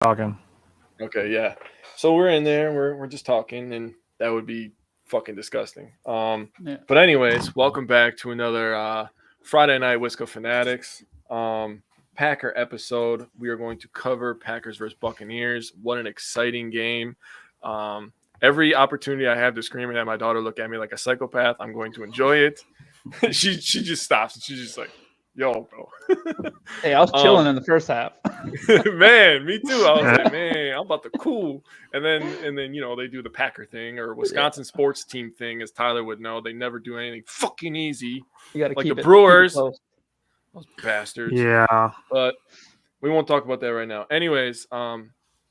talking. Okay, yeah. So we're in there, we're just talking, and that would be fucking disgusting. But anyways, welcome back to another Friday Night Wisco Fanatics Packer episode. We are going to cover Packers versus Buccaneers. What an exciting game! Every opportunity I have to scream and have my daughter look at me like a psychopath, I'm going to enjoy it. she just stops and she's just like, "Yo, bro." Hey, I was chilling in the first half. Man, me too. I was like, man, I'm about to cool. And then they do the Packer thing or Wisconsin sports team thing, as Tyler would know. They never do anything fucking easy. You got to like keep the it, Brewers. Keep it close. Those bastards. Yeah. But we won't talk about that right now. Anyways,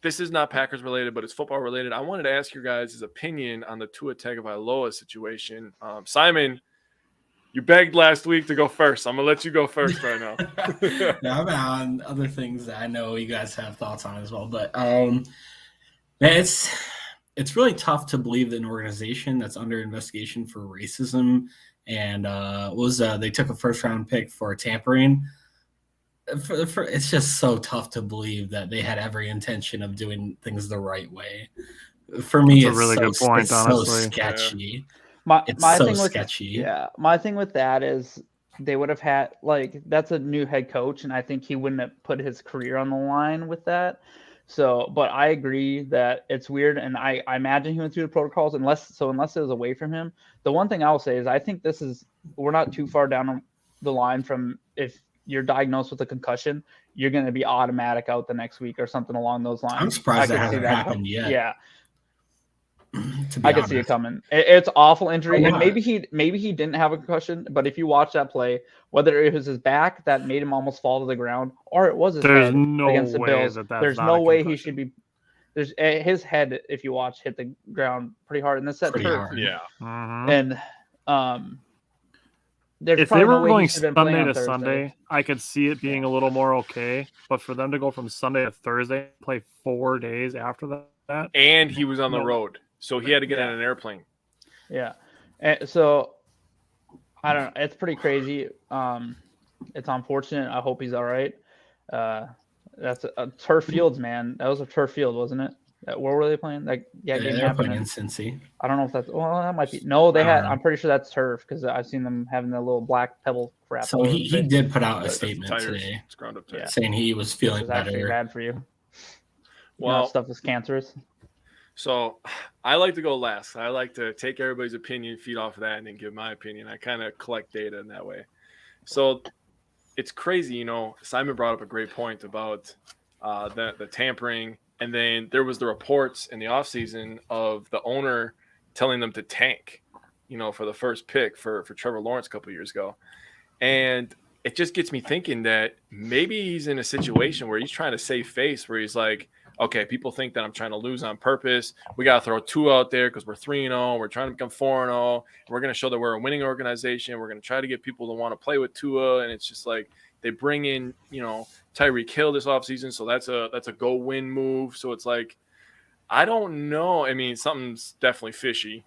this is not Packers related, but it's football related. I wanted to ask your guys' opinion on the Tua Tagovailoa situation. Simon, you begged last week to go first. I'm going to let you go first right now. Yeah, I'm on other things that I know you guys have thoughts on as well. But man, it's really tough to believe that an organization that's under investigation for racism and they took a first-round pick for tampering. It's just so tough to believe that they had every intention of doing things the right way. For me, That's a really good point, it's honestly. so sketchy. My so thing with, sketchy. Yeah, my thing with that is they would have had that's a new head coach, and I think he wouldn't have put his career on the line with that. So, but I agree that it's weird, and I imagine he went through the protocols unless it was away from him. The one thing I'll say is I think we're not too far down the line from if you're diagnosed with a concussion, you're going to be automatic out the next week or something along those lines. I'm surprised that hasn't happened yet. Yeah. I could see it coming. It's awful injury, and maybe he didn't have a concussion. But if you watch that play, whether it was his back that made him almost fall to the ground, or it was his head against the Bills, there's no way he should be. There's his head, if you watch, hit the ground pretty hard, and this set turf. Yeah, and if they were going Sunday to Sunday, I could see it being a little more okay. But for them to go from Sunday to Thursday, play 4 days after that, and he was on the road. So he had to get on an airplane. Yeah. And so, I don't know. It's pretty crazy. It's unfortunate. I hope he's all right. That's a turf fields, man. That was a turf field, wasn't it? Where were they playing? They were playing in Cincy. I don't know if that's – well, that might be – no, they had – I'm pretty sure that's turf because I've seen them having that little black pebble crap. So he did put out a statement today saying he was feeling better. Actually bad for you. Well, stuff is cancerous. So I like to go last. I like to take everybody's opinion, feed off of that, and then give my opinion. I kind of collect data in that way. So it's crazy, Simon brought up a great point about the tampering. And then there was the reports in the offseason of the owner telling them to tank, for the first pick for Trevor Lawrence a couple of years ago. And it just gets me thinking that maybe he's in a situation where he's trying to save face, where he's like, okay, people think that I'm trying to lose on purpose. We got to throw 2 out there because we're 3-0. We're trying to become 4-0. We're going to show that we're a winning organization. We're going to try to get people to want to play with Tua. And it's just like they bring in, Tyreek Hill this offseason. So that's a go win move. So it's like, I don't know. I mean, something's definitely fishy,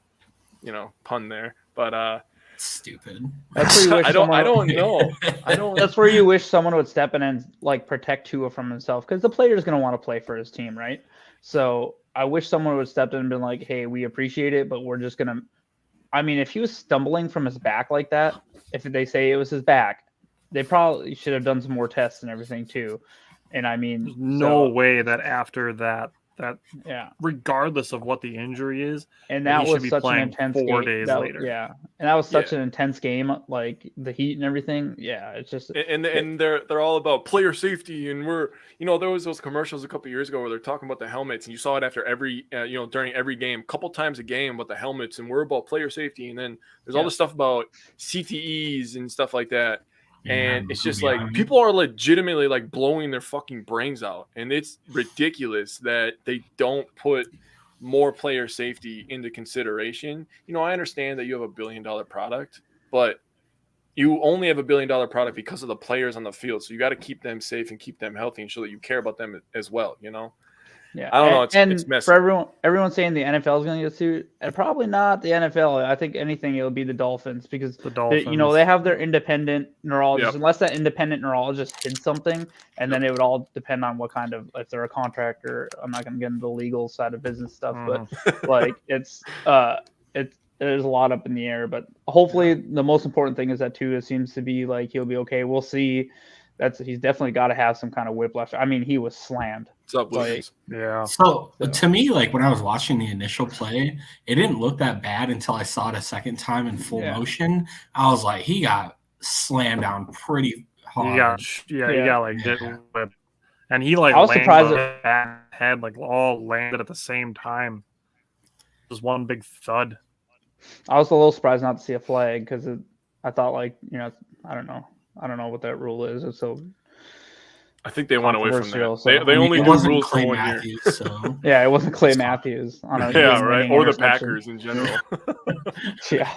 pun there. But stupid. That's where you wish I don't know. That's where you wish someone would step in and protect Tua from himself, because the player is going to want to play for his team, right? So I wish someone would step in and be like, "Hey, we appreciate it, but we're just going to." I mean, if he was stumbling from his back like that, if they say it was his back, they probably should have done some more tests and everything too. And I mean, there's no way that after that, regardless of what the injury is, and that was such an intense 4 days later. And that was such an intense game, like the heat and everything. Yeah, it's just and they're all about player safety, and we're there was those commercials a couple of years ago where they're talking about the helmets, and you saw it after every during every game, a couple times a game about the helmets, and we're about player safety, and then there's all this stuff about CTEs and stuff like that. And it's just like people are legitimately blowing their fucking brains out. And it's ridiculous that they don't put more player safety into consideration. I understand that you have $1 billion product, but you only have $1 billion product because of the players on the field. So you got to keep them safe and keep them healthy and show that you care about them as well, Yeah, I don't know. And it's messy. for everyone saying the NFL is going to get sued, and probably not the NFL. I think anything it'll be the Dolphins because they have their independent neurologist. Unless that independent neurologist hid something, and then it would all depend on what kind of if they're a contractor. I'm not going to get into the legal side of business stuff, but like there's a lot up in the air. But hopefully, the most important thing is that Tua seems to be like he'll be okay. We'll see. He's definitely got to have some kind of whiplash. I mean, he was slammed. What's up, Williams? So to me, like when I was watching the initial play, it didn't look that bad until I saw it a second time in full motion. I was like, he got slammed down pretty hard. He got like whipped, and he like I was surprised that head like all landed at the same time. Just one big thud. I was a little surprised not to see a flag because I thought like I don't know what that rule is. It's so. I think they went away from that. So. They only do rules for 1 year. So. Yeah, it wasn't Clay Matthews. Or the Packers in general. Yeah.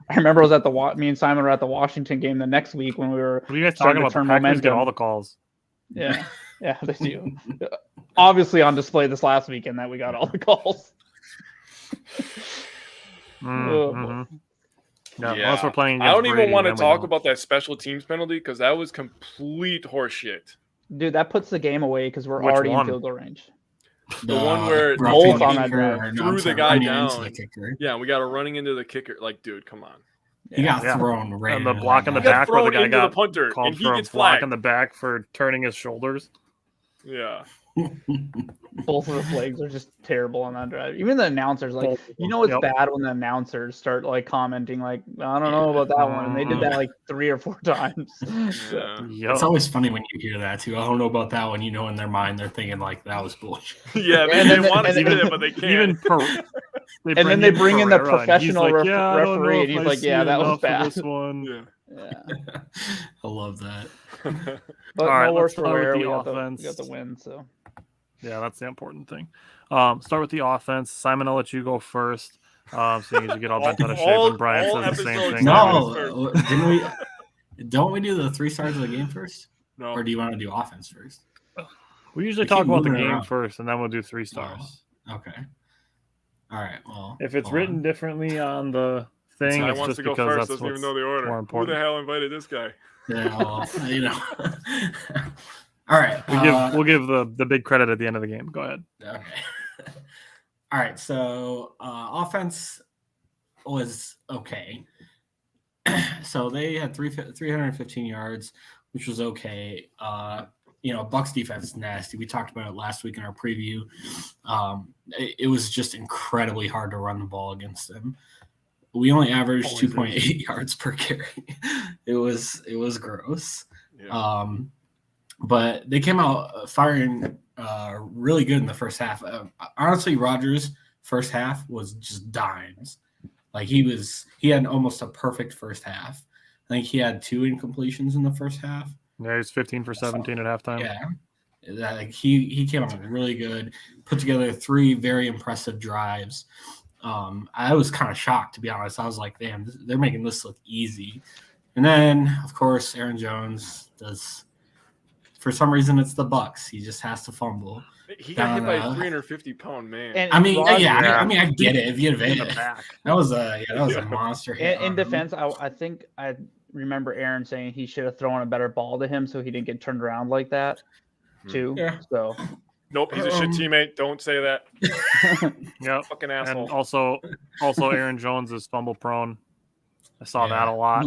I remember I was me and Simon were at the Washington game the next week when we were. What are you guys talking about? The Packers get all the calls. Yeah, they do. Obviously on display this last weekend that we got all the calls. Unless we're playing. I don't even want to talk about that special teams penalty because that was complete horseshit. Dude, that puts the game away because we're already in field goal range. The one where both on that drive threw the guy down. Yeah, we got a running into the kicker. Like, dude, come on. He got thrown right. And the block in the back where the guy got the punter, called and he for a gets block flagged in the back for turning his shoulders. Yeah. Both of the flags are just terrible on that drive. Even the announcers, like, it's bad when the announcers start like commenting, like, I don't know about that one, and they did that like 3 or 4 times. It's always funny when you hear that too. I don't know about that one. In their mind they're thinking like that was bullshit. Yeah, they want to do it, but they can't. And then they bring in the professional referee, and he's like, "Yeah, that was bad." This one. Yeah. I love that. But all right, no worse for wear. We got the win, so. Yeah, that's the important thing. Start with the offense. Simon, I'll let you go first. Seeing as you get all bent out of shape, and Brian says the same thing. No, didn't we? Don't we do the 3 stars of the game first? No. Or do you want to do offense first? We usually talk about the game first, and then we'll do 3 stars. Oh, okay. All right. Well, if it's written differently on the thing, it's wants just to go because first. that's Doesn't even know the order. More important. Who the hell invited this guy? Yeah, well, All right. We'll give the big credit at the end of the game. Go ahead. Okay. All right. So offense was okay. So they had 315 yards, which was okay. Bucs defense is nasty. We talked about it last week in our preview. It was just incredibly hard to run the ball against them. We only averaged 2.8 yards per carry. It was gross. Yeah. But they came out firing really good in the first half. Honestly, Rodgers' first half was just dimes. Like he had almost a perfect first half. I think he had 2 incompletions in the first half. Yeah, he was 15 for 17 at halftime. Yeah, like he came out really good. Put together 3 very impressive drives. I was kind of shocked, to be honest. I was like, damn, they're making this look easy. And then, of course, Aaron Jones does. For some reason, it's the Bucs. He just has to fumble. He got hit by a 350-pound man. And I get it. If you had it, that was a monster hit. In defense, I think I remember Aaron saying he should have thrown a better ball to him so he didn't get turned around like that, too. Yeah. So. Nope, he's a shit teammate. Don't say that. Yeah, fucking asshole. And also Aaron Jones is fumble prone. I saw that a lot.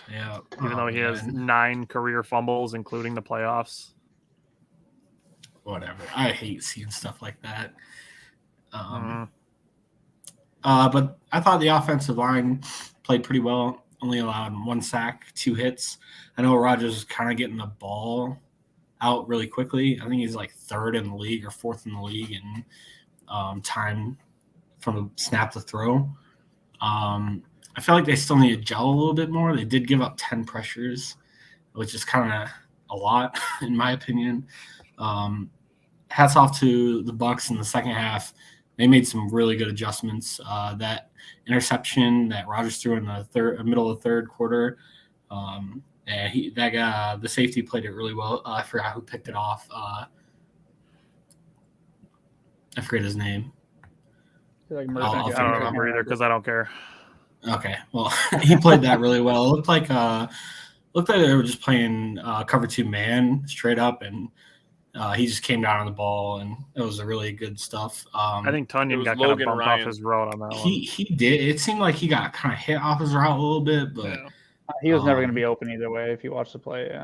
Yeah, even though he has 9 career fumbles, including the playoffs. Whatever. I hate seeing stuff like that. But I thought the offensive line played pretty well. Only allowed 1 sack, 2 hits. I know Rodgers was kind of getting the ball out really quickly. I think he's like 3rd in the league or 4th in the league in time from the snap to throw. I feel like they still need to gel a little bit more. They did give up 10 pressures, which is kind of a lot, in my opinion. Hats off to the Bucs in the second half. They made some really good adjustments. That interception that Rodgers threw in the middle of the third quarter, the safety played it really well. I forgot who picked it off. I forget his name. Like I don't remember either because I don't care. Okay, well, he played that really well. It looked like they were just playing cover 2 man straight up, and he just came down on the ball, and it was a really good stuff. I think Tunyon got kind of bumped off his route on that one. He did. It seemed like he got kind of hit off his route a little bit, but he was never going to be open either way if you watch the play.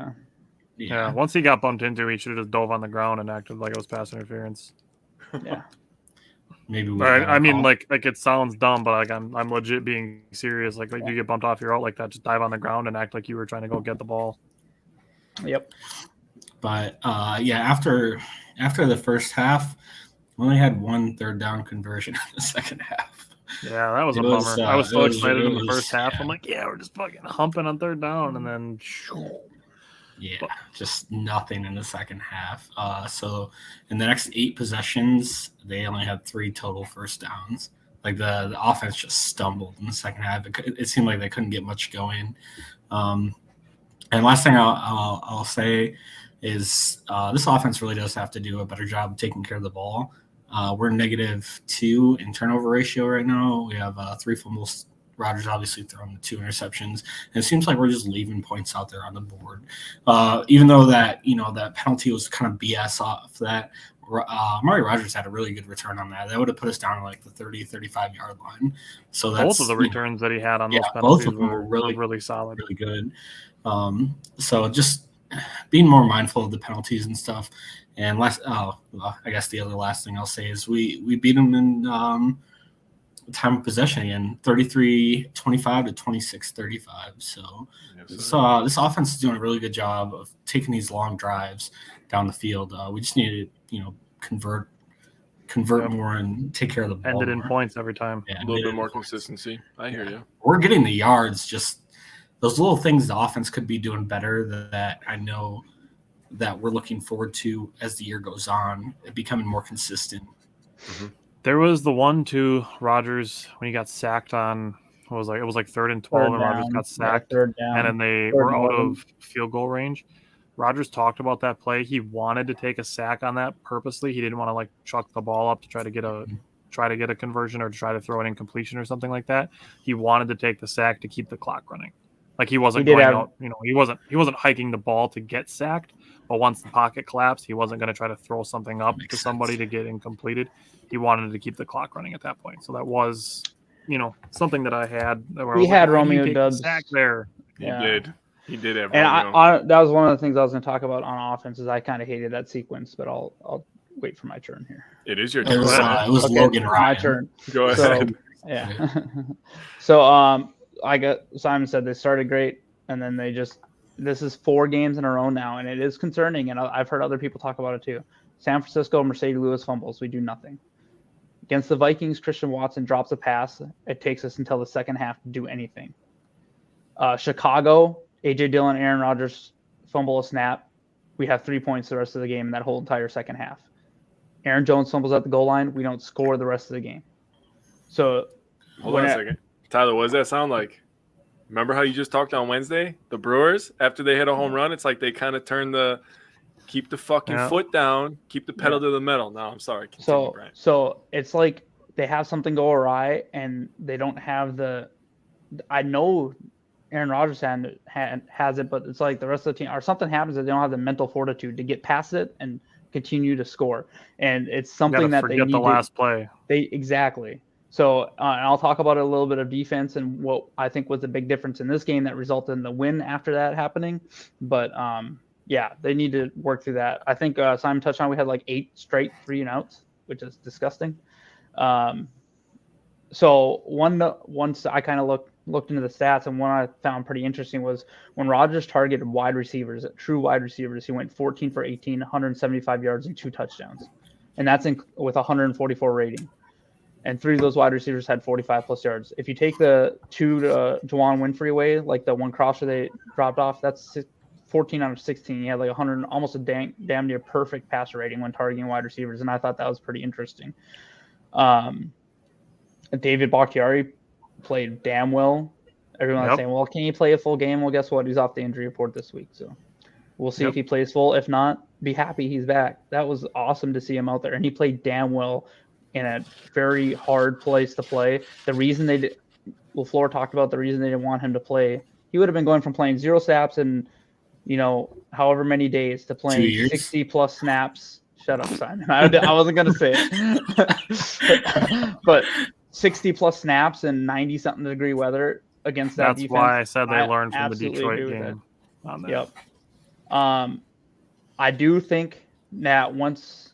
Yeah. Once he got bumped into, he should have just dove on the ground and acted like it was pass interference. Yeah. Maybe. I mean, like it sounds dumb, but like I'm legit being serious. Like if you get bumped off your route like that, just dive on the ground and act like you were trying to go get the ball. Yep. But after the first half, we only had 1 third down conversion in the second half. Yeah, that was a bummer. I was so excited in the first half. I'm like, we're just fucking humping on third down, and then just nothing in the second half. So in the next 8 possessions, they only had 3 total first downs. Like the offense just stumbled in the second half. It seemed like they couldn't get much going. And last thing I'll say is this offense really does have to do a better job of taking care of the ball. We're -2 in turnover ratio right now. We have 3 fumbles. Rodgers obviously thrown the 2 interceptions. And it seems like we're just leaving points out there on the board. Even though that penalty was kind of BS off that, Amari Rodgers had a really good return on that. That would have put us down to like the 30, 35-yard line. So that's both of the returns that he had on those penalties both of them were really solid. Really good. So just being more mindful of the penalties and stuff. And I guess the other last thing I'll say is we beat them in time of possession again, 33-25 to 26-35. So this offense is doing a really good job of taking these long drives down the field. We just need to convert more and take care of the ball. Ended in points every time. A little bit more consistency. I hear you. We're getting the yards. Just those little things the offense could be doing better that I know that we're looking forward to as the year goes on, becoming more consistent. Mm-hmm. There was the one to Rodgers when he got sacked on. It was like 3rd and 12, and Rodgers got sacked, and then they were out of field goal range. Rodgers talked about that play. He wanted to take a sack on that purposely. He didn't want to chuck the ball up to try to get a conversion or to try to throw an incompletion or something like that. He wanted to take the sack to keep the clock running. Like he wasn't going out. He wasn't hiking the ball to get sacked. But once the pocket collapsed, he wasn't going to try to throw something up to somebody to get incompleted. He wanted to keep the clock running at that point. So that was, something that I had. We had Romeo Dobbs sack there. He did have. And that was one of the things I was going to talk about on offense. Is I kind of hated that sequence, but I'll wait for my turn here. It is your turn. It was okay, Logan Ryan. My turn. Go ahead. So Simon said they started great, and then this is 4 games in a row now, and it is concerning, and I've heard other people talk about it too. San Francisco, Mercedes Lewis fumbles. We do nothing. Against the Vikings, Christian Watson drops a pass. It takes us until the second half to do anything. Chicago, A.J. Dillon, Aaron Rodgers fumble a snap. We have 3 points the rest of the game in that whole entire second half. Aaron Jones fumbles at the goal line. We don't score the rest of the game. So hold on a second. Tyler, what does that sound like? Remember how you just talked on Wednesday? The Brewers, after they hit a home run, it's like they kind of turn keep the fucking foot down, keep the pedal to the metal. No, I'm sorry. Continue, Brian. So it's like they have something go awry, and they don't have I know Aaron Rodgers has it, but it's like the rest of the team, or something happens that they don't have the mental fortitude to get past it and continue to score. And it's something that they need. Forget the last play. Exactly. So and I'll talk about a little bit of defense and what I think was the big difference in this game that resulted in the win after that happening. But they need to work through that. I think Simon touched on we had 8 straight 3-and-outs, which is disgusting. So once I kind of looked into the stats, and one I found pretty interesting was when Rodgers targeted wide receivers, true wide receivers, he went 14 for 18, 175 yards and 2 touchdowns, and that's with 144 rating. And 3 of those wide receivers had 45-plus yards. If you take the 2 to Juwan Winfrey away, like the one crosser they dropped off, that's 14 out of 16. He had 100, almost a damn near perfect passer rating when targeting wide receivers, and I thought that was pretty interesting. David Bakchiari played damn well. Everyone's saying, well, can he play a full game? Well, guess what? He's off the injury report this week. So We'll see if he plays full. If not, be happy he's back. That was awesome to see him out there, and he played damn well in a very hard place to play. The reason Leflore talked about the reason they didn't want him to play. He would have been going from playing 0 snaps and however many days to playing 60 plus snaps. Shut up, Simon. I wasn't gonna say it, but 60 plus snaps and 90 something degree weather against that defense. That's why I said they learned from the Detroit game. On that. Yep. I do think that once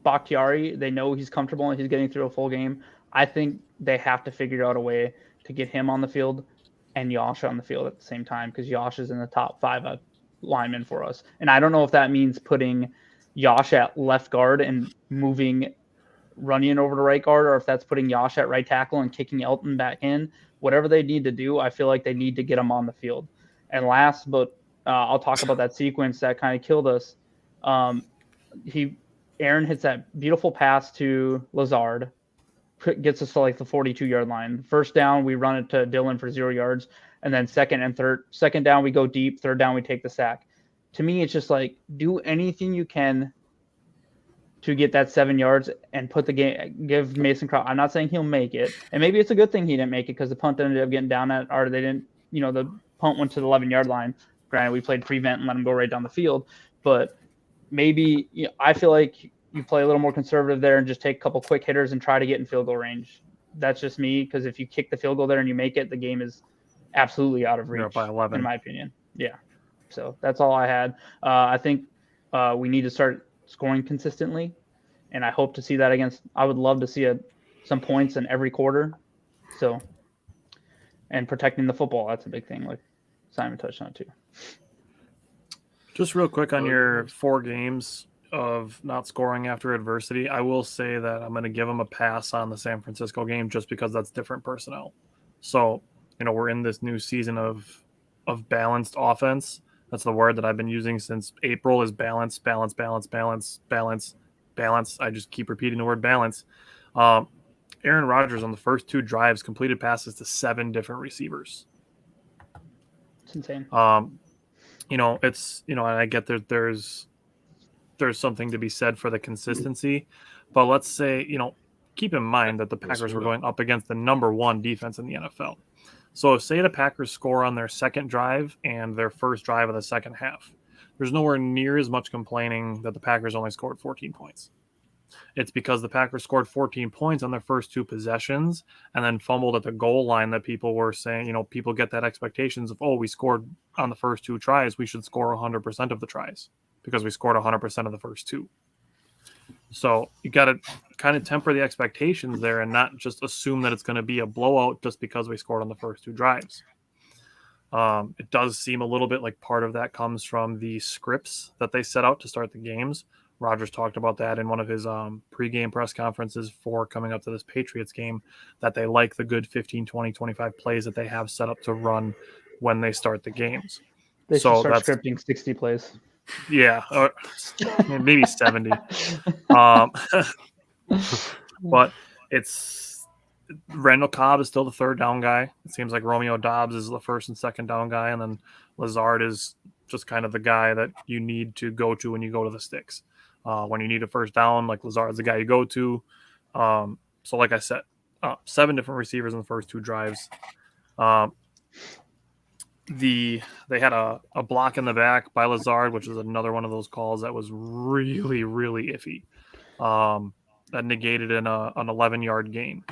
Bakchiari, they know he's comfortable and he's getting through a full game. I think they have to figure out a way to get him on the field and Yosh on the field at the same time, because Yosh is in the top 5 linemen for us. And I don't know if that means putting Yosh at left guard and moving Runyon over to right guard, or if that's putting Yosh at right tackle and kicking Elton back in. Whatever they need to do, I feel like they need to get him on the field. And last, but I'll talk about that sequence that kind of killed us. Aaron hits that beautiful pass to Lazard, gets us to like the 42-yard line. First down, we run it to Dylan for 0 yards. And then second down, we go deep. Third down, we take the sack. To me, it's just like, do anything you can to get that 7 yards and put the game, give Mason Crosby. I'm not saying he'll make it. And maybe it's a good thing he didn't make it, because the punt ended up getting down or they didn't, the punt went to the 11-yard line. Granted, we played prevent and let him go right down the field. But maybe I feel like you play a little more conservative there and just take a couple quick hitters and try to get in field goal range. That's just me, because if you kick the field goal there and you make it, the game is absolutely out of reach, by 11. in my opinion. Yeah. So that's all I had. I think we need to start scoring consistently, and I hope to see that I would love to see some points in every quarter. So, and protecting the football, that's a big thing, like Simon touched on too. Just real quick on your 4 games of not scoring after adversity, I will say that I'm going to give them a pass on the San Francisco game, just because that's different personnel. So, we're in this new season of balanced offense. That's the word that I've been using since April, is balance, balance, balance, balance, balance, balance. I just keep repeating the word balance. Aaron Rodgers on the first 2 drives completed passes to 7 different receivers. It's insane. It's, and I get there's something to be said for the consistency, but let's say, keep in mind that the Packers were going up against the number 1 defense in the NFL. So say the Packers score on their second drive and their first drive of the second half. There's nowhere near as much complaining that the Packers only scored 14 points. It's because the Packers scored 14 points on their first 2 possessions and then fumbled at the goal line that people were saying, people get that expectations of, we scored on the first 2 tries. We should score 100% of the tries because we scored 100% of the first 2. So you got to kind of temper the expectations there and not just assume that it's going to be a blowout just because we scored on the first 2 drives. It does seem a little bit like part of that comes from the scripts that they set out to start the games. Rodgers talked about that in one of his pregame press conferences for coming up to this Patriots game, that they like the good 15, 20, 25 plays that they have set up to run when they start the games. They should start scripting 60 plays. Yeah, maybe 70. But it's Randall Cavas is still the third down guy. It seems like Romeo Dobbs is the first and second down guy, and then Lazard is just kind of the guy that you need to go to when you go to the sticks. When you need a first down, like Lazard's the guy you go to. So like I said, 7 different receivers in the first 2 drives. They had a block in the back by Lazard, which was another one of those calls that was really, really iffy. That negated an 11-yard gain.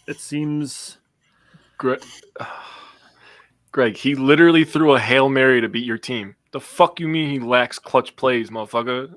It seems Greg, he literally threw a Hail Mary to beat your team. The fuck you mean he lacks clutch plays, motherfucker?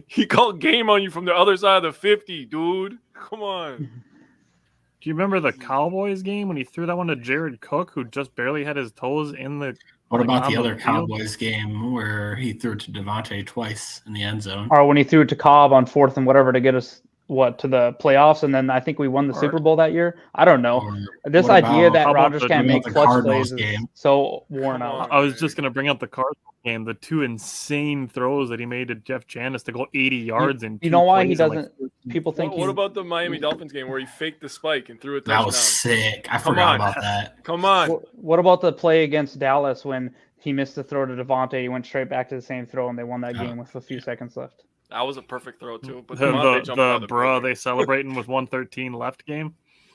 He called game on you from the other side of the 50, dude. Come on. Do you remember the Cowboys game when he threw that one to Jared Cook, who just barely had his toes in the... What about the other Cowboys game where he threw it to Devonte twice in the end zone? Or when he threw it to Cobb on 4th and whatever to get us, to the playoffs, and then I think we won the Super Bowl that year? I don't know. This idea that Rodgers can't make clutch plays is so worn out. I was just going to bring up the Cardinals game, the 2 insane throws that he made to Jeff Janis to go 80 yards in 2 You know why he plays in doesn't... people think. What about the Miami Dolphins game where he faked the spike and threw a touchdown? That was sick. I forgot about that. Come on. What about the play against Dallas when he missed the throw to Devonte? He went straight back to the same throw, and they won that game with a few seconds left. That was a perfect throw too. But they celebrating with 1:13 left game.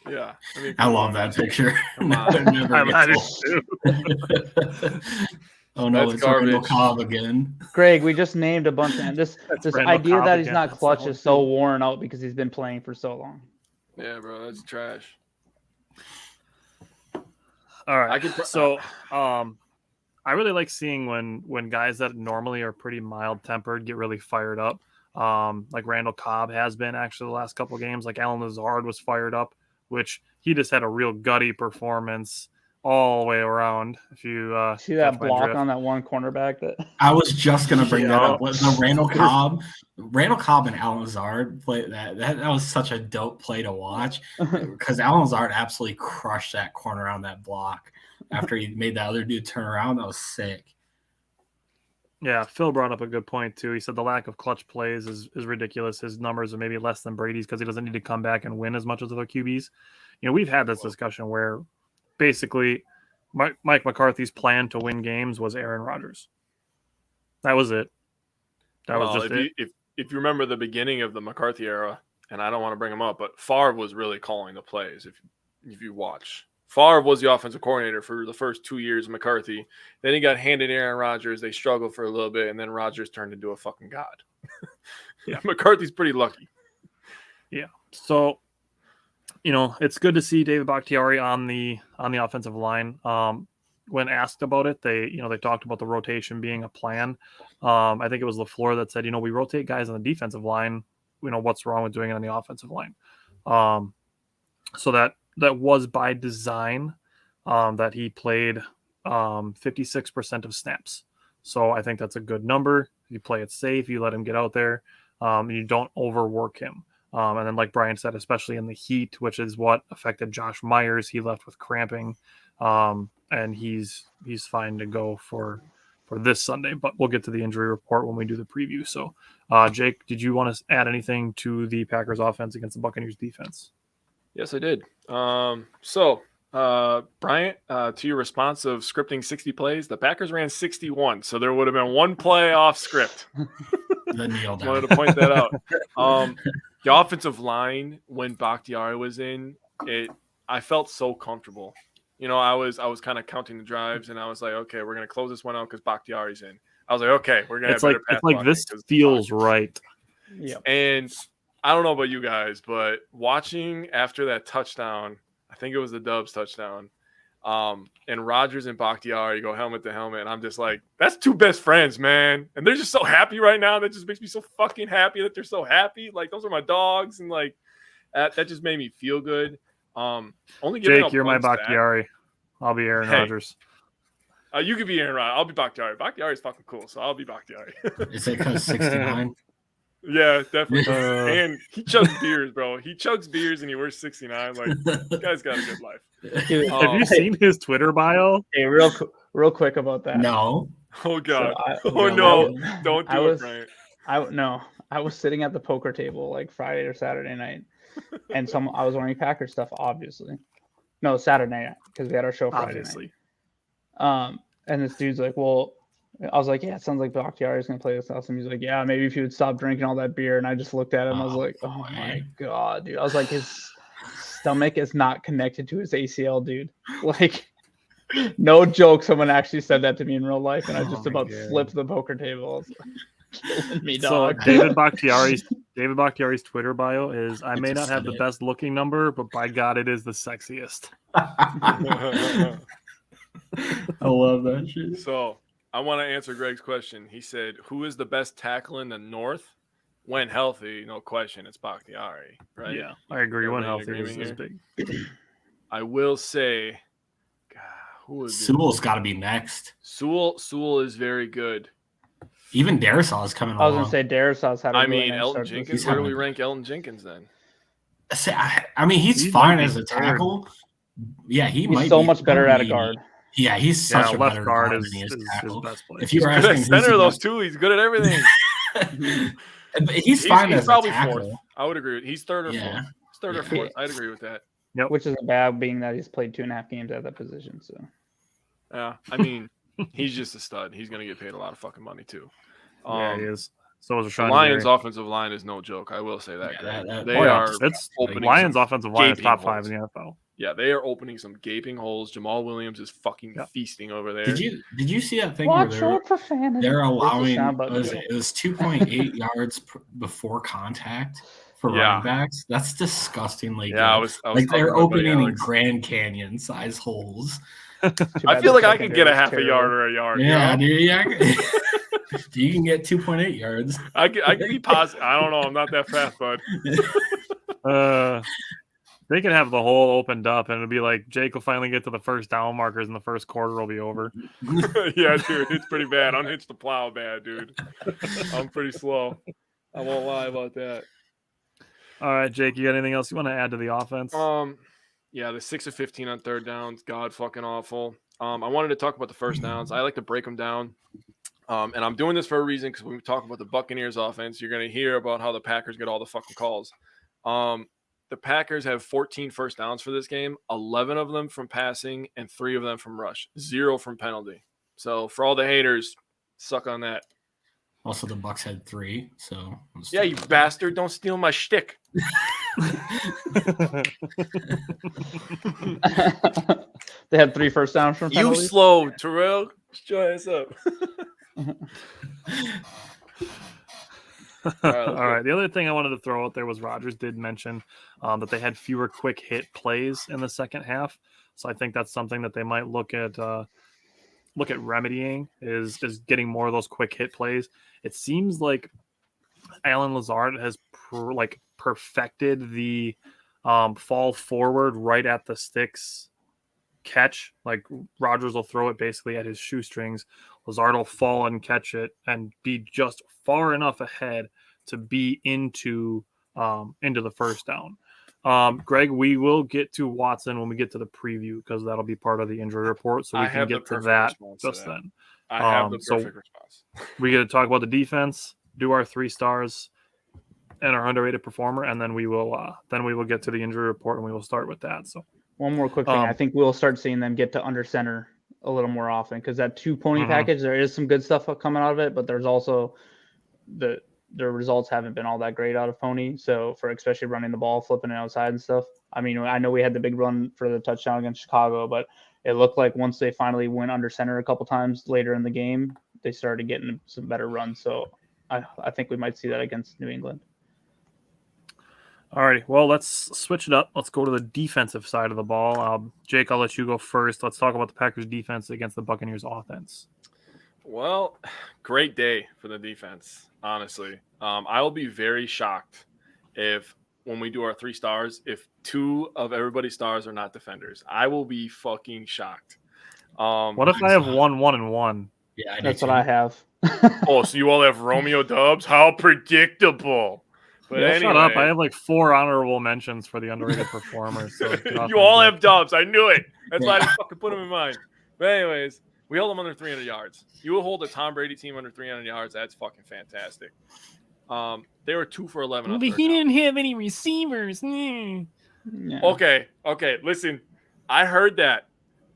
Yeah, I love that picture. I do too. Oh no, it's Randall Cavas again. Greg, we just named a bunch of this idea Cavas that he's again. not clutch is so worn out because he's been playing for so long. Yeah, bro, that's trash. All right. I really like seeing when guys that normally are pretty mild tempered get really fired up. Like Randall Cobb has been actually the last couple of games. Like Alan Lazard was fired up, which he just had a real gutty performance all the way around. If you see that block on that one cornerback, that I was just gonna bring that up. The Randall Cobb and Alan Lazard play that was such a dope play to watch because Alan Lazard absolutely crushed that corner on that block after he made that other dude turn around. That was sick. Yeah, Phil brought up a good point too. He said the lack of clutch plays is ridiculous. His numbers are maybe less than Brady's because he doesn't need to come back and win as much as other QBs. We've had this discussion where basically Mike McCarthy's plan to win games was Aaron Rodgers. That was it. That was just it. If you remember the beginning of the McCarthy era, and I don't want to bring him up, but Favre was really calling the plays. If you watch, Favre was the offensive coordinator for the first 2 years of McCarthy. Then he got handed Aaron Rodgers. They struggled for a little bit, and then Rodgers turned into a fucking god. Yeah, McCarthy's pretty lucky. Yeah. So, it's good to see David Bakchiari on the offensive line. When asked about it, they talked about the rotation being a plan. I think it was Leflore that said, we rotate guys on the defensive line. What's wrong with doing it on the offensive line? So that was by design, that he played 56% of snaps. So I think that's a good number. You play it safe, you let him get out there, and you don't overwork him. And then, like Brian said, especially in the heat, which is what affected Josh Myers, he left with cramping, and he's fine to go for this Sunday. But we'll get to the injury report when we do the preview. So, Jake, did you want to add anything to the Packers offense against the Buccaneers defense? Yes, I did. Bryant, to your response of scripting 60 plays, the Packers ran 61, so there would have been one play off script. Wanted to point that out. The offensive line, when Bakchiari was in, I felt so comfortable. I was kind of counting the drives, and I was like, okay, we're gonna close this one out because Bakhtiari's in. I was like, okay, we're gonna have better pass blocking. This feels right. Yeah. And I don't know about you guys, but watching after that touchdown, I think it was the Dobbs touchdown, and Rodgers and Bakchiari go helmet to helmet, and I'm just like, that's two best friends, man. And they're just so happy right now. That just makes me so fucking happy that they're so happy. Like, those are my dogs, and like that just made me feel good. Only Jake, you're my Bakchiari. I'll be Aaron Rodgers. You could be Aaron Rodgers. I'll be Bakchiari. Bakchiari's fucking cool, so I'll be Bakchiari. Is it because 69? Yeah, definitely. And he chugs beers, bro. He chugs beers and he wears 69. Like, this guy's got a good life. Have you seen his Twitter bio? Hey, real quick about that. No. Oh God. No! Don't do it, Brian. I was sitting at the poker table like Friday or Saturday night, and I was wearing Packers stuff, obviously. No, Saturday night because we had our show Friday night. And this dude's like, well. I was like, yeah, it sounds like Bakhtiari is going to play this awesome. He's like, yeah, maybe if you would stop drinking all that beer. And I just looked at him. I was like, oh my God, dude. I was like, his stomach is not connected to his ACL, dude. Like, no joke. Someone actually said that to me in real life. And I just about flipped the poker table. Killing me, dog. So David Bakhtiari's Twitter bio is, I may not have the best looking number, but by God, it is the sexiest. I love that shit. So, I want to answer Greg's question. He said, who is the best tackle in the North? When healthy, no question, it's Bakhtiari, right? Yeah, I agree. When healthy is big. I will say, God, who is Sewell's got to be next. Sewell is very good. Even Darisaw is coming along. I was going to say Darisaw's had a really nice Elton Jenkins. Where do we rank Elton Jenkins then? I mean, he's fine as a tackle. Yeah, he's so much better at a guard. Yeah, he's such a better guard than he is tackle. His best player. If you were asking asking center of those two, he's good at everything. He's fine as probably a tackle. fourth. I would agree. He's third or fourth. He's third or fourth. I'd agree with that. Yep. Which isn't bad, being that he's played 2.5 games at that position. So, yeah, I mean, he's just a stud. He's going to get paid a lot of fucking money too. Yeah, he is. So is Rashawn. The Lions' offensive line is no joke. I will say that. It's Lions' offensive line is top 5 in the NFL. Yeah, they are opening some gaping holes. Jamal Williams is fucking feasting over there. Did you see that thing where they're allowing it was 2.8 yards before contact for running backs? That's disgustingly good. I was they're opening in Grand Canyon size holes. I feel like I could get a half a yard or a yard. Yeah, dude, you can get 2.8 yards. I can be positive. I don't know. I'm not that fast, bud. They can have the hole opened up, and it'll be like Jake will finally get to the first down markers, and the first quarter will be over. Yeah, dude, it's pretty bad. Unhitch the plow, bad, dude. I'm pretty slow. I won't lie about that. All right, Jake, you got anything else you want to add to the offense? Yeah, the 6 of 15 on third downs, god fucking awful. I wanted to talk about the first downs. I like to break them down. And I'm doing this for a reason, because when we talk about the Buccaneers offense, you're going to hear about how the Packers get all the fucking calls. The Packers have 14 first downs for this game, 11 of them from passing and 3 of them from rush, 0 from penalty. So for all the haters, suck on that. Also, the Bucs had 3, so yeah, you bastard! Don't steal my shtick. They had 3 first downs from penalties. You slow, Terrell. Shut your ass up. All right. The other thing I wanted to throw out there was Rodgers did mention that they had fewer quick hit plays in the second half. So I think that's something that they might look at remedying is getting more of those quick hit plays. It seems like Alan Lazard has perfected the fall forward right at the sticks catch. Like Rodgers will throw it basically at his shoestrings. Lazard will fall and catch it and be just far enough ahead to be into the first down. Greg, we will get to Watson when we get to the preview, because that'll be part of the injury report, so we can get to that just then. I have the perfect response. We get to talk about the defense, do our 3 stars and our underrated performer, and then we will get to the injury report, and we will start with that. So one more quick thing, I think we'll start seeing them get to under center a little more often, because that 2 pony package, there is some good stuff coming out of it, but there's also the results haven't been all that great out of pony. So for especially running the ball, flipping it outside and stuff. I mean, I know we had the big run for the touchdown against Chicago, but it looked like once they finally went under center a couple times later in the game, they started getting some better runs. So I think we might see that against New England. All righty. Well, let's switch it up. Let's go to the defensive side of the ball. Jake, I'll let you go first. Let's talk about the Packers defense against the Buccaneers offense. Well, great day for the defense, honestly. I will be very shocked if when we do our 3 stars, if 2 of everybody's stars are not defenders. I will be fucking shocked. What if I have 1, 1, and 1? Yeah, that's what I have. Oh, so you all have Romeo Dobbs? How predictable. But anyway, shut up. I have like 4 honorable mentions for the underrated performers. So you all have Dobbs. I knew it. That's why I didn't fucking put them in mind. But anyways, we hold them under 300 yards. You will hold a Tom Brady team under 300 yards. That's fucking fantastic. They were 2 for 11. But he didn't have any receivers. Yeah. Okay. Listen, I heard that.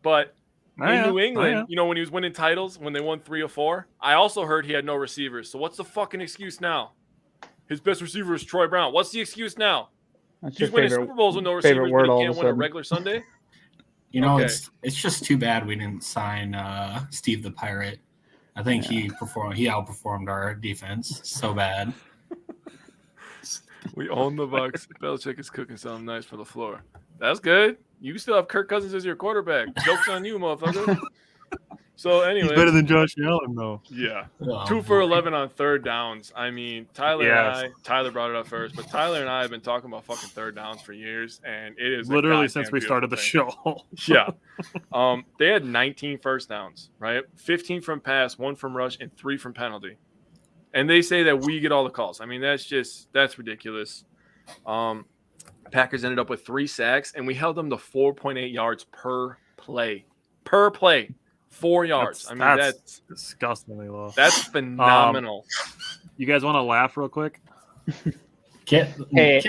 But in New England, when he was winning titles, when they won 3 or 4, I also heard he had no receivers. So what's the fucking excuse now? His best receiver is Troy Brown. What's the excuse now? He's winning Super Bowls with no receivers, but he can't win a regular Sunday? It's just too bad we didn't sign Steve the Pirate. I think he outperformed our defense so bad. We own the Bucs. Belichick is cooking something nice for Leflore. That's good. You still have Kirk Cousins as your quarterback. Joke's on you, motherfucker. So anyway, he's better than Josh Allen, though. Yeah, 2 for 11 on third downs. I mean, Tyler brought it up first, but Tyler and I have been talking about fucking third downs for years, and it is literally since we started the show. Yeah, they had 19 first downs, right? 15 from pass, 1 from rush, and 3 from penalty. And they say that we get all the calls. I mean, that's ridiculous. Packers ended up with 3 sacks, and we held them to 4.8 yards per play. 4 yards. That's disgustingly low. That's phenomenal. You guys want to laugh real quick? Get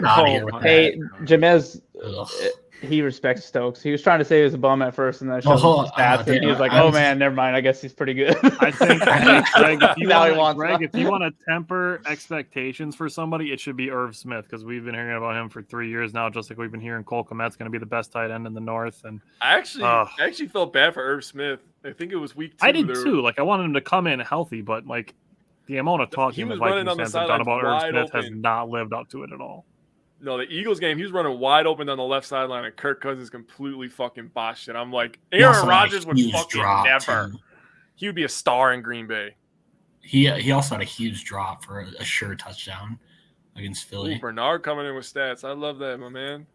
out of here with that. Jamez, he respects Stokes. He was trying to say he was a bum at first, and then showed him stats, and he was like, "Oh man, never mind. I guess he's pretty good." I think Greg, if you want to temper expectations for somebody, it should be Irv Smith, because we've been hearing about him for 3 years now, just like we've been hearing Cole Kmet's going to be the best tight end in the North. And I actually felt bad for Irv Smith. I think it was week 2. I did too. Like, I wanted him to come in healthy, but like the amount of talking the Vikings fans have done about Irv Smith has not lived up to it at all. No, the Eagles game, he was running wide open down the left sideline, and Kirk Cousins completely fucking botched it. I'm like, Aaron Rodgers would fucking never. Too. He would be a star in Green Bay. He also had a huge drop for a sure touchdown against Philly. Ooh, Bernard coming in with stats. I love that, my man.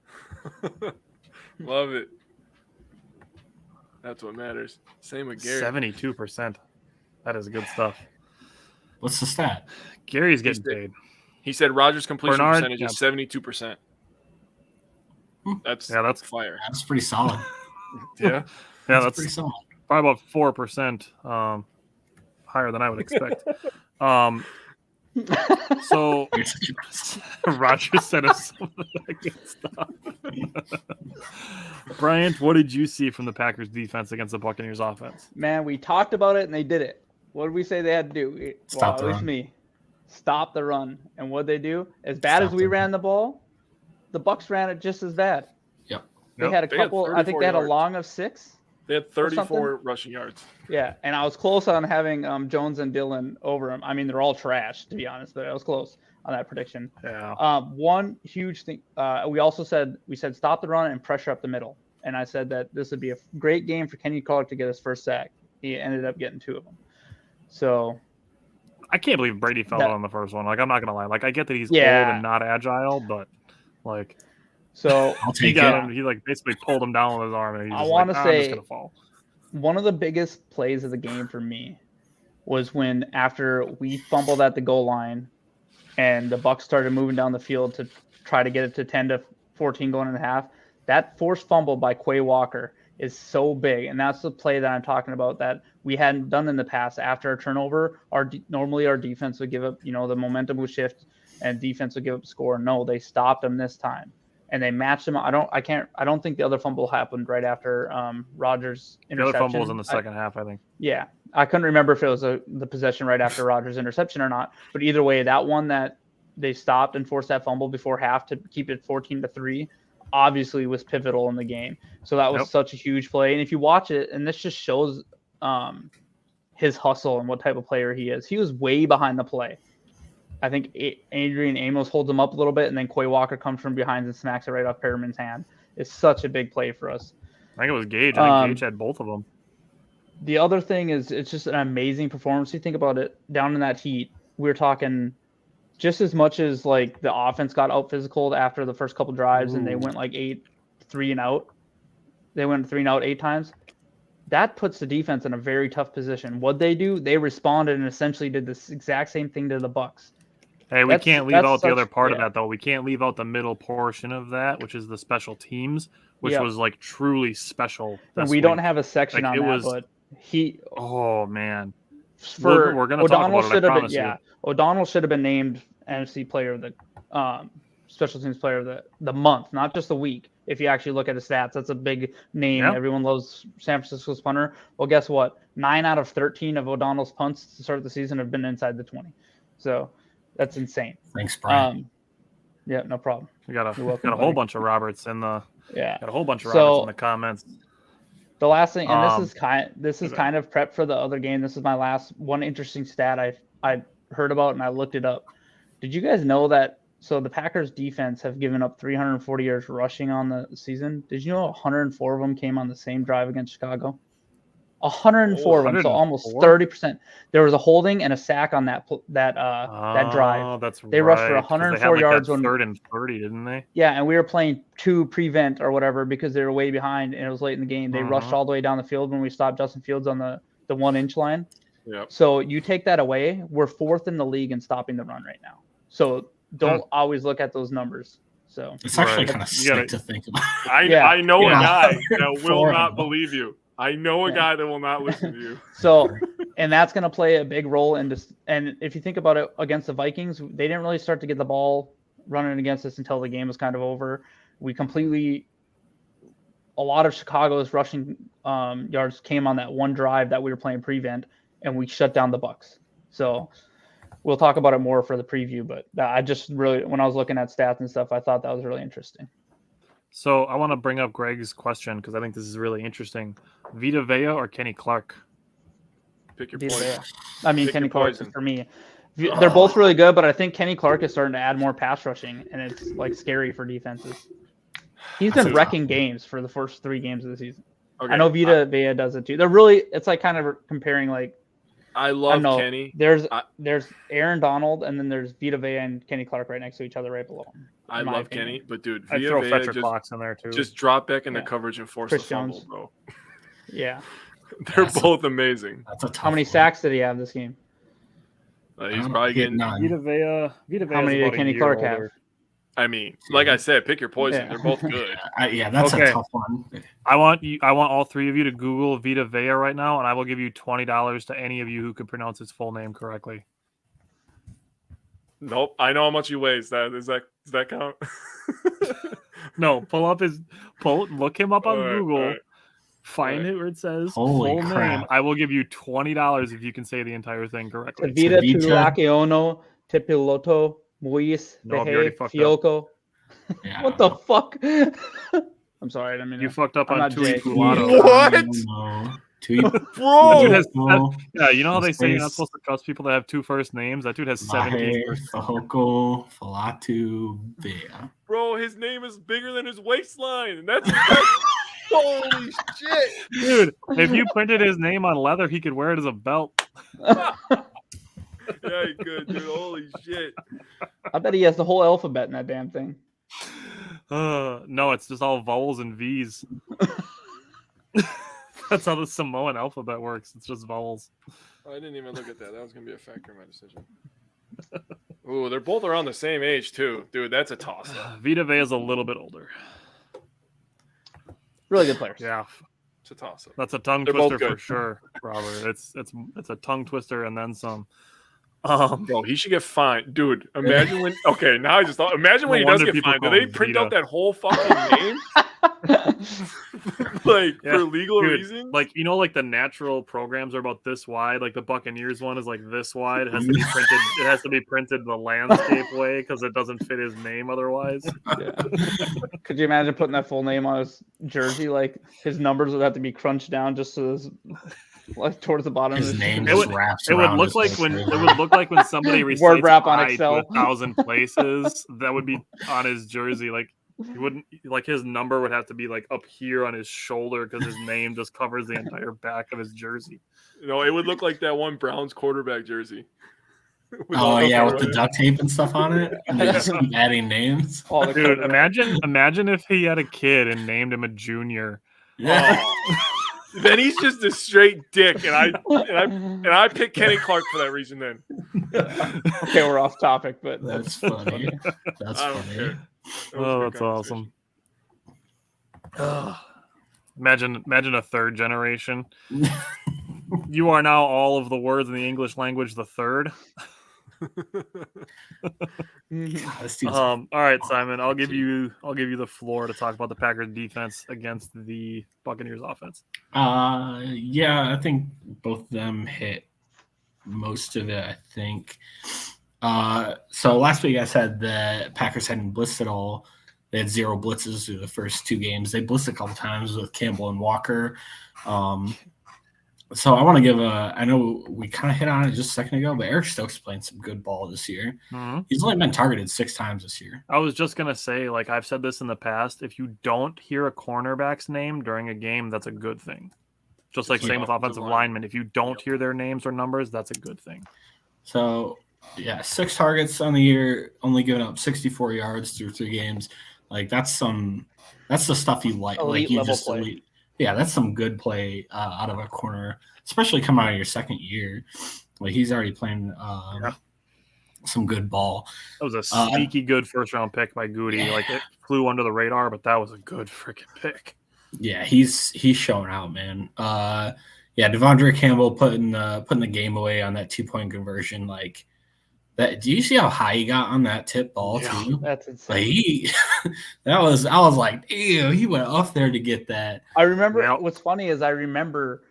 Love it. That's what matters. Same with Gary. 72%. That is good stuff. What's the stat? Gary's getting paid. He said Rodgers' completion percentage is 72%. That's fire. That's pretty solid. Yeah. That's pretty solid. Probably about 4% higher than I would expect. So Rodgers said us some of that good stuff. Bryant, what did you see from the Packers defense against the Buccaneers offense? Man, we talked about it and they did it. What did we say they had to do? At least me. Stop the run. And what they do? As bad as we ran the ball, the Bucs ran it just as bad. Yep. They had a couple. I think they had a long of 6. They had 34 rushing yards. Yeah, and I was close on having Jones and Dillon over him. I mean, they're all trash, to be honest, but I was close on that prediction. Yeah. One huge thing. We also said stop the run and pressure up the middle. And I said that this would be a great game for Kenny Clark to get his first sack. He ended up getting 2 of them. So I can't believe Brady fell out on the first one. Like, I'm not gonna lie. Like, I get that he's old and not agile, but like, so he got him. He like basically pulled him down with his arm, and he's just I'm just gonna fall. One of the biggest plays of the game for me was when after we fumbled at the goal line, and the Bucs started moving down the field to try to get it to 10-14 going in the half. That forced fumble by Quay Walker is so big, and that's the play that I'm talking about that we hadn't done in the past. After a turnover, normally our defense would give up, the momentum would shift and defense would give up a score. No, they stopped them this time, and they matched them. I don't think the other fumble happened right after Rodgers' interception. The other fumble was in the second half, I think. Yeah, I couldn't remember if it was the possession right after Rodgers' interception or not. But either way, that one that they stopped and forced that fumble before half to keep it 14-3. Obviously was pivotal in the game. So that was such a huge play. And if you watch it, and this just shows his hustle and what type of player he is. He was way behind the play. I think Adrian Amos holds him up a little bit, and then Quay Walker comes from behind and smacks it right off Perriman's hand. It's such a big play for us. I think it was Gage. I think Gage had both of them. The other thing is it's just an amazing performance. You think about it, down in that heat, we're talking just as much as like the offense got out physical after the first couple drives and they went like 3 and out. They went 3 and out 8 times. That puts the defense in a very tough position. What they do, they responded and essentially did this exact same thing to the Bucs. Hey, we can't leave out the other part of that, though. We can't leave out the middle portion of that, which is the special teams, which was like truly special. We don't have a section on that, but he. Oh man, we're going to talk about it. I promise you. O'Donnell should have been named NFC Player of the Special Teams Player of the month, not just the week. If you actually look at his stats, that's a big name. Yep. Everyone loves San Francisco's punter. Well, guess what? 9 out of 13 of O'Donnell's punts to start the season have been inside the 20. So that's insane. Thanks, Brian. Yeah, no problem. We got a whole bunch of Roberts in the got a whole bunch of Roberts in the comments. The last thing, and this is kind of prep for the other game. This is my last one interesting stat I heard about and I looked it up. Did you guys know that? So the Packers defense have given up 340 yards rushing on the season. Did you know 104 of them came on the same drive against Chicago? 104 of them, so almost 30%. There was a holding and a sack on that drive. Oh, that's they rushed for 104 yards on 3rd and 30, didn't they? Yeah, and we were playing 2 prevent or whatever because they were way behind and it was late in the game. They rushed all the way down the field when we stopped Justin Fields on the 1-inch line. Yep. So you take that away, we're 4th in the league in stopping the run right now. So don't always look at those numbers. So it's actually kind of sick to think about. I know a guy that will not believe you. I know a guy that will not listen to you. So, And that's going to play a big role in this. And if you think about it, against the Vikings, they didn't really start to get the ball running against us until the game was kind of over. A lot of Chicago's rushing yards came on that one drive that we were playing prevent, and we shut down the Bucs. So we'll talk about it more for the preview, but I just really, when I was looking at stats and stuff, I thought that was really interesting. So I want to bring up Greg's question because I think this is really interesting. Vita Vea or Kenny Clark? Pick your poison. Kenny Clark for me. They're both really good, but I think Kenny Clark is starting to add more pass rushing, and it's like scary for defenses. He's been wrecking games for the first 3 games of the season. Okay. I know Vita Vea does it too. They're really, it's like kind of comparing like. I love Kenny. There's Aaron Donald, and then there's Vita Vea and Kenny Clark right next to each other right below him. I love Kenny, but dude, I throw Fletcher Cox in there too. Just drop back into coverage and force the fumble, bro. Yeah. They're both amazing. How many sacks did he have this game? He's probably getting 9. Vita Vea. How many did Kenny Clark have? I mean, like I said, pick your poison. Yeah. They're both good. That's a tough one. I want all 3 of you to Google Vita Vea right now, and I will give you $20 to any of you who can pronounce his full name correctly. Nope, I know how much he weighs. Does that count? No, look him up on Google. Find it where it says full name. I will give you $20 if you can say the entire thing correctly. Vita Tulakeono Tepiloto Muis Behe Fioko. Yeah. What the fuck? I'm sorry. You fucked up on Tui Pulato. What? Bro! You know how they say you're not supposed to trust people that have 2 first names? That dude has 17 first names. Bro, his name is bigger than his waistline. That's holy shit. Dude, if you printed his name on leather, he could wear it as a belt. Yeah, he could, dude. Holy shit. I bet he has the whole alphabet in that damn thing. No, it's just all vowels and V's. That's how the Samoan alphabet works. It's just vowels. I didn't even look at that. That was going to be a factor in my decision. Ooh, they're both around the same age, too. Dude, that's a toss-up. Vita Vea is a little bit older. Really good players. Yeah. It's a toss-up. That's a tongue twister for sure, Robert. It's a tongue twister and then some. Bro, he should get fined, dude. Imagine when. Okay, now I just thought. Imagine when he does get fined. Do they print out that whole fucking name? For legal reasons? Like, you know, like the natural programs are about this wide. Like the Buccaneers one is like this wide. It has to be printed. It has to be printed the landscape way because it doesn't fit his name otherwise. Yeah. Could you imagine putting that full name on his jersey? Like his numbers would have to be crunched down just so his. Like towards the bottom his of name just wraps around. It would look like when somebody recites word wrap on Excel 1,000 places. That would be on his jersey. Like he wouldn't like his number would have to be like up here on his shoulder because his name just covers the entire back of his jersey. No, it would look like that one Browns quarterback jersey. With the duct tape and stuff on it, and they just keep adding names. Dude, imagine if he had a kid and named him a junior. Yeah. Then he's just a straight dick, and I pick Kenny Clark for that reason. Then okay, we're off topic, but that's funny. That's funny. That's awesome. Imagine a 3rd generation. You are now all of the words in the English language. The 3rd. All right, Simon. I'll give you the floor to talk about the Packers defense against the Buccaneers offense. I think both of them hit most of it. I think. So last week I said the Packers hadn't blitzed at all. They had 0 blitzes through the first 2 games. They blitzed a couple times with Campbell and Walker. So I want to give I know we kind of hit on it just a second ago, but Eric Stokes is playing some good ball this year. Mm-hmm. He's only been targeted 6 times this year. I was just going to say, like I've said this in the past, if you don't hear a cornerback's name during a game, that's a good thing. Just like same with offensive linemen. If you don't hear their names or numbers, that's a good thing. So, 6 targets on the year, only giving up 64 yards through 3 games. Like that's the stuff you like. Elite level play. Elite. Yeah, that's some good play out of a corner, especially coming out of your 2nd year. Like he's already playing some good ball. That was a sneaky good 1st-round pick by Goody. Yeah. Like it flew under the radar, but that was a good freaking pick. Yeah, he's showing out, man. Yeah, Devondra Campbell putting the game away on that 2-point conversion. Like that. Do you see how high he got on that tip ball too? That's insane. Like I was like, ew, he went off there to get that. I remember what's funny is I remember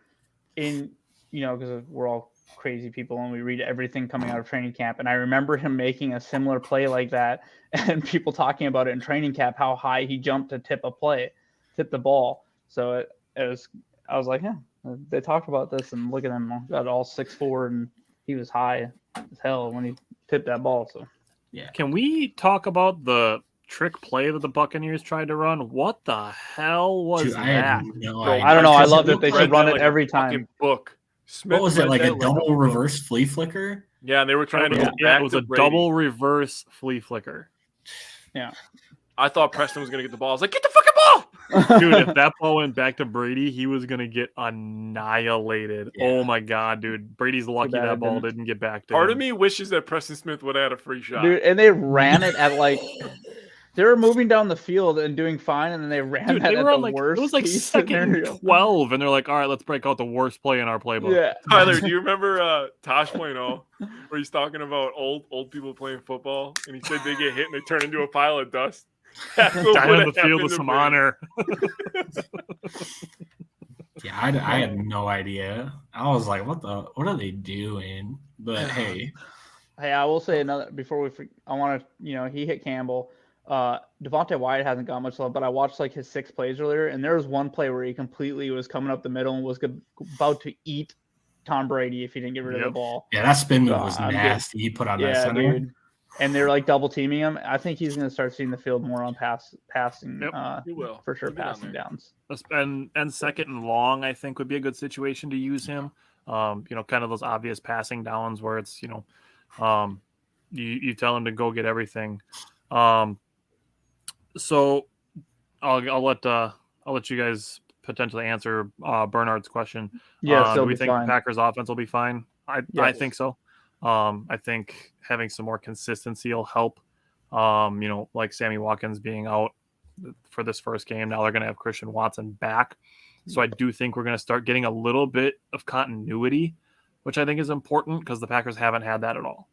because we're all crazy people and we read everything coming out of training camp, and I remember him making a similar play like that, and people talking about it in training camp how high he jumped to tip the ball. So I was like, yeah, they talked about this, and look at him, got all 6'4", and he was high as hell when he tipped that ball. So yeah, can we talk about the trick play that the Buccaneers tried to run? What the hell was that? I don't know. I love that they should run it every time. Smith, what was it, like a double reverse flea flicker? Yeah, they were trying to go back. Yeah, it was a double reverse flea flicker. Yeah. I thought Preston was going to get the ball. I was like, get the fucking ball! Dude, if that ball went back to Brady, he was going to get annihilated. Yeah. Oh, my God, dude. Brady's lucky that ball didn't get back to him. Part of me wishes that Preston Smith would have had a free shot. Dude, and they ran it at like... They were moving down the field and doing fine, and then they ran that at the worst. It was like second and 12, and they're like, all right, let's break out the worst play in our playbook. Yeah. Tyler, do you remember Tosh.0, where he's talking about old people playing football, and he said they get hit and they turn into a pile of dust? Die on the field with some honor. Yeah, I had no idea. I was like, what are they doing? But hey. Hey, I will say another, before I want to, he hit Campbell. Devonte White hasn't got much love, but I watched like his 6 plays earlier, and there was one play where he completely was coming up the middle and was about to eat Tom Brady if he didn't get rid of the ball. Yeah, that spin move was nasty. He put on that center. Dude. And they're like double teaming him. I think he's going to start seeing the field more on passing. He will for sure, passing downs. And second and long, I think would be a good situation to use him. Kind of those obvious passing downs where it's you tell him to go get everything. So I'll let you guys potentially answer Bernard's question. Yeah, do we think the Packers offense will be fine? I think so. I think having some more consistency will help. Like Sammy Watkins being out for this first game. Now they're going to have Christian Watson back. So I do think we're going to start getting a little bit of continuity, which I think is important because the Packers haven't had that at all.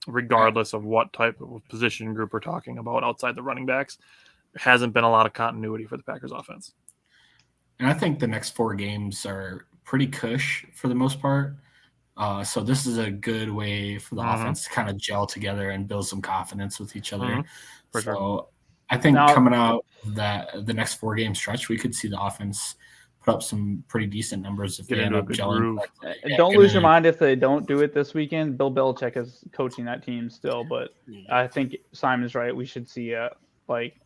Regardless of what type of position group we're talking about outside the running backs, there hasn't been a lot of continuity for the Packers offense. And I think the next 4 games are pretty cush for the most part. So this is a good way for the offense to kind of gel together and build some confidence with each other. Sure. I think coming out that the next 4-game stretch, we could see the offense put up some pretty decent numbers if they end up gelling like that. Yeah, don't lose your mind if they don't do it this weekend. Bill Belichick is coaching that team still, but I think Simon's right. We should see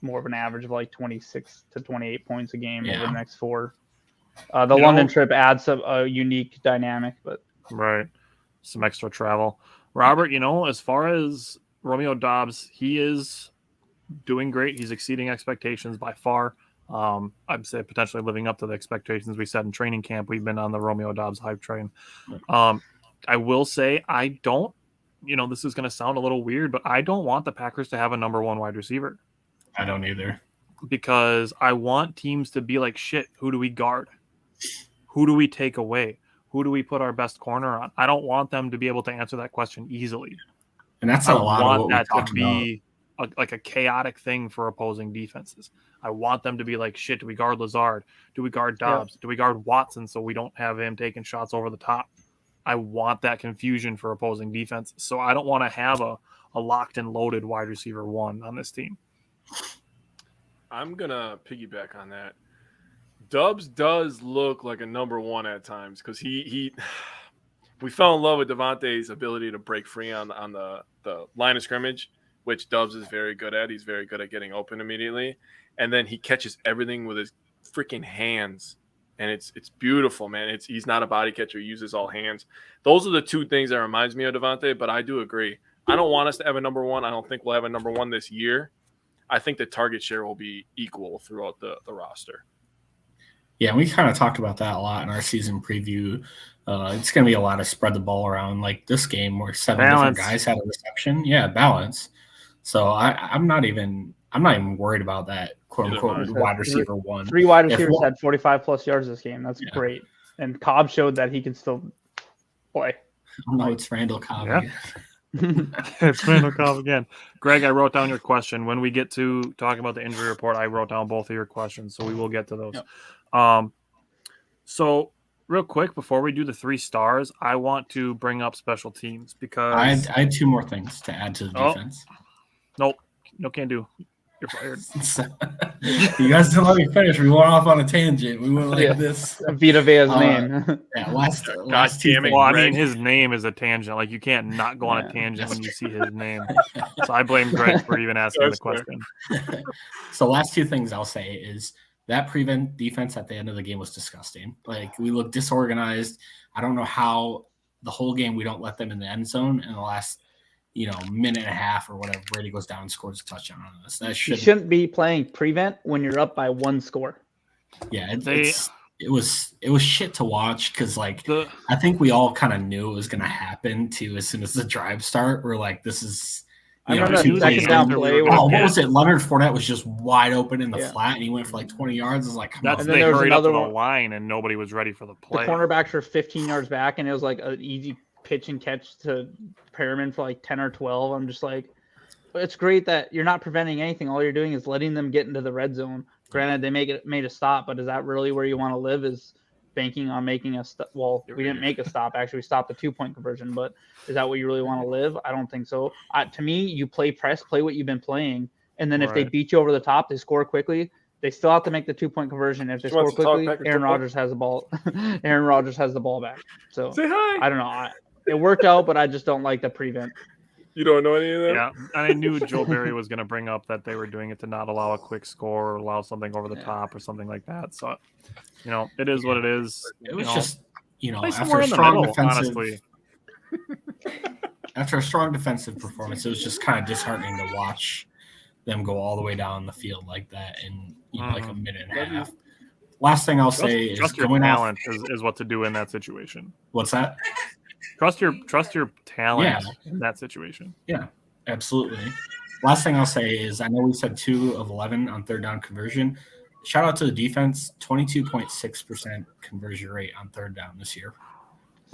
more of an average of like 26 to 28 points a game over the next 4. The London trip adds a unique dynamic, but some extra travel. Robert, as far as Romeo Dobbs, he is doing great. He's exceeding expectations by far. I'd say potentially living up to the expectations we set in training camp. We've been on the Romeo Dobbs hype train. I will say I don't, this is going to sound a little weird, but I don't want the Packers to have a number 1 wide receiver. I don't either. Because I want teams to be like, shit, who do we guard? Who do we take away? Who do we put our best corner on? I don't want them to be able to answer that question easily. And that's a lot of what we're talking about. Like a chaotic thing for opposing defenses. I want them to be like, shit, do we guard Lazard? Do we guard Dobbs? Yeah. Do we guard Watson so we don't have him taking shots over the top? I want that confusion for opposing defense. So I don't want to have a locked and loaded wide receiver 1 on this team. I'm going to piggyback on that. Dobbs does look like a number 1 at times because we fell in love with Devontae's ability to break free on the line of scrimmage, which Dobbs is very good at. He's very good at getting open immediately. And then he catches everything with his freaking hands. And it's beautiful, man. He's not a body catcher. He uses all hands. Those are the 2 things that reminds me of Devontae, but I do agree. I don't want us to have a number 1. I don't think we'll have a number 1 this year. I think the target share will be equal throughout the roster. Yeah, we kind of talked about that a lot in our season preview. It's going to be a lot of spread the ball around like this game where 7 different guys had a reception. Yeah, balance. So I'm not even worried about that quote unquote wide receiver 1. 3 wide receivers had 45 plus yards this game. That's great. And Cobb showed that he can still play. No, it's Randall Cavas. Yeah. It's Randall Cavas again. Greg, I wrote down your question. When we get to talking about the injury report, I wrote down both of your questions, so we will get to those. Yep. So real quick, before we do the 3 stars, I want to bring up special teams because I had 2 more things to add to the defense. Nope. No, can't do. You're fired. You guys didn't let me finish. We went off on a tangent. We went like this. Vita Vea's name. Yeah, last damn it. Well, I mean, his name is a tangent. Like, you can't not go on a tangent when you see his name. So I blame Greg for even asking the question. So last 2 things I'll say is that prevent defense at the end of the game was disgusting. Like, we looked disorganized. I don't know how the whole game we don't let them in the end zone in the last minute and a half or whatever. Brady goes down and scores a touchdown on us. That shouldn't be playing prevent when you're up by 1 score. Yeah, it was shit to watch because I think we all kind of knew it was going to happen too. As soon as the drive start, we're like, this is. I remember that second down play. What was it? Leonard Fournette was just wide open in the flat, and he went for 20 yards. It was like, come on. They hurried up to the line, and nobody was ready for the play. The cornerbacks were 15 yards back, and it was like an easy pitch and catch to Perriman for 10 or 12. I'm just like, it's great that you're not preventing anything. All you're doing is letting them get into the red zone. Granted, they made a stop, but is that really where you want to live? Is banking on making a stop? Well, we didn't make a stop. Actually, we stopped the 2-point conversion, but is that what you really want to live? I don't think so. To me, you play press, play what you've been playing, and then if they beat you over the top, they score quickly. They still have to make the 2-point conversion. If they score quickly, Aaron Rodgers has the ball. Aaron Rodgers has the ball back. So say hi. I don't know. It worked out, but I just don't like the prevent. You don't know any of that? Yeah, I knew Joe Barry was going to bring up that they were doing it to not allow a quick score or allow something over the top or something like that. So, it is what it is. It was just, after a strong defensive, honestly. After a strong defensive performance, it was just kind of disheartening to watch them go all the way down the field like that in like a minute and a half. Last thing I'll say is your talent is what to do in that situation. What's that? Trust your talent in that situation. Yeah, absolutely. Last thing I'll say is I know we said 2 of 11 on third down conversion. Shout out to the defense, 22.6% conversion rate on third down this year.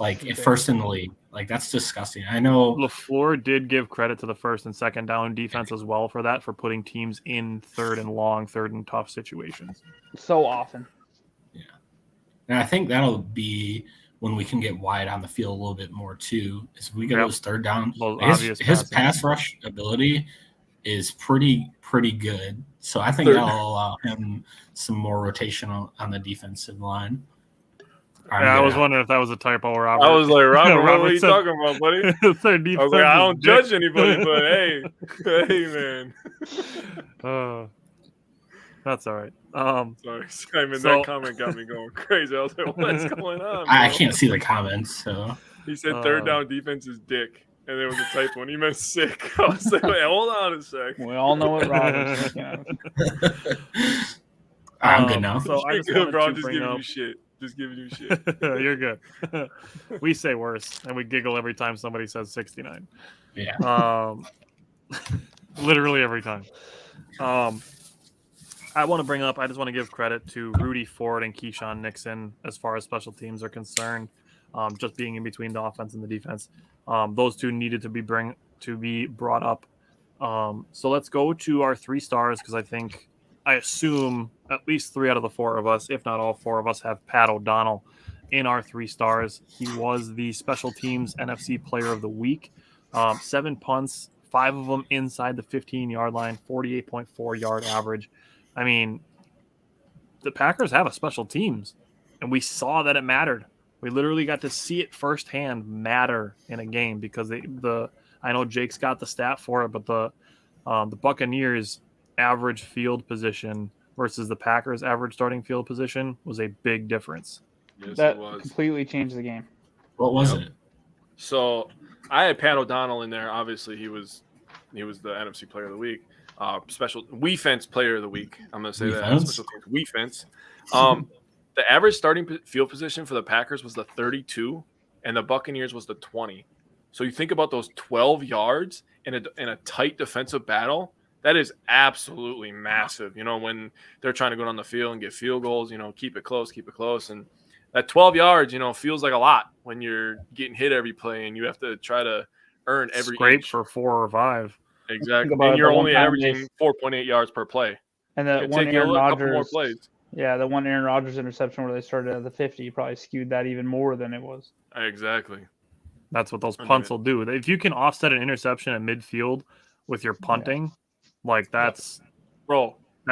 At first in the league. That's disgusting. I know Leflore did give credit to the first and second down defense as well for that, for putting teams in third and long, third and tough situations. So often. Yeah. And I think that'll be when we can get wide on the field a little bit more too, is we get those third downs. His pass rush ability is pretty good. So I think that'll allow him some more rotation on the defensive line. I was wondering if that was a typo, Robert. I was like, Robert, what are you talking about, buddy? I was like, I don't judge anybody, but hey, man. That's all right. Sorry, Simon, that comment got me going crazy. I was like, what's going on? I can't see the comments, so. He said third down defense is dick, and there was a typo, and he meant sick. I was like, wait, hold on a sec. We all know what Robin's thinking of. I'm good now. So I just wanted to bring up... Just giving you shit. You're good. We say worse, and we giggle every time somebody says 69. Yeah. Literally every time. I want to give credit to Rudy Ford and Keyshawn Nixon as far as special teams are concerned. Just being in between the offense and the defense. Those two needed to be brought up. So let's go to our 3 stars, because I assume at least 3 out of the 4 of us, if not all 4 of us, have Pat O'Donnell in our 3 stars. He was the special teams NFC player of the week. 7 punts, 5 of them inside the 15-yard line, 48.4 yard average. I mean, the Packers have a special teams, and we saw that it mattered. We literally got to see it firsthand matter in a game, because I know Jake's got the stat for it, but the Buccaneers average field position versus the Packers average starting field position was a big difference. Yes, that it was. Completely changed the game. What was it? So I had Pat O'Donnell in there. Obviously, he was the NFC player of the week. Special Defense player of the week. I'm going to say that. Special teams Defense. The average starting field position for the Packers was the 32, and the Buccaneers was the 20. So you think about those 12 yards in a tight defensive battle. That is absolutely massive. When they're trying to go down the field and get field goals, keep it close. And that 12 yards, feels like a lot when you're getting hit every play and you have to try to earn every scrape inch. for 4 or 5. Exactly. And you're only averaging 4.8 yards per play. And the one Aaron Rodgers, the one Aaron Rodgers interception where they started at the 50 probably skewed that even more than it was. Exactly. That's what those punts will do. If you can offset an interception at midfield with your punting, that's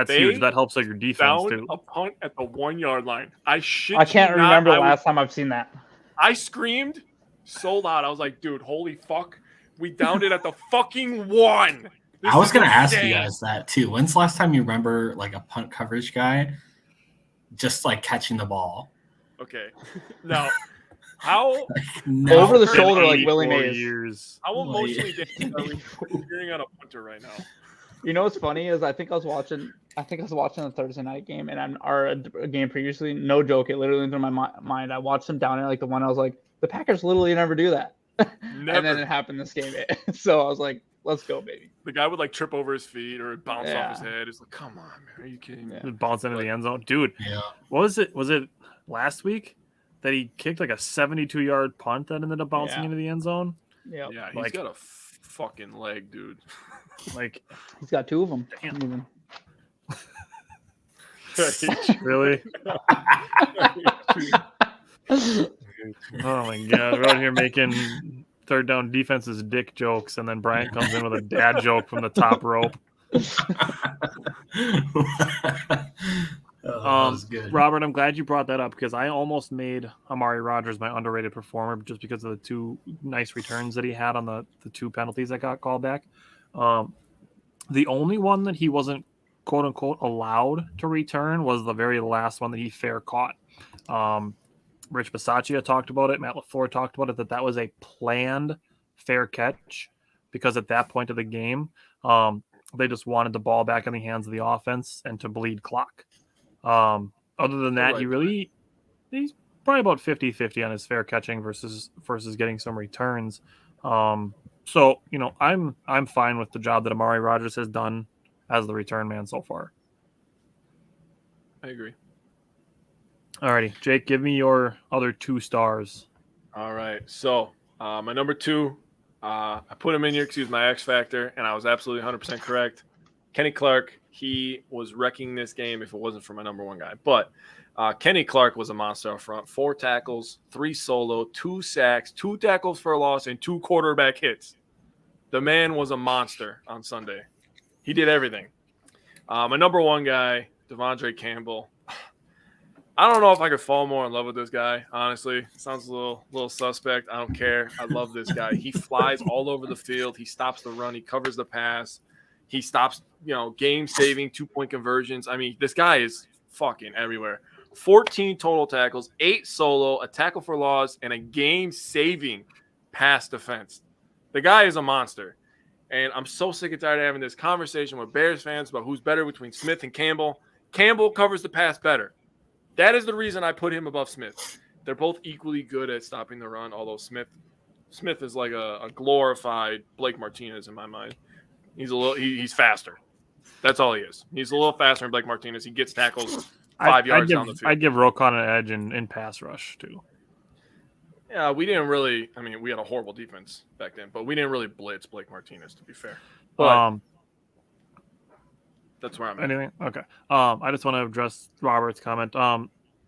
huge. That helps your defense too. A punt at the 1 yard line. I can't remember the last time I've seen that. I screamed so loud. I was like, dude, holy fuck. We downed it at the fucking 1. I was going to ask you guys that too. When's the last time you remember a punt coverage guy just catching the ball? Okay. Now, how over the shoulder like Willie Mays? How emotionally damaged are we hearing on a punter right now? You know what's funny is I think I was watching the Thursday night game and our game previously. No joke, it literally went through my mind. I watched them down at the one. I was like, the Packers literally never do that. Never. And then it happened this game. So I was like, let's go, baby. The guy would trip over his feet or bounce off his head. It's like, come on, man, are you kidding me? It bounced into the end zone, dude. Yeah. What was it? Was it last week that he kicked a 72-yard punt that ended up bouncing into the end zone? Yeah, he's got a fucking leg, dude. He's got 2 of them. Damn. Really? Oh my god, we're out here making third down defenses dick jokes, and then Bryant comes in with a dad joke from the top rope. Robert, I'm glad you brought that up because I almost made Amari Rodgers my underrated performer just because of the 2 nice returns that he had on the 2 penalties that got called back. The only one that he wasn't quote unquote allowed to return was the very last one that he fair caught. Rich Bisaccia talked about it. Matt Leflore talked about it, that was a planned fair catch because at that point of the game, they just wanted the ball back in the hands of the offense and to bleed clock. Other than that, he's probably about 50-50 on his fair catching versus getting some returns. So, I'm fine with the job that Amari Rodgers has done as the return man so far. I agree. Alrighty, Jake, give me your other 2 stars. All right. So my number 2, I put him in here because he was my X factor, and I was absolutely 100% correct. Kenny Clark, he was wrecking this game if it wasn't for my number 1 guy. But Kenny Clark was a monster up front. 4 tackles, 3 solo, 2 sacks, 2 tackles for a loss, and 2 quarterback hits. The man was a monster on Sunday. He did everything. My number 1 guy, Devondra Campbell. I don't know if I could fall more in love with this guy, honestly. Sounds a little suspect. I don't care. I love this guy. He flies all over the field. He stops the run. He covers the pass. He stops, game-saving 2-point conversions. I mean, this guy is fucking everywhere. 14 total tackles, 8 solo, a tackle for loss, and a game-saving pass defense. The guy is a monster. And I'm so sick and tired of having this conversation with Bears fans about who's better between Smith and Campbell. Campbell covers the pass better. That is the reason I put him above Smith. They're both equally good at stopping the run, although Smith is like a glorified Blake Martinez in my mind. He's faster. That's all he is. He's a little faster than Blake Martinez. He gets tackles 5 yards down the field. I'd give Roquan an edge in pass rush too. Yeah, we didn't really. I mean, we had a horrible defense back then, but we didn't really blitz Blake Martinez, to be fair. But that's where I'm at. Anyway, okay. I just want to address Robert's comment.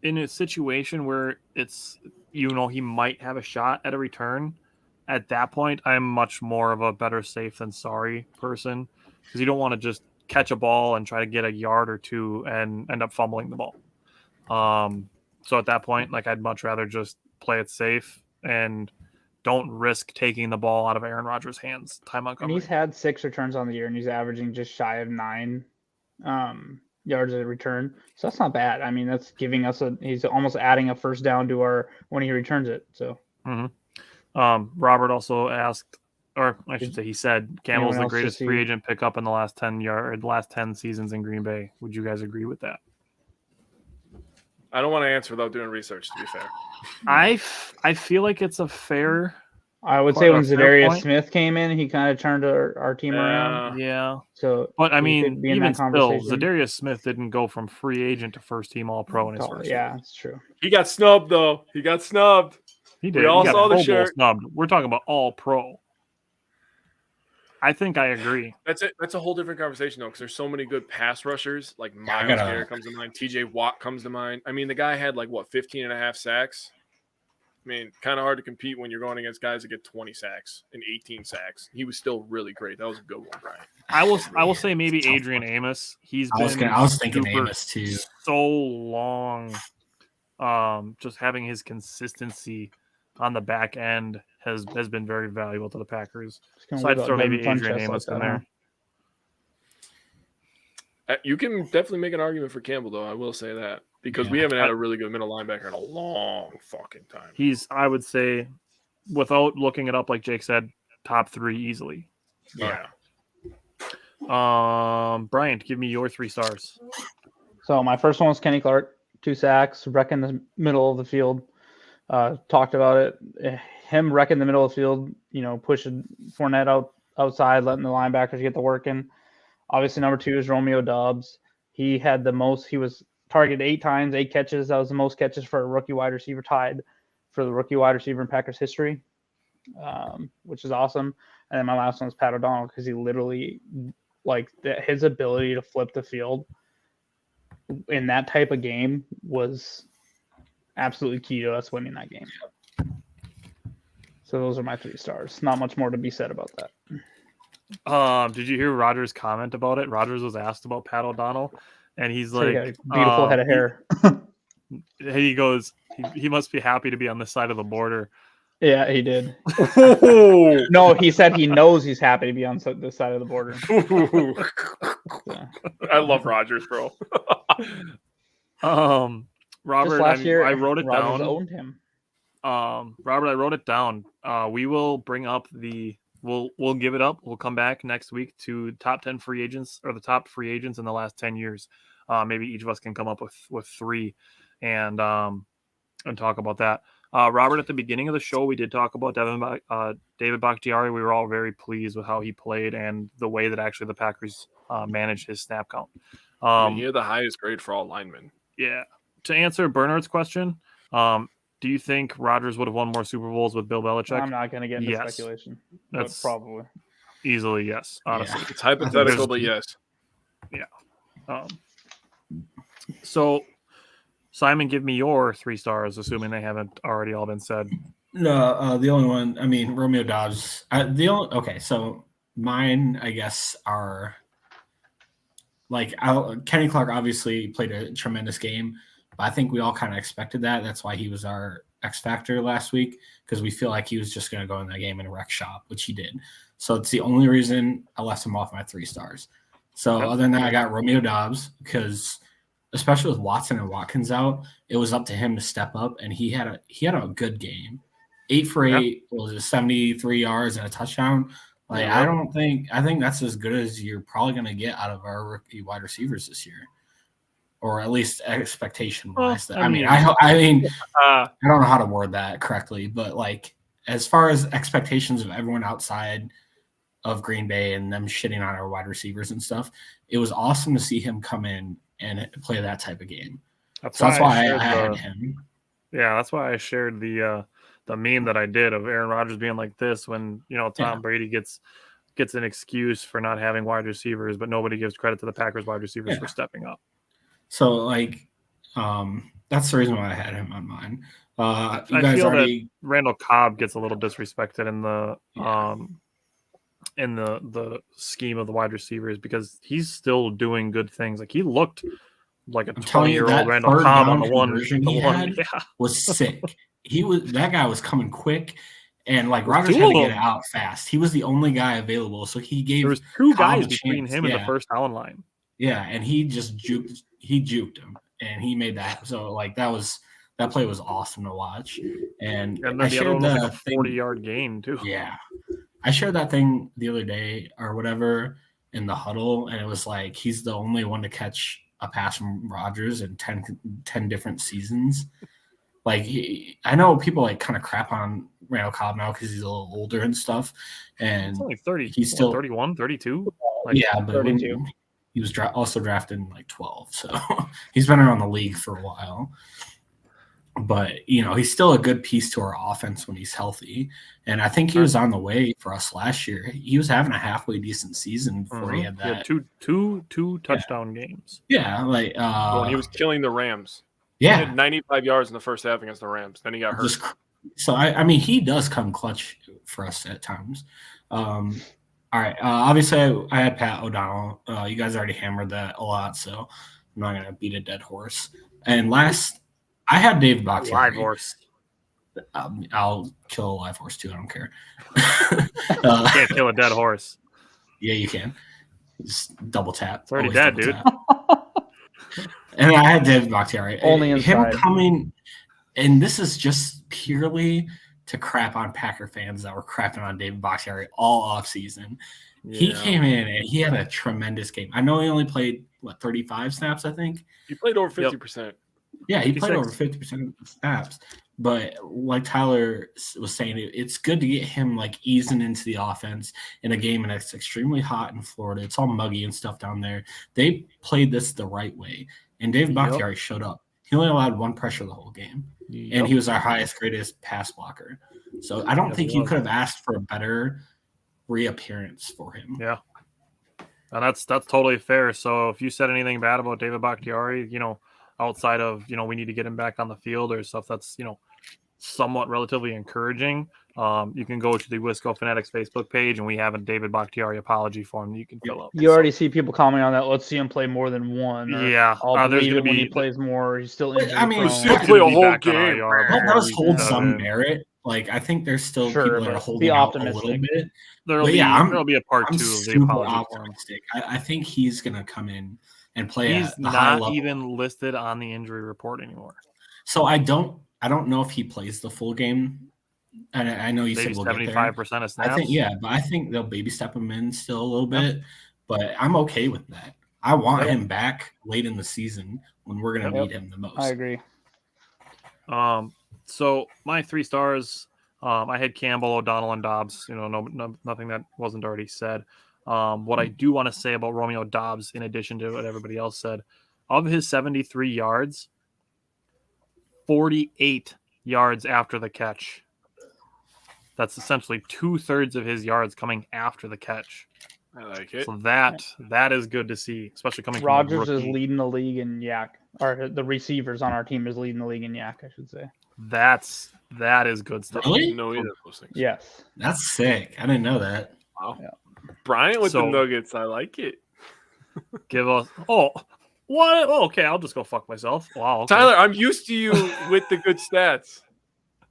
In a situation where it's he might have a shot at a return, at that point, I'm much more of a better safe than sorry person because you don't want to just catch a ball and try to get a yard or 2 and end up fumbling the ball. So at that point, I'd much rather just play it safe and don't risk taking the ball out of Aaron Rodgers' hands. Ty Montgomery. And he's had 6 returns on the year, and he's averaging just shy of 9 yards at return. So that's not bad. I mean, that's giving us he's almost adding a first down to when he returns it. So. Robert also asked, or I should say, he said Campbell's the greatest free agent pickup in the last 10 seasons in Green Bay. Would you guys agree with that? I don't want to answer without doing research, to be fair. I feel like it's a fair I would say when Zadarius Smith came in, he kind of turned our team around. Yeah. So, but I mean, even still, Zadarius Smith didn't go from free agent to first team All-Pro in his first year. Yeah, that's true. He got snubbed though. He got snubbed. He did. We all saw the shirt. Snubbed. We're talking about All-Pro. I think I agree. That's it. That's a whole different conversation though, because there's so many good pass rushers. Like Miles Garrett comes to mind. TJ Watt comes to mind. I mean, the guy had 15 and a half sacks. I mean, kind of hard to compete when you're going against guys that get 20 sacks and 18 sacks. He was still really great. That was a good one, Brian. I will say maybe Adrian Amos. I was thinking Amos too. So long, just having his consistency on the back end has been very valuable to the Packers. So I'd throw maybe Adrian Amos in there. You can definitely make an argument for Campbell, though. I will say that. Because we haven't had a really good middle linebacker in a long fucking time. I would say, without looking it up, like Jake said, top 3 easily. Yeah. Brian, give me your 3 stars. So my first one was Kenny Clark, 2 sacks, wrecking the middle of the field. Talked about it. Him wrecking the middle of the field, pushing Fournette outside, letting the linebackers get the work in. Obviously, number 2 is Romeo Dobbs. He had the most. He was targeted 8 times, 8 catches. That was the most catches for a rookie wide receiver, tied for the rookie wide receiver in Packers history, which is awesome. And then my last one was Pat O'Donnell, because he literally, his ability to flip the field in that type of game was absolutely key to us winning that game. So those are my 3 stars. Not much more to be said about that. Did you hear Rodgers' comment about it? Rodgers was asked about Pat O'Donnell, and he's like, beautiful head of hair. He goes, he must be happy to be on this side of the border. Yeah, he did. No, he said he knows he's happy to be on this side of the border. I love Rodgers, bro. Robert, I wrote it Rodgers down. Owned him. Robert, I wrote it down. We will bring up we'll give it up. We'll come back next week to top 10 free agents, or the top free agents in the last 10 years. Maybe each of us can come up with 3 and talk about that. Robert, at the beginning of the show, we did talk about David Bakchiari. We were all very pleased with how he played and the way that actually the Packers managed his snap count. He had the highest grade for all linemen. Yeah. To answer Bernard's question, do you think Rodgers would have won more Super Bowls with Bill Belichick? I'm not going to get into speculation. That's probably easily yes. Honestly, it's hypothetical, but yes. Yeah. So, Simon, give me your 3 stars, assuming they haven't already all been said. No, the only one. I mean, Romeo Dobbs. So mine, I guess, are Kenny Clark. Obviously, played a tremendous game. I think we all kind of expected that. That's why he was our X factor last week, because we feel like he was just going to go in that game and wreck shop, which he did. So it's the only reason I left him off my 3 stars. So other than that, I got Romeo Dobbs, because especially with Watson and Watkins out, it was up to him to step up, and he had a good game. 8 for 8, was it 73 yards and a touchdown? I think that's as good as you're probably going to get out of our rookie wide receivers this year. Or at least expectation-wise. I don't know how to word that correctly, but as far as expectations of everyone outside of Green Bay and them shitting on our wide receivers and stuff, it was awesome to see him come in and play that type of game. That's why I had him. Yeah, that's why I shared the meme that I did of Aaron Rodgers being like this when Tom Brady gets an excuse for not having wide receivers, but nobody gives credit to the Packers wide receivers for stepping up. So, that's the reason why I had him on mine. I feel that Randall Cobb gets a little disrespected in the scheme of the wide receivers, because he's still doing good things. He looked like a 20-year-old Randall Cobb on the one was sick. That guy was coming quick, and Rodgers had to get it out fast. He was the only guy available, so he gave. There was 2 guys between him and the first down line. Yeah, and he just juked him, and he made that. So that play was awesome to watch. And I shared the 40-yard gain too. Yeah, I shared that thing the other day or whatever in the huddle, and it was he's the only one to catch a pass from Rodgers in 10 different seasons. Like, I know people like kind of crap on Randall Cobb now because he's a little older and stuff. And He's only 30. He's still 31, 32. Like, yeah, but he was also drafted in like 12, so he's been around the league for a while. But he's still a good piece to our offense when he's healthy. And I think he was on the way for us last year. He was having a halfway decent season before he had that. He had two touchdown games. Yeah, like when he was killing the Rams. Yeah, he had 95 yards in the first half against the Rams. Then he got hurt. So I mean, he does come clutch for us at times. All right. Obviously, I had Pat O'Donnell. You guys already hammered that a lot, so I'm not gonna beat a dead horse. And last, I had David Bakchiari. Live horse. I'll kill a live horse too. I don't care. You can't kill a dead horse. Yeah, you can. Just double tap. It's already dead, dude. And I had David Bakchiari. Only inside. Him coming, and this is just purely to crap on Packer fans that were crapping on David Bakchiari all offseason. Yeah. He came in and he had a tremendous game. I know he only played 35 snaps, I think. He played over 50%. Yeah, he played over 50% of snaps. But like Tyler was saying, it's good to get him like easing into the offense in a game, and it's extremely hot in Florida. It's all muggy and stuff down there. They played this the right way, and David Bakchiari showed up. He only allowed one pressure the whole game, and he was our highest, greatest pass blocker. So I don't think you could have asked for a better reappearance for him. Yeah, and that's totally fair. So if you said anything bad about David Bakchiari, outside of we need to get him back on the field or stuff that's somewhat relatively encouraging, you can go to the Wisco Fanatics Facebook page, and we have a David Bakchiari apology form that you can fill out. You already see people commenting on that. Let's see him play more than one. Yeah, I'll believe it when he plays more. He's still injured. I mean, he's still play a whole game. That does hold some merit. Like, I think there's still people that are holding out a little bit. There'll be a part two of the apology form. I think he's gonna come in and play. He's not even listed on the injury report anymore. So I don't know if he plays the full game. And I know you said we'll 75% of snaps. But I think they'll baby step him in still a little bit. But I'm okay with that. I want him back late in the season when we're going to need him the most. I agree. So my 3 stars, I had Campbell, O'Donnell, and Dobbs. Nothing that wasn't already said. What I do want to say about Romeo Dobbs, in addition to what everybody else said, of his 73 yards, 48 yards after the catch. That's essentially 2/3 of his yards coming after the catch. I like it. So that is good to see, especially coming Rodgers from is leading the league in yak, or the receivers on our team is leading the league in yak, I should say. That is good stuff. Really? I didn't know either of those things. Yes. That's sick. I didn't know that. Wow. Yeah. Bryant with the Nuggets. I like it. Give us what? Oh, okay, I'll just go fuck myself. Wow. Okay. Tyler, I'm used to you with the good stats.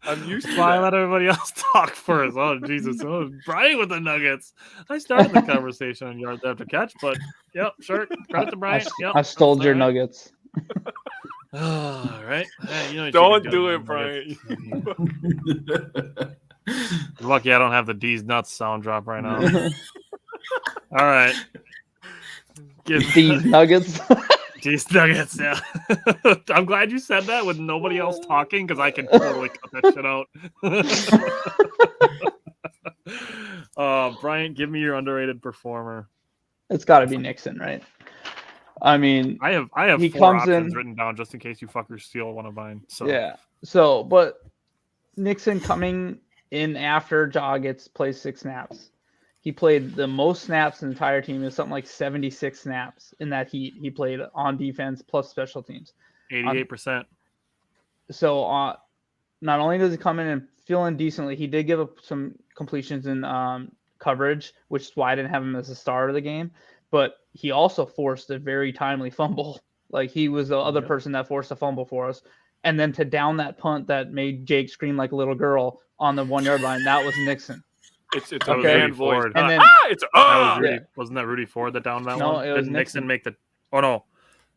I'm used to I let everybody else talk first. Oh, Jesus. Oh, Bryant with the Nuggets. I started the conversation on yards after catch, but yep, sure. Credit to Bryant. I stole your Nuggets. All right. Hey, don't do it, Bryant. Lucky I don't have the D's nuts sound drop right now. All right. These Nuggets. These Nuggets, yeah. I'm glad you said that with nobody else talking, because I can totally cut that shit out. Bryant, give me your underrated performer. It's got to be Nixon, right? I mean, I have 4 options written down just in case you fuckers steal one of mine. So yeah. So, but Nixon coming in after Joggets plays 6 snaps. He played the most snaps in the entire team. It was something like 76 snaps in that he played on defense plus special teams. 88%. So not only does he come in and fill in decently, he did give up some completions in coverage, which is why I didn't have him as a star of the game. But he also forced a very timely fumble. Like, he was the other person that forced a fumble for us. And then to down that punt that made Jake scream like a little girl on the 1-yard line, that was Nixon. It's a man voice. And then, wasn't that Rudy Ford that downed that no, one? It was Didn't Nixon make the? Oh no,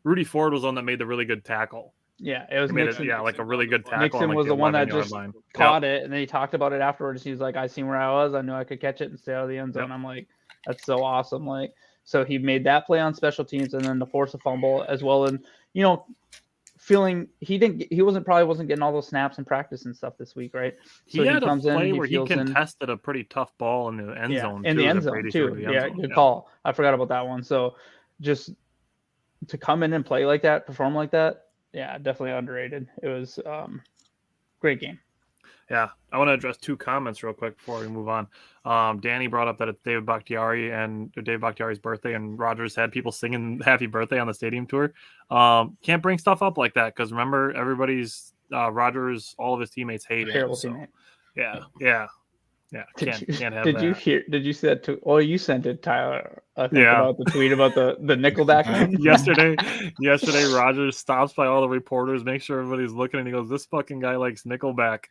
Rudy Ford was the one that made the really good tackle. Yeah, it was Nixon. Like a really good tackle. Nixon was the one that just caught it, and then he talked about it afterwards. He was like, "I seen where I was. I knew I could catch it and stay out of the end zone." I'm like, "That's so awesome!" Like, so he made that play on special teams, and then to force a fumble as well. And feeling he probably wasn't getting all those snaps in practice and stuff this week, right? So he had a play where he contested a pretty tough ball in the end zone. In the end zone too. Yeah, good call. I forgot about that one. So just to come in and play like that, perform like that, yeah, definitely underrated. It was great game. Yeah, I want to address 2 comments real quick before we move on. Danny brought up that it's Dave Bakchiari's birthday, and Rodgers had people singing "Happy Birthday" on the stadium tour. Can't bring stuff up like that because remember, everybody's Rodgers, all of his teammates hate him. So, yeah. Can't have that. Did you see that too? Oh, you sent it, Tyler. I think about the tweet about the Nickelback one. Yesterday, Rodgers stops by all the reporters, makes sure everybody's looking, and he goes, "This fucking guy likes Nickelback."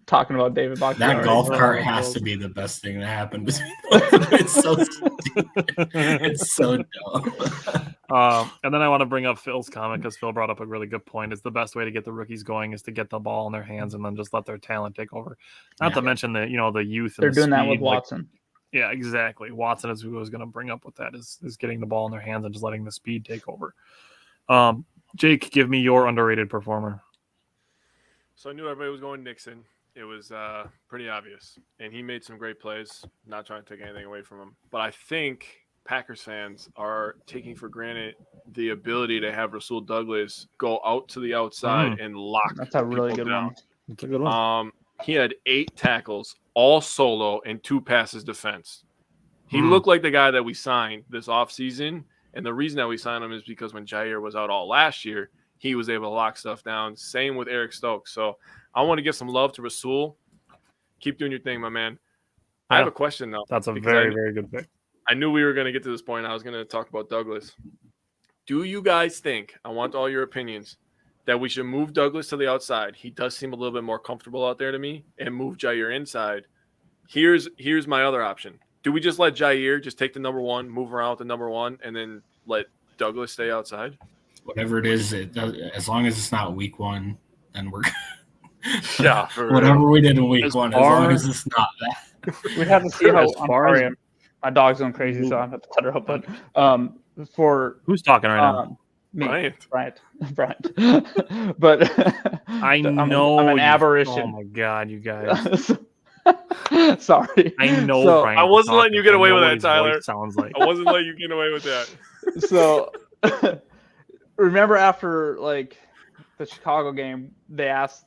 Talking about David Bakchiari. That golf cart has to be the best thing that happened between them. It's so stupid. It's so dumb. And then I want to bring up Phil's comment because Phil brought up a really good point. It's the best way to get the rookies going is to get the ball in their hands and then just let their talent take over. Not to mention the youth. They're and doing the that with Watson. Yeah, exactly. Watson is who I was going to bring up with that is getting the ball in their hands and just letting the speed take over. Jake, give me your underrated performer. So I knew everybody was going Nixon. It was pretty obvious. And he made some great plays. Not trying to take anything away from him. But I think Packers fans are taking for granted the ability to have Rasul Douglas go out to the outside and lock. That's a really good down. one. That's a good one. He had 8 tackles, all solo, and 2 passes defense. He looked like the guy that we signed this offseason. And the reason that we signed him is because when Jair was out all last year, he was able to lock stuff down. Same with Eric Stokes. So I want to give some love to Rasul. Keep doing your thing, my man. I have a question, though. That's a very, very good pick. I knew we were going to get to this point. I was going to talk about Douglas. Do you guys think, I want all your opinions, that we should move Douglas to the outside? He does seem a little bit more comfortable out there to me, and move Jair inside. Here's my other option. Do we just let Jair just take the number 1, move around with the number 1, and then let Douglas stay outside? Whatever it is, as long as it's not week 1, then we're good. Yeah. Whatever we did in week 1, as long as it's not that. We have to see how far my dog's going crazy, so I have to cut her up. But for who's talking right now? Me, Bryant. But I know I'm an aberration. Oh my god, you guys! Sorry, I know. So, I wasn't letting you get away with that, Tyler. Sounds like I wasn't letting you get away with that. So remember after like the Chicago game, they asked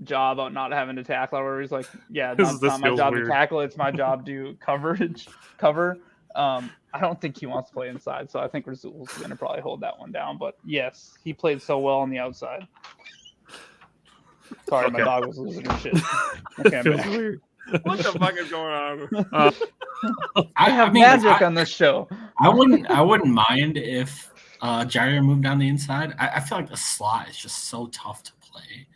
Ja about not having to tackle, or he's like, "Yeah, it's not my job to tackle; it's my job to cover." I don't think he wants to play inside, so I think Rasul's going to probably hold that one down. But yes, he played so well on the outside. Sorry, my dog was losing his shit. Okay, weird. What the fuck is going on? I have magic on this show. I wouldn't mind if Jair moved down the inside. I feel like the slot is just so tough to play.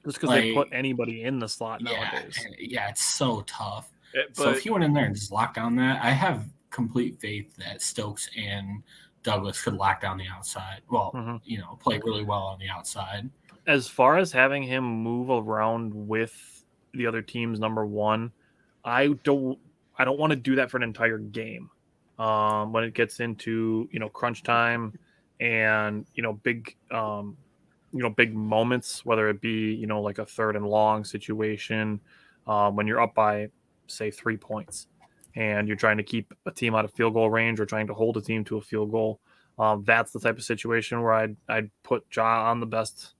Just because they put anybody in the slot nowadays. Yeah, it's so tough. So if he went in there and just locked down that, I have complete faith that Stokes and Douglas could lock down the outside. Well, play really well on the outside. As far as having him move around with the other team's number 1, I don't want to do that for an entire game. When it gets into crunch time and big big moments, whether it be like a 3rd and long situation, when you're up by say 3 points and you're trying to keep a team out of field goal range or trying to hold a team to a field goal, that's the type of situation where I'd put Ja on the best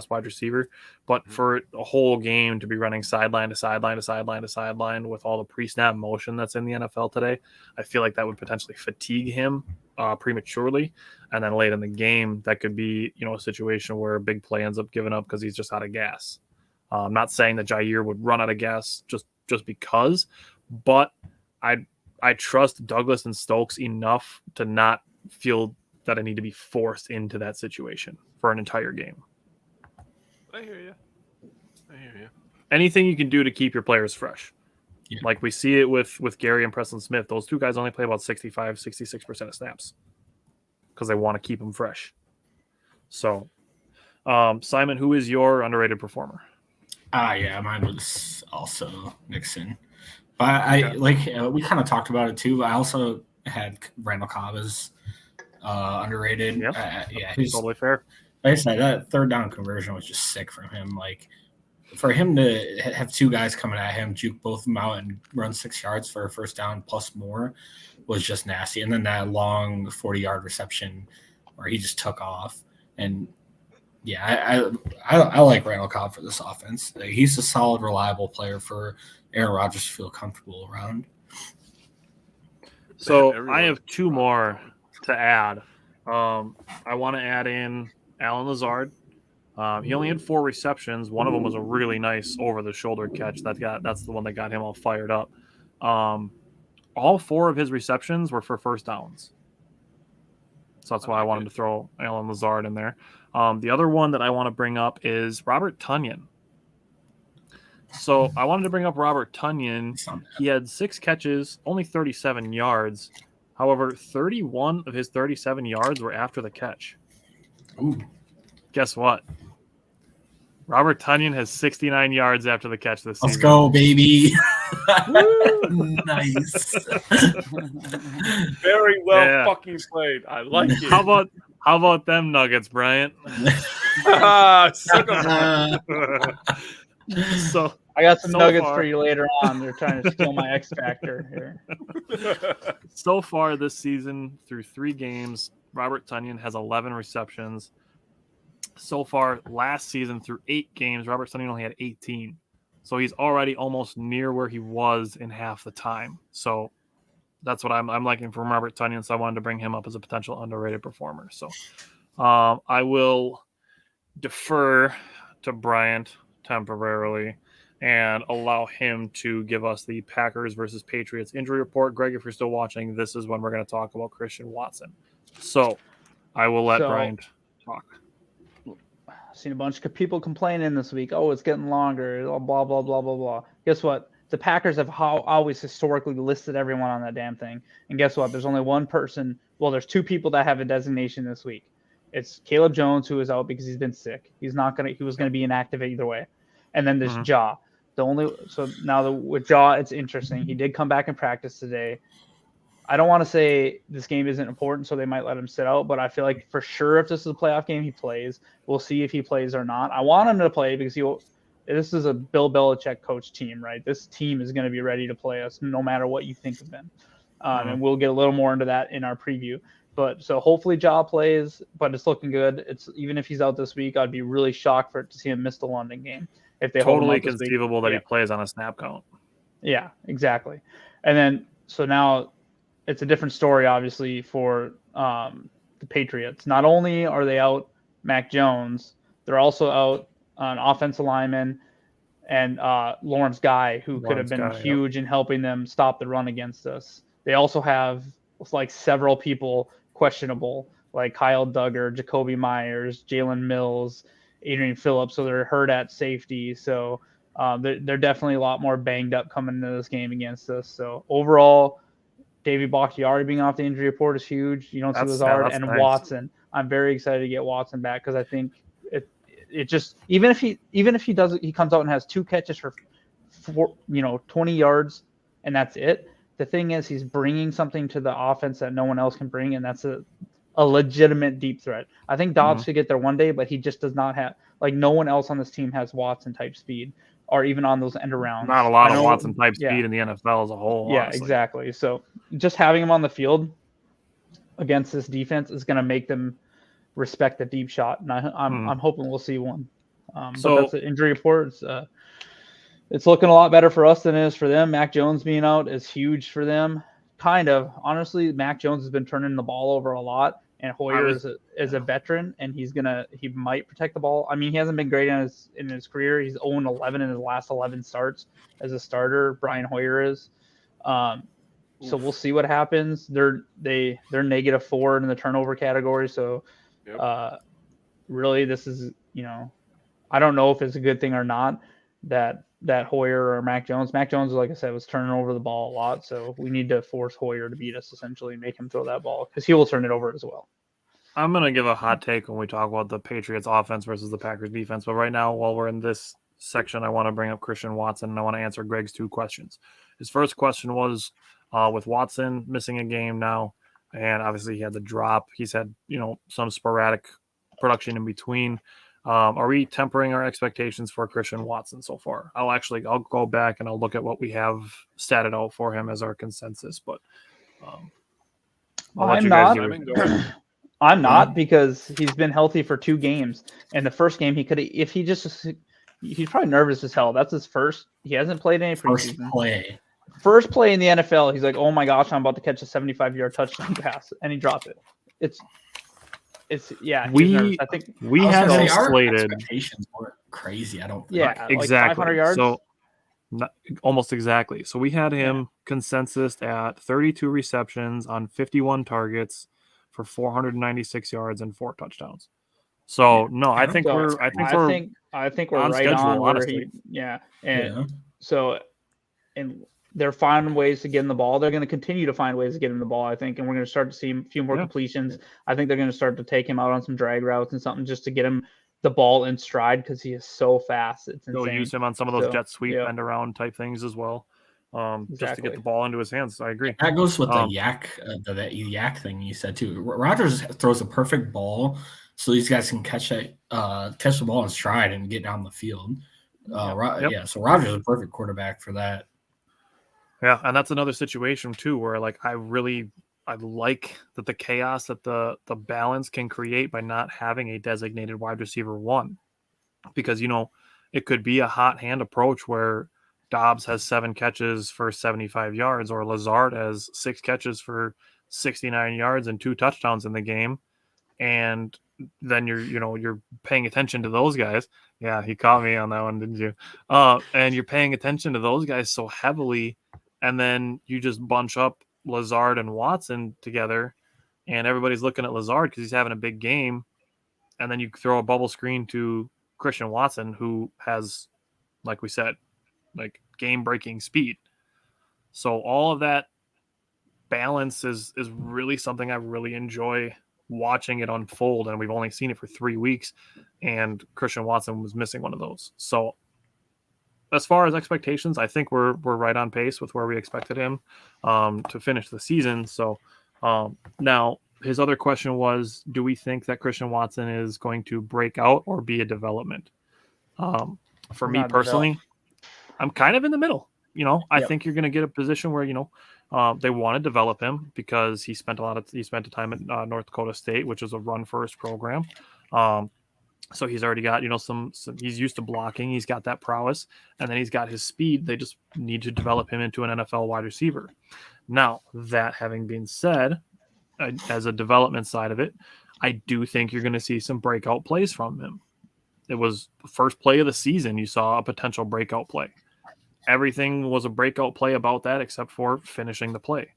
wide receiver. But for a whole game to be running sideline to sideline to sideline to sideline with all the pre-snap motion that's in the NFL today, I feel like that would potentially fatigue him prematurely. And then late in the game, that could be a situation where a big play ends up giving up because he's just out of gas. I'm not saying that Jair would run out of gas just because, but I trust Douglas and Stokes enough to not feel that I need to be forced into that situation for an entire game. I hear you. Anything you can do to keep your players fresh. Yeah. Like we see it with Gary and Preston Smith. Those 2 guys only play about 65-66% of snaps because they want to keep them fresh. So, Simon, who is your underrated performer? Yeah, mine was also Nixon. But we kind of talked about it too. I also had Randall Cavas. underrated. Yep. Yeah, he's totally fair. Like I said, that third down conversion was just sick from him. Like for him to have two guys coming at him, juke both of them out and run 6 yards for a first down plus more was just nasty. And then that long 40-yard reception where he just took off. And yeah, I like Randall Cobb for this offense. Like, he's a solid, reliable player for Aaron Rodgers to feel comfortable around. So I have two more to add. I want to add in Alan Lazard. He only had 4 receptions. One of them was a really nice over-the-shoulder catch. That's the one that got him all fired up. All 4 of his receptions were for first downs. So that's why I wanted to throw Alan Lazard in there. The other one that I want to bring up is Robert Tonyan. So I wanted to bring up Robert Tonyan. He had 6 catches, only 37 yards. However, 31 of his 37 yards were after the catch. Ooh. Guess what? Robert Tonyan has 69 yards after the catch this season. Let's go, baby. Nice. Very well fucking played. I like it. How about them Nuggets, Bryant? So I got some nuggets for you later on. They're trying to steal my X factor here. So far this season, through 3 games, Robert Tonyan has 11 receptions. So far last season, through 8 games, Robert Tonyan only had 18. So he's already almost near where he was in half the time. So that's what I'm liking from Robert Tonyan. So I wanted to bring him up as a potential underrated performer. So I will defer to Bryant temporarily and allow him to give us the Packers versus Patriots injury report. Greg, if you're still watching, this is when we're going to talk about Christian Watson. So I will let Bryant talk. I've seen a bunch of people complaining this week. Oh, it's getting longer. Blah, blah, blah, blah, blah. Guess what? The Packers have always historically listed everyone on that damn thing. And guess what? There's only one person. Well, there's 2 people that have a designation this week. It's Caleb Jones, who is out because he's been sick. He was going to be inactive either way. And then there's Jaw. So now with Jaw, it's interesting. He did come back in practice today. I don't want to say this game isn't important, so they might let him sit out, but I feel like for sure if this is a playoff game, he plays. We'll see if he plays or not. I want him to play because this is a Bill Belichick coach team, right? This team is going to be ready to play us no matter what you think of them. And we'll get a little more into that in our preview. But so hopefully Jaw plays, but it's looking good. It's even if he's out this week, I'd be really shocked to see him miss the London game. If they totally conceivable that he plays on a snap count. Yeah, exactly. And then so now it's a different story, obviously, for the Patriots. Not only are they out Mac Jones, they're also out an offensive lineman and Lawrence Guy, who could have been huge in helping them stop the run against us. They also have like several people questionable, like Kyle Duggar, Jacoby Myers, Jalen Mills, Adrian Phillips. So they're hurt at safety. So they're definitely a lot more banged up coming into this game against us. So overall, Davey Bakchiari being off the injury report is huge. You don't see Lazard and nice. Watson. I'm very excited to get Watson back because I think it just even if he does he comes out and has 2 catches for 20 yards and that's it. The thing is he's bringing something to the offense that no one else can bring, and that's a legitimate deep threat. I think Dobbs could get there one day, but he just does not have no one else on this team has Watson type speed. Or even on those end arounds. Not a lot of Watson type speed in the NFL as a whole. Yeah, honestly. Exactly. So just having him on the field against this defense is going to make them respect the deep shot, and I'm hoping we'll see one. So that's the injury report. It's looking a lot better for us than it is for them. Mac Jones being out is huge for them. Kind of. Honestly, Mac Jones has been turning the ball over a lot. And Hoyer is a veteran, and he might protect the ball. I mean, he hasn't been great in his career. He's 0-11 in his last 11 starts as a starter. Brian Hoyer is. So we'll see what happens. They're -4 in the turnover category. So really, this is I don't know if it's a good thing or not that Hoyer or Mac Jones. Mac Jones, like I said, was turning over the ball a lot, so we need to force Hoyer to beat us, essentially, and make him throw that ball, because he will turn it over as well. I'm going to give a hot take when we talk about the Patriots offense versus the Packers defense, but right now, while we're in this section, I want to bring up Christian Watson, and I want to answer Greg's 2 questions. His first question was, with Watson missing a game now, and obviously he had the drop. He's had, some sporadic production in between. Are we tempering our expectations for Christian Watson so far? I'll go back and I'll look at what we have statted out for him as our consensus, but I'm not. I'm not, because he's been healthy for 2 games, and the first game he's probably nervous as hell. That's his first. He hasn't played any preseason. First play in the NFL. He's like, oh my gosh, I'm about to catch a 75-yard touchdown pass, and he dropped it. I think we had him slated. Expectations weren't crazy. I don't think. Yeah, exactly. Like 500 yards. So almost exactly. So we had him consensus at 32 receptions on 51 targets for 496 yards and 4 touchdowns. So I think we're right schedule, on where and they're finding ways to get him the ball. They're going to continue to find ways to get him the ball, I think, and we're going to start to see a few more completions. I think they're going to start to take him out on some drag routes and something just to get him the ball in stride, because he is so fast. It's insane. They'll use him on some of those jet sweep end around type things as well, just to get the ball into his hands. I agree. That goes with the yak thing you said too. Rodgers throws a perfect ball, so these guys can catch the ball in stride and get down the field. So Rodgers is a perfect quarterback for that. Yeah, and that's another situation too where I like that the chaos that the balance can create by not having a designated wide receiver 1, because it could be a hot hand approach where Dobbs has 7 catches for 75 yards, or Lazard has 6 catches for 69 yards and 2 touchdowns in the game, and then you're paying attention to those guys. Yeah, he caught me on that one, didn't you? And you're paying attention to those guys so heavily, and then you just bunch up Lazard and Watson together, and everybody's looking at Lazard because he's having a big game, and then you throw a bubble screen to Christian Watson, who has, like we said, game-breaking speed. So all of that balance is really something I really enjoy watching it unfold, and we've only seen it for 3 weeks, and Christian Watson was missing one of those. So as far as expectations, I think we're right on pace with where we expected him to finish the season. So now his other question was, do we think that Christian Watson is going to break out or be a development? For me personally, I'm kind of in the middle. I think you're going to get a position where, they want to develop him because he spent the time at North Dakota State, which is a run first program. So he's already got, some he's used to blocking. He's got that prowess, and then he's got his speed. They just need to develop him into an NFL wide receiver. Now, that having been said, as a development side of it, I do think you're going to see some breakout plays from him. It was the first play of the season. You saw a potential breakout play. Everything was a breakout play about that except for finishing the play.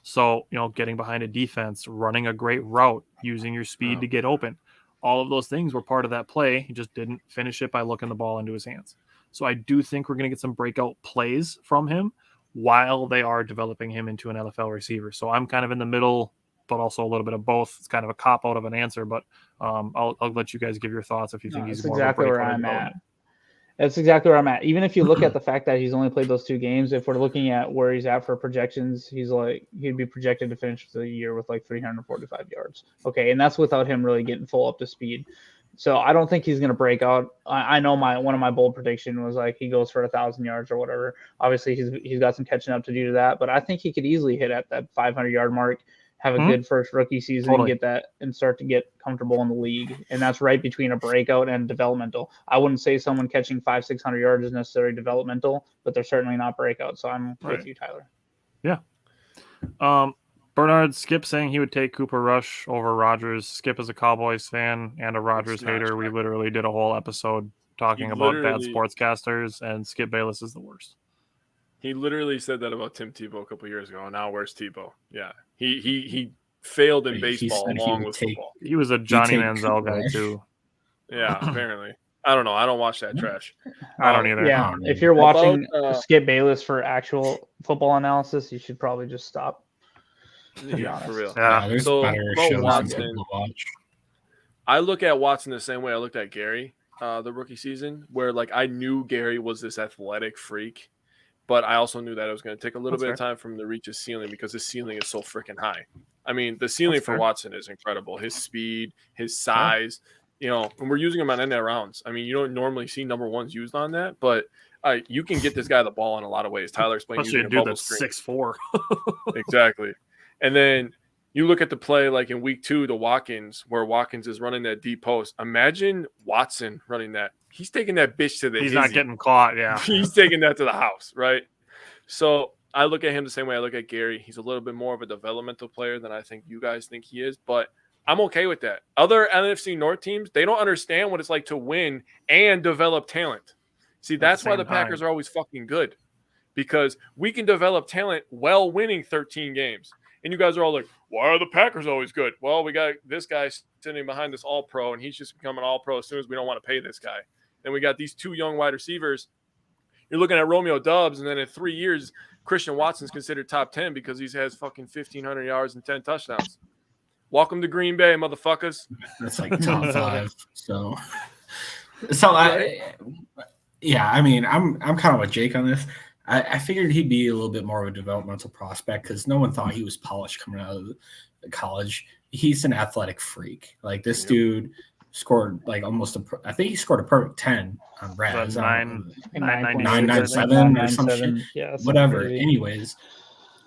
So, getting behind a defense, running a great route, using your speed to get open. All of those things were part of that play. He just didn't finish it by looking the ball into his hands. So I do think we're going to get some breakout plays from him while they are developing him into an NFL receiver. So I'm kind of in the middle, but also a little bit of both. It's kind of a cop-out of an answer, but I'll let you guys give your thoughts if you think he's more exactly where I'm at. That's exactly where I'm at. Even if you look at the fact that he's only played those 2 games, if we're looking at where he's at for projections, he'd be projected to finish the year with 345 yards. Okay, and that's without him really getting full up to speed. So I don't think he's going to break out. I know one of my bold prediction was he goes for 1,000 yards or whatever. Obviously, he's got some catching up to do to that, but I think he could easily hit at that 500-yard mark, have a good first rookie season, and get that and start to get comfortable in the league. And that's right between a breakout and developmental. I wouldn't say someone catching 500-600 yards is necessarily developmental, but they're certainly not breakout. So I'm with you, Tyler. Yeah. Bernard Skip saying he would take Cooper Rush over Rodgers. Skip is a Cowboys fan and a Rodgers hater. We literally did a whole episode talking about bad sportscasters, and Skip Bayless is the worst. He literally said that about Tim Tebow a couple years ago. And now where's Tebow? Yeah, he failed in baseball along with football. He was a Johnny Manziel guy too. Yeah, apparently. I don't know. I don't watch that trash. I don't either. Yeah, if you're watching Skip Bayless for actual football analysis, you should probably just stop. Yeah, for real. Yeah. So Watson, I look at Watson the same way I looked at Gary the rookie season, where I knew Gary was this athletic freak, but I also knew that it was going to take a little bit of time for him to reach his ceiling because his ceiling is so freaking high. I mean, the ceiling for Watson is incredible. His speed, his size, and we're using him on end rounds. I mean, you don't normally see number ones used on that, but you can get this guy the ball in a lot of ways. Tyler explained using a bubble screen. 6'4". Exactly. And then you look at the play like in week 2 to Watkins, where Watkins is running that deep post. Imagine Watson running that. He's taking that bitch to the He's not getting caught, yeah. He's taking that to the house, right? So I look at him the same way I look at Gary. He's a little bit more of a developmental player than I think you guys think he is, but I'm okay with that. Other NFC North teams, they don't understand what it's like to win and develop talent. See, that's why the Packers are always fucking good, because we can develop talent while winning 13 games. And you guys are all like, why are the Packers always good? Well, we got this guy sitting behind this all-pro, and he's just becoming all-pro as soon as we don't want to pay this guy. Then we got these 2 young wide receivers. You're looking at Romeo Dobbs, and then in 3 years, Christian Watson's considered top 10 because he has fucking 1,500 yards and 10 touchdowns. Welcome to Green Bay, motherfuckers. That's like top 5. So I mean, I'm kind of with Jake on this. I figured he'd be a little bit more of a developmental prospect because no one thought he was polished coming out of college. He's an athletic freak. Like this dude scored like I think he scored a perfect 10 on Brad. 997 or some shit. Yeah, whatever. Crazy. Anyways,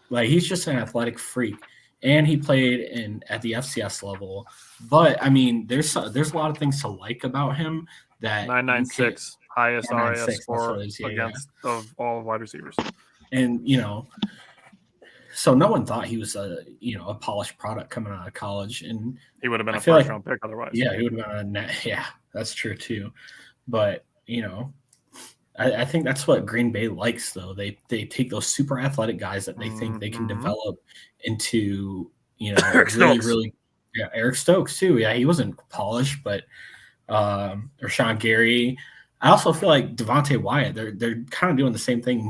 like he's just an athletic freak. And he played at the FCS level. But I mean, there's a lot of things to like about him that 996 highest RAS score against of all wide receivers. And so no one thought he was a polished product coming out of college, and he would have been a first round pick otherwise. Yeah, he would have been that's true too. But I think that's what Green Bay likes, though. They take those super athletic guys that they think they can develop into really Eric Stokes too. Yeah, he wasn't polished, but Rashawn Gary. I also feel like Devonte White. They're kind of doing the same thing,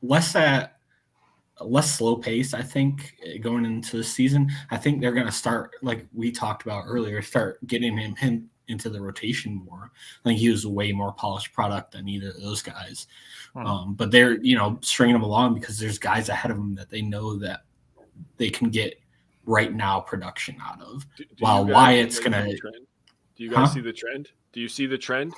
less slow pace, I think, going into the season. I think they're going to start, like we talked about earlier, start getting him into the rotation more. I think he was a way more polished product than either of those guys. But they're, stringing them along because there's guys ahead of them that they know that they can get right now production out of. While Wyatt's going to... Do you guys see the trend? Do you see the trend?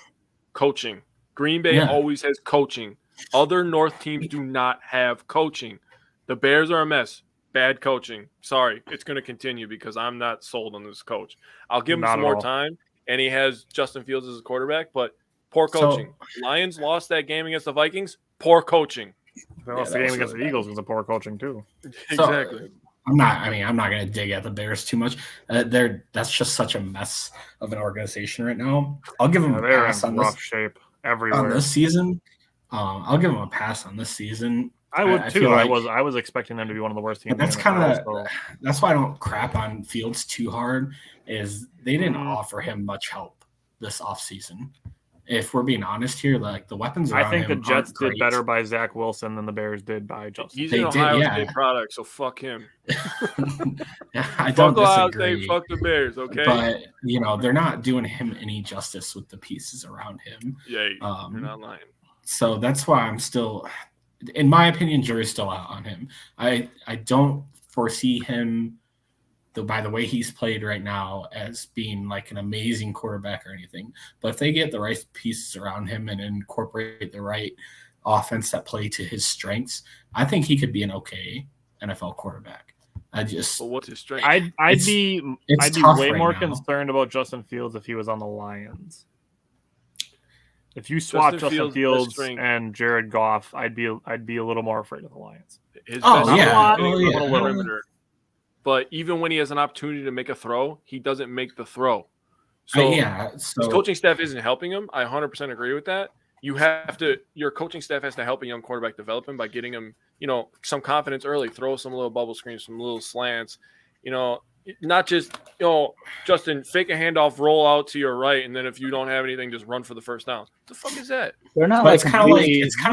Coaching. Green Bay always has coaching. Other North teams do not have coaching. The Bears are a mess. Bad coaching. Sorry, it's going to continue because I'm not sold on this coach. I'll give him some more time, and he has Justin Fields as a quarterback, but poor coaching. Lions lost that game against the Vikings. Poor coaching. They lost the game against the Eagles because of poor coaching too. Exactly. I'm not going to dig at the Bears too much. That's just such a mess of an organization right now. I'll give them a pass on rough shape everywhere on this season. I'll give them a pass on this season. I would too. I was expecting them to be one of the worst teams. That's that's why I don't crap on Fields too hard. Is they didn't offer him much help this offseason. If we're being honest here, like the weapons around him, I think the Jets did better by Zach Wilson than the Bears did by Justin. He's an Ohio State product, so fuck him. I don't disagree. Fuck the Bears, okay? But they're not doing him any justice with the pieces around him. Yeah, you're not lying. So that's why I'm still, in my opinion, jury's still out on him. I don't foresee him, by the way he's played right now, as being like an amazing quarterback or anything. But if they get the right pieces around him and incorporate the right offense that play to his strengths, I think he could be an okay NFL quarterback. But what's his strength? I'd be way more concerned about Justin Fields if he was on the Lions. If you swap Justin Fields and Jared Goff, I'd be a little more afraid of the Lions. Perimeter. But even when he has an opportunity to make a throw, he doesn't make the throw. So his coaching staff isn't helping him. I 100% agree with that. Your coaching staff has to help a young quarterback develop him by getting him, some confidence early, throw some little bubble screens, some little slants, not just, Justin, fake a handoff, roll out to your right, and then if you don't have anything, just run for the first down. What the fuck is that? They're not it's kind of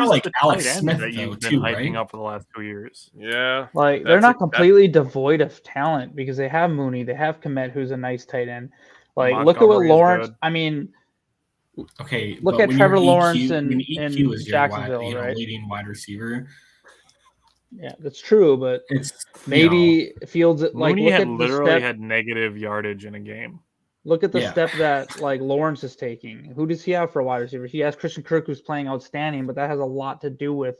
like Alex Smith that you've been hyping up for the last 2 years. Yeah, like they're not completely devoid of talent because they have Mooney, they have Kmet, who's a nice tight end. Like look at what Lawrence. Good. I mean, okay, look at Trevor Lawrence in Jacksonville, right? Leading wide receiver. Yeah, that's true, but it's maybe Fields like Mooney had literally had negative yardage in a game. Look at the step that like Lawrence is taking. Who does he have for a wide receiver? He has Christian Kirk, who's playing outstanding, but that has a lot to do with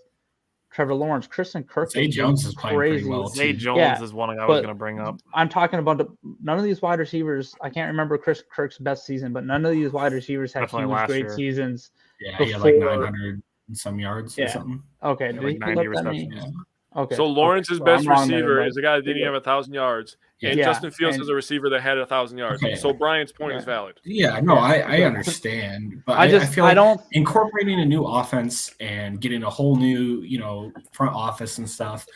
Trevor Lawrence. Christian Kirk Zay Jones is playing pretty well. Zay Jones is one I was going to bring up. I'm talking about none of these wide receivers. I can't remember Chris Kirk's best season, but none of these wide receivers had huge great seasons. Yeah, he had like 900 and some yards or something. Okay, did like 90 receptions. Okay. So Lawrence's best receiver is a guy that didn't have 1,000 yards, and Justin Fields is a receiver that had 1,000 yards. Okay. So Brian's point is valid. Yeah, no, I understand, but I feel like incorporating a new offense and getting a whole new, front office and stuff.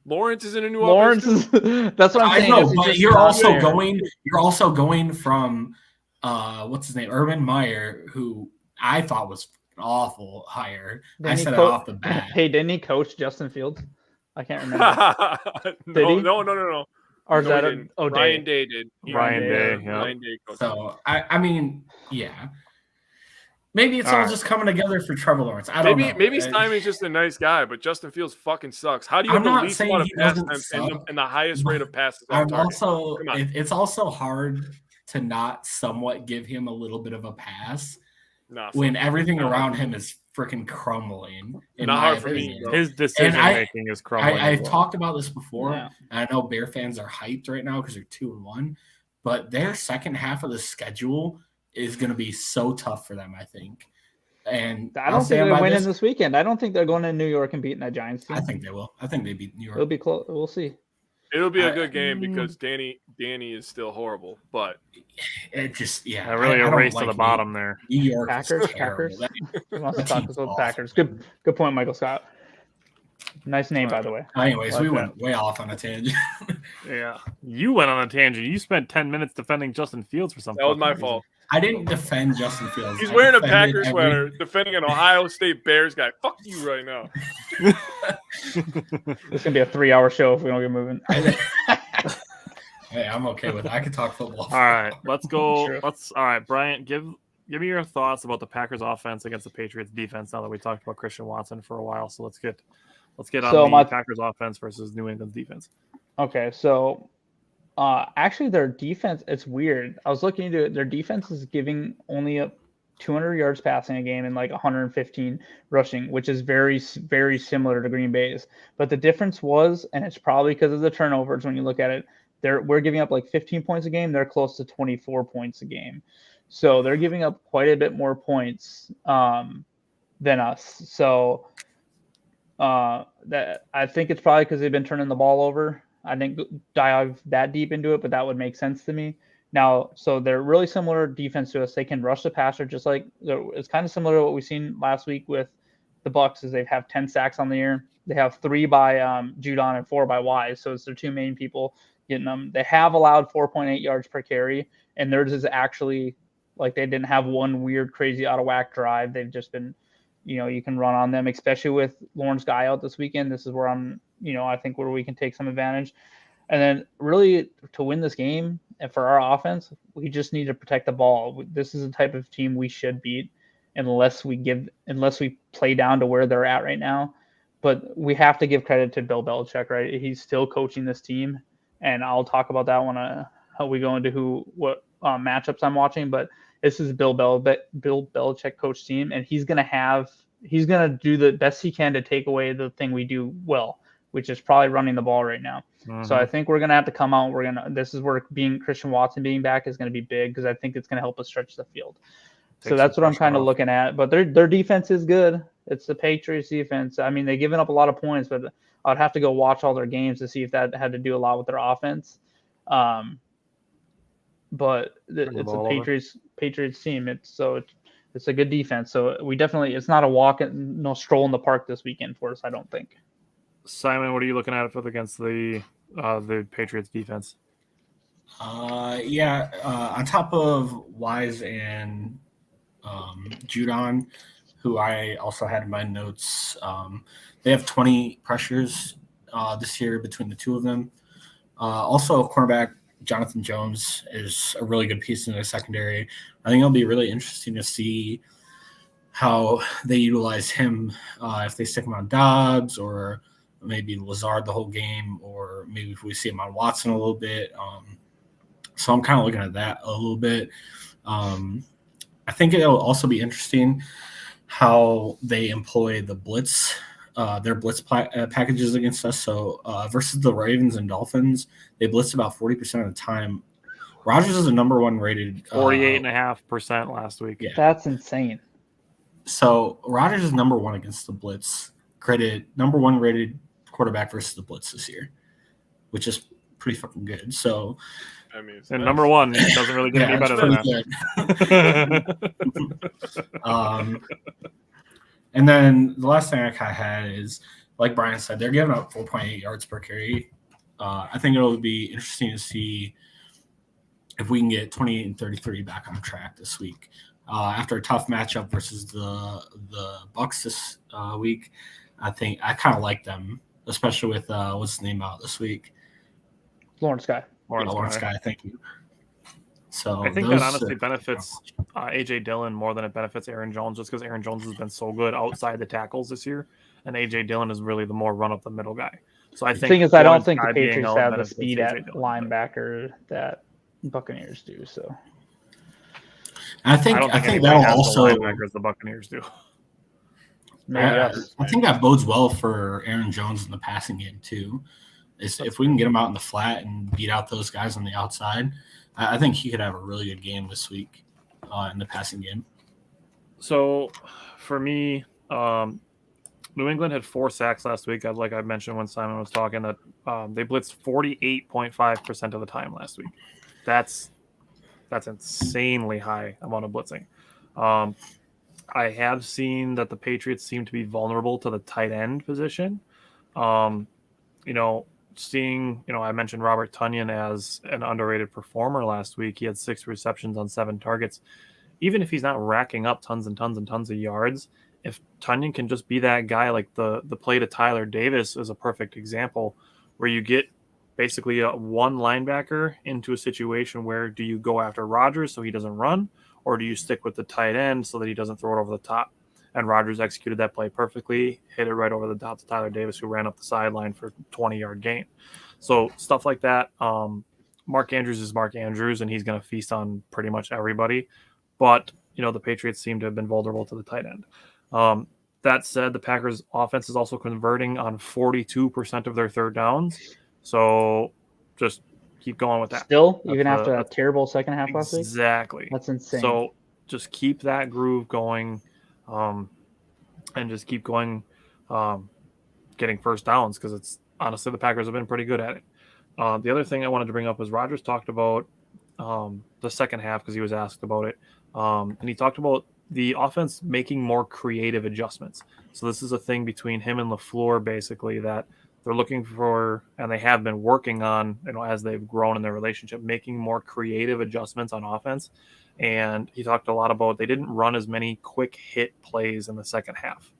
Lawrence is in a new offense. That's what I'm saying. I know, but you're also going from what's his name, Urban Meyer, who I thought was an awful hire. I said it off the bat. Hey, didn't he coach Justin Fields? I can't remember. No. Or is that Ryan Day did. Ryan Day. Coached. So I mean, yeah. Maybe it's all just coming together for Trevor Lawrence. I don't know. Maybe Simon's just a nice guy, but Justin Fields fucking sucks. How do you have the least amount of pass attempts and the highest rate of passes on target? It's also hard to not somewhat give him a little bit of a pass when everything around him is freaking crumbling. Not hard for me. His decision making is crumbling. I've talked about this before, and I know Bear fans are hyped right now because they're 2-1, but their second half of the schedule is going to be so tough for them, I think. And I don't think they're winning this weekend. I don't think they're going to New York and beating that Giants team. I think they will. I think they beat New York. It'll be close. We'll see. It'll be a good game because Danny is still horrible, but it just really a race to the bottom there. New York Packers. Wants to talk about Packers. Good point, Michael Scott. Nice name, by the way. Anyways, we went way off on a tangent. Yeah, you went on a tangent. You spent 10 minutes defending Justin Fields for something. That was my fault. I didn't defend Justin Fields. He's wearing a Packers sweater, defending an Ohio State Bears guy. Fuck you right now. It's gonna be a 3-hour show if we don't get moving. Hey, I'm okay with it. I can talk football. All right, let's go. Sure. All right, Bryant, give me your thoughts about the Packers offense against the Patriots defense. Now that we talked about Christian Watson for a while, so let's get on the Packers offense versus New England's defense. Okay, so actually their defense, it's weird. I was looking into it. Their defense is giving only up 200 yards passing a game and like 115 rushing, which is very, very similar to Green Bay's. But the difference was, and it's probably because of the turnovers when you look at it, we're giving up like 15 points a game. They're close to 24 points a game. So they're giving up quite a bit more points than us. So that I think it's probably because they've been turning the ball over. I didn't dive that deep into it, but that would make sense to me. Now, so they're really similar defense to us. They can rush the passer just like it's kind of similar to what we've seen last week with the Bucs. Is they have 10 sacks on the year. They have 3 by Judon and 4 by Wise. So it's their 2 main people getting them. They have allowed 4.8 yards per carry, and theirs is actually like they didn't have one weird, crazy out of whack drive. They've just been, you can run on them, especially with Lawrence guy out this weekend. This is where I think where we can take some advantage. And then really to win this game and for our offense, we just need to protect the ball. This is the type of team we should beat unless we play down to where they're at right now. But we have to give credit to Bill Belichick, right? He's still coaching this team. And I'll talk about that when how we go into what matchups I'm watching. But this is Bill Belichick coach team, and he's gonna do the best he can to take away the thing we do well, which is probably running the ball right now. Mm-hmm. So I think we're gonna have to come out. This is where Christian Watson being back is gonna be big because I think it's gonna help us stretch the field. So that's what I'm kind of looking at. But their defense is good. It's the Patriots defense. I mean, they've given up a lot of points, but I'd have to go watch all their games to see if that had to do a lot with their offense. But it's a Patriots team. It's a good defense. So it's not a walk and no stroll in the park this weekend for us, I don't think. Simon, what are you looking at against the Patriots defense? On top of Wise and Judon, who I also had in my notes, they have 20 pressures this year between the two of them. Also, cornerback Jonathan Jones is a really good piece in the secondary. I think it'll be really interesting to see how they utilize him, if they stick him on Dobbs or maybe Lazard the whole game, or maybe if we see him on Watson a little bit. So I'm kind of looking at that a little bit. I think it'll also be interesting how they employ the blitz, their blitz packages against us. So versus the Ravens and Dolphins, they blitzed about 40% of the time. Rodgers is the number one rated 48.5% last week. Yeah. That's insane. So Rodgers is number one against the blitz. Number one rated quarterback versus the blitz this year, which is pretty fucking good. So, I mean, and number one doesn't really get any better than that. And then the last thing I kind of had is, like Brian said, they're giving up 4.8 yards per carry. I think it'll be interesting to see if we can get 28 and 33 back on track this week. After a tough matchup versus the Bucs this week, I think I kind of like them, especially with what's the name out this week? Lawrence Guy. Lawrence Guy, thank you. So I think that honestly benefits AJ Dillon more than it benefits Aaron Jones, just because Aaron Jones has been so good outside the tackles this year, and AJ Dillon is really the more run up the middle guy. So I think the thing is, I don't think the Patriots have the speed at linebacker that Buccaneers do. So I think that'll also linebackers the Buccaneers do. I think that bodes well for Aaron Jones in the passing game too. If we can get him out in the flat and beat out those guys on the outside, I think he could have a really good game this week in the passing game. So for me, New England had 4 sacks last week. Like I mentioned when Simon was talking, that they blitzed 48.5% of the time last week. That's insanely high amount of blitzing. I have seen that the Patriots seem to be vulnerable to the tight end position. I mentioned Robert Tonyan as an underrated performer last week. He had 6 receptions on 7 targets. Even if he's not racking up tons and tons and tons of yards, if Tonyan can just be that guy, like the play to Tyler Davis is a perfect example, where you get basically one linebacker into a situation where do you go after Rodgers so he doesn't run, or do you stick with the tight end so that he doesn't throw it over the top? And Rodgers executed that play perfectly, hit it right over the top to Tyler Davis, who ran up the sideline for a 20-yard gain. So stuff like that. Mark Andrews is Mark Andrews, and he's going to feast on pretty much everybody. But, the Patriots seem to have been vulnerable to the tight end. That said, the Packers' offense is also converting on 42% of their third downs. So just keep going with that. Still, even after a terrible second half last week? Exactly. That's insane. So just keep that groove going. And just keep going, getting first downs, because it's honestly the Packers have been pretty good at it. The other thing I wanted to bring up was Rodgers talked about the second half, because he was asked about it, and he talked about the offense making more creative adjustments. So this is a thing between him and Leflore, basically, that they're looking for, and they have been working on, as they've grown in their relationship, making more creative adjustments on offense. And he talked a lot about they didn't run as many quick hit plays in the second half.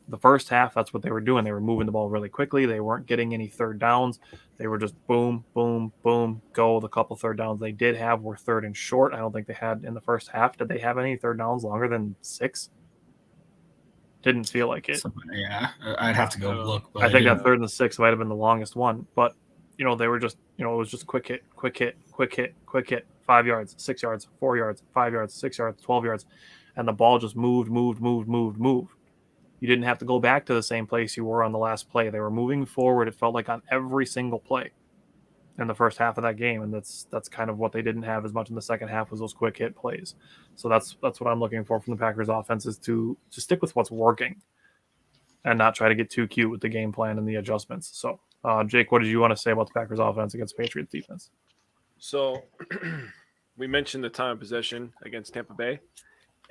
The first half, that's what they were doing. They were moving the ball really quickly. They weren't getting any third downs. They were just boom, boom, boom, go. The couple third downs they did have were third and short. I don't think they had in the first half. Did they have any third downs longer than 6? Didn't feel like it. Yeah, I'd have to go look. But I think that 3rd and 6 might have been the longest one. But, they were just, it was just quick hit, quick hit, quick hit, quick hit. 5 yards, 6 yards, 4 yards, 5 yards, 6 yards, 12 yards. And the ball just moved. You didn't have to go back to the same place you were on the last play. They were moving forward, it felt like, on every single play in the first half of that game. And that's kind of what they didn't have as much in the second half, was those quick hit plays. So that's what I'm looking for from the Packers offense, is to stick with what's working and not try to get too cute with the game plan and the adjustments. So, Jake, what did you want to say about the Packers offense against Patriots defense? So we mentioned the time of possession against Tampa Bay,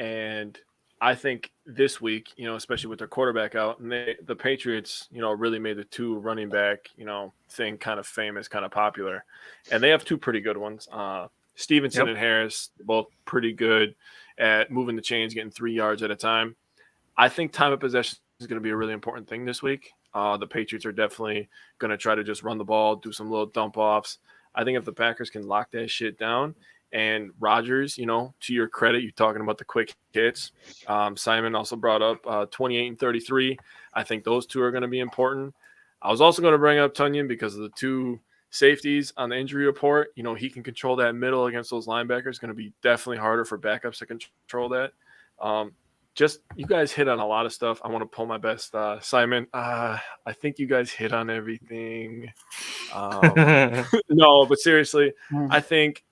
and I think this week, especially with their quarterback out, and the Patriots, really made the 2 running back, thing kind of famous, kind of popular, and they have 2 pretty good ones. Stevenson and Harris, both pretty good at moving the chains, getting 3 yards at a time. I think time of possession is going to be a really important thing this week. The Patriots are definitely going to try to just run the ball, do some little dump offs. I think if the Packers can lock that shit down And Rodgers, to your credit, you're talking about the quick hits. Simon also brought up 28 and 33. I think those two are going to be important. I was also going to bring up Tunyon because of the two safeties on the injury report. He can control that middle against those linebackers. It's going to be definitely harder for backups to control that. Just you guys hit on a lot of stuff. I want to pull my best. Simon, I think you guys hit on everything. No, but seriously, I think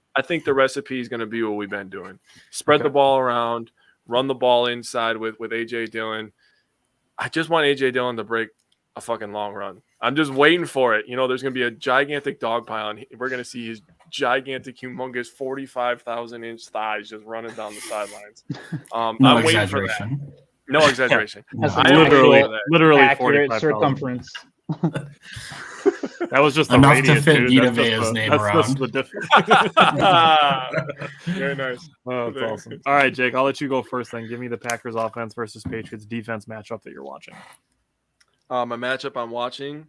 the recipe is going to be what we've been doing. Spread the ball around, run the ball inside with A.J. Dillon. I just want A.J. Dillon to break a fucking long run. I'm just waiting for it. There's going to be a gigantic dog pile, and we're going to see his gigantic, humongous 45,000-inch thighs just running down the sidelines. No I'm waiting for that. No exaggeration. That's literally accurate circumference. That was just enough radius, to fit dude. Vita Vea's name around. Very nice. Oh, that's awesome. All right, Jake, I'll let you go first then. Give me the Packers offense versus Patriots defense matchup that you're watching. My matchup I'm watching.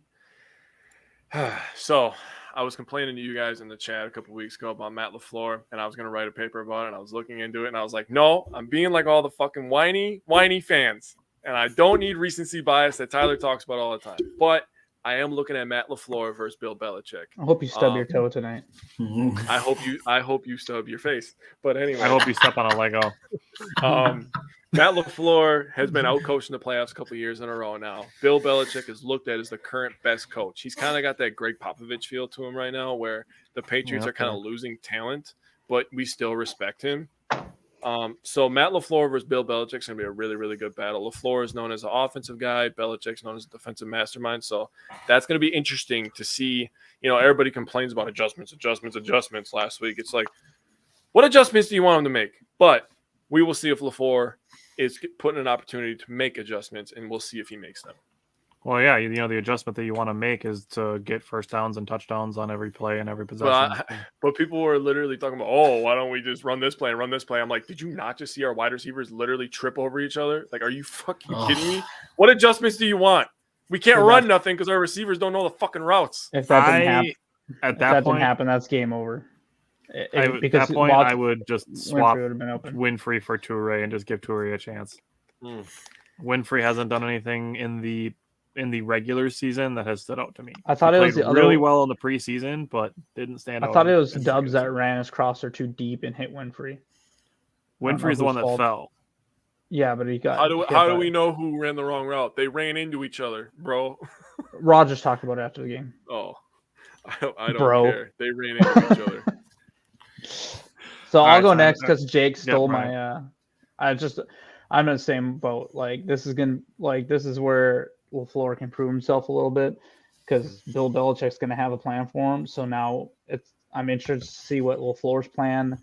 So I was complaining to you guys in the chat a couple weeks ago about Matt Leflore, and I was going to write a paper about it, and I was looking into it, and I was like, no, I'm being like all the fucking whiny fans, and I don't need recency bias that Tyler talks about all the time. But I am looking at Matt Leflore versus Bill Belichick. I hope you stub your toe tonight. I hope you stub your face. But anyway, I hope you step on a Lego. Matt Leflore has been outcoached in the playoffs a couple of years in a row now. Bill Belichick is looked at as the current best coach. He's kind of got that Greg Popovich feel to him right now, where the Patriots are kind of losing talent, but we still respect him. So Matt Leflore versus Bill Belichick is going to be a really, really good battle. Leflore is known as an offensive guy. Belichick's known as a defensive mastermind. So that's going to be interesting to see. Everybody complains about adjustments last week. It's like, what adjustments do you want him to make? But we will see if Leflore is put in an opportunity to make adjustments, and we'll see if he makes them. Well, yeah, the adjustment that you want to make is to get first downs and touchdowns on every play and every possession. But people were literally talking about, why don't we just run this play and run this play? I'm like, did you not just see our wide receivers literally trip over each other? Like, are you fucking kidding me? What adjustments do you want? We can't run nothing because our receivers don't know the fucking routes. If that didn't happen, that's game over. At that point, I would just swap Winfrey for Toure and just give Toure a chance. Winfrey hasn't done anything in the regular season that has stood out to me. I thought it was really well in the preseason, but didn't stand out. I thought it was Dobbs that ran his crosser too deep and hit Winfrey. Winfrey's the one that fell. Yeah, but he got. How do we know who ran the wrong route? They ran into each other, bro. Rodgers talked about it after the game. Oh, I don't care. They ran into each other. So I'll go next because Jake stole my. I'm in the same boat. This is where Leflore can prove himself a little bit because Bill Belichick's going to have a plan for him. So now I'm interested to see what Leflore's plan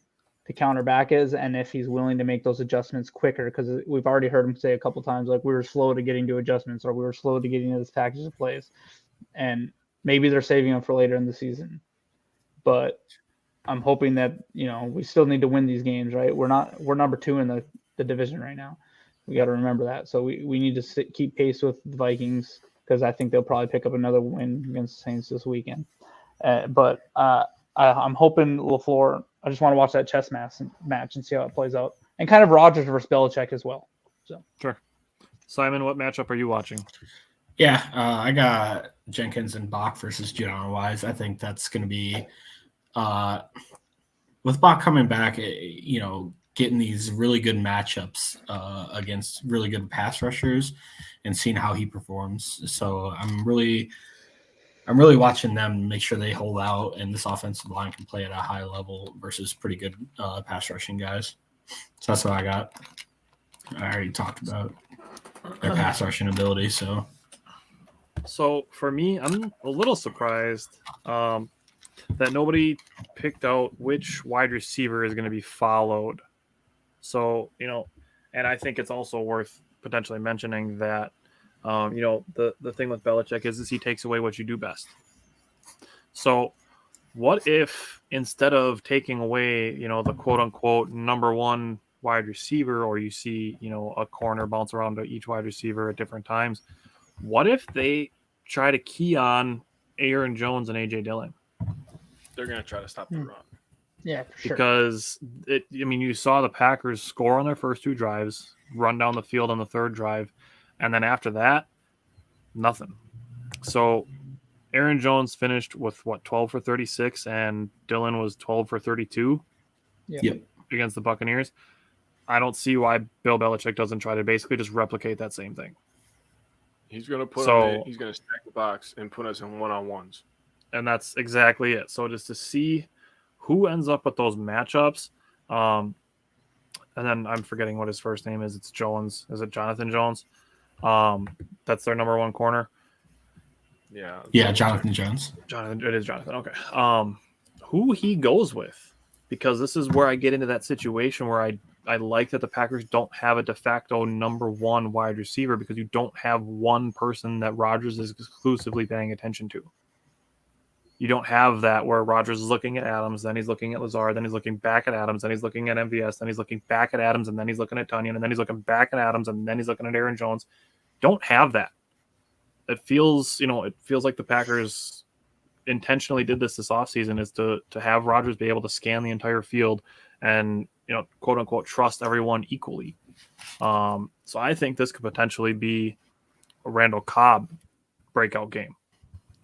to counter back is and if he's willing to make those adjustments quicker, because we've already heard him say a couple times we were slow to getting to adjustments or we were slow to getting to this package of plays, and maybe they're saving them for later in the season. But I'm hoping that we still need to win these games, right? We're number 2 in the division right now. We got to remember that. So we need to keep pace with the Vikings because I think they'll probably pick up another win against the Saints this weekend. But I'm hoping Leflore. I just want to watch that chess match and see how it plays out, and kind of Rodgers versus Belichick as well. So sure. Simon, what matchup are you watching? Yeah, I got Jenkins and Bach versus Gianna Wise. I think that's going to be with Bach coming back. Getting these really good matchups against really good pass rushers and seeing how he performs. So I'm really watching them make sure they hold out and this offensive line can play at a high level versus pretty good pass rushing guys. So that's what I got. I already talked about their pass rushing ability. So for me, I'm a little surprised that nobody picked out which wide receiver is going to be followed. So, and I think it's also worth potentially mentioning that, the thing with Belichick is he takes away what you do best. So what if instead of taking away, the quote unquote number 1 wide receiver, or you see, a corner bounce around to each wide receiver at different times, what if they try to key on Aaron Jones and AJ Dillon? They're going to try to stop the run. Yeah, for sure. Because you saw the Packers score on their first 2 drives, run down the field on the 3rd drive, and then after that, nothing. So Aaron Jones finished with 12 for 36, and Dillon was 12 for 32 against the Buccaneers. I don't see why Bill Belichick doesn't try to basically just replicate that same thing. He's going to he's going to stack the box and put us in one-on-ones. And that's exactly it. So just to see who ends up with those matchups. And then I'm forgetting what his first name is. It's Jones. Is it Jonathan Jones? That's their number 1 corner. Yeah, Jonathan Jones. It is Jonathan. Okay. Who he goes with, because this is where I get into that situation where I like that the Packers don't have a de facto number 1 wide receiver, because you don't have one person that Rodgers is exclusively paying attention to. You don't have that where Rodgers is looking at Adams, then he's looking at Lazard, then he's looking back at Adams, then he's looking at MVS, then he's looking back at Adams, and then he's looking at Tunyon, and then he's looking back at Adams, and then he's looking at Aaron Jones. Don't have that. It feels like the Packers intentionally did this offseason, is to have Rodgers be able to scan the entire field and, quote unquote, trust everyone equally. So I think this could potentially be a Randall Cobb breakout game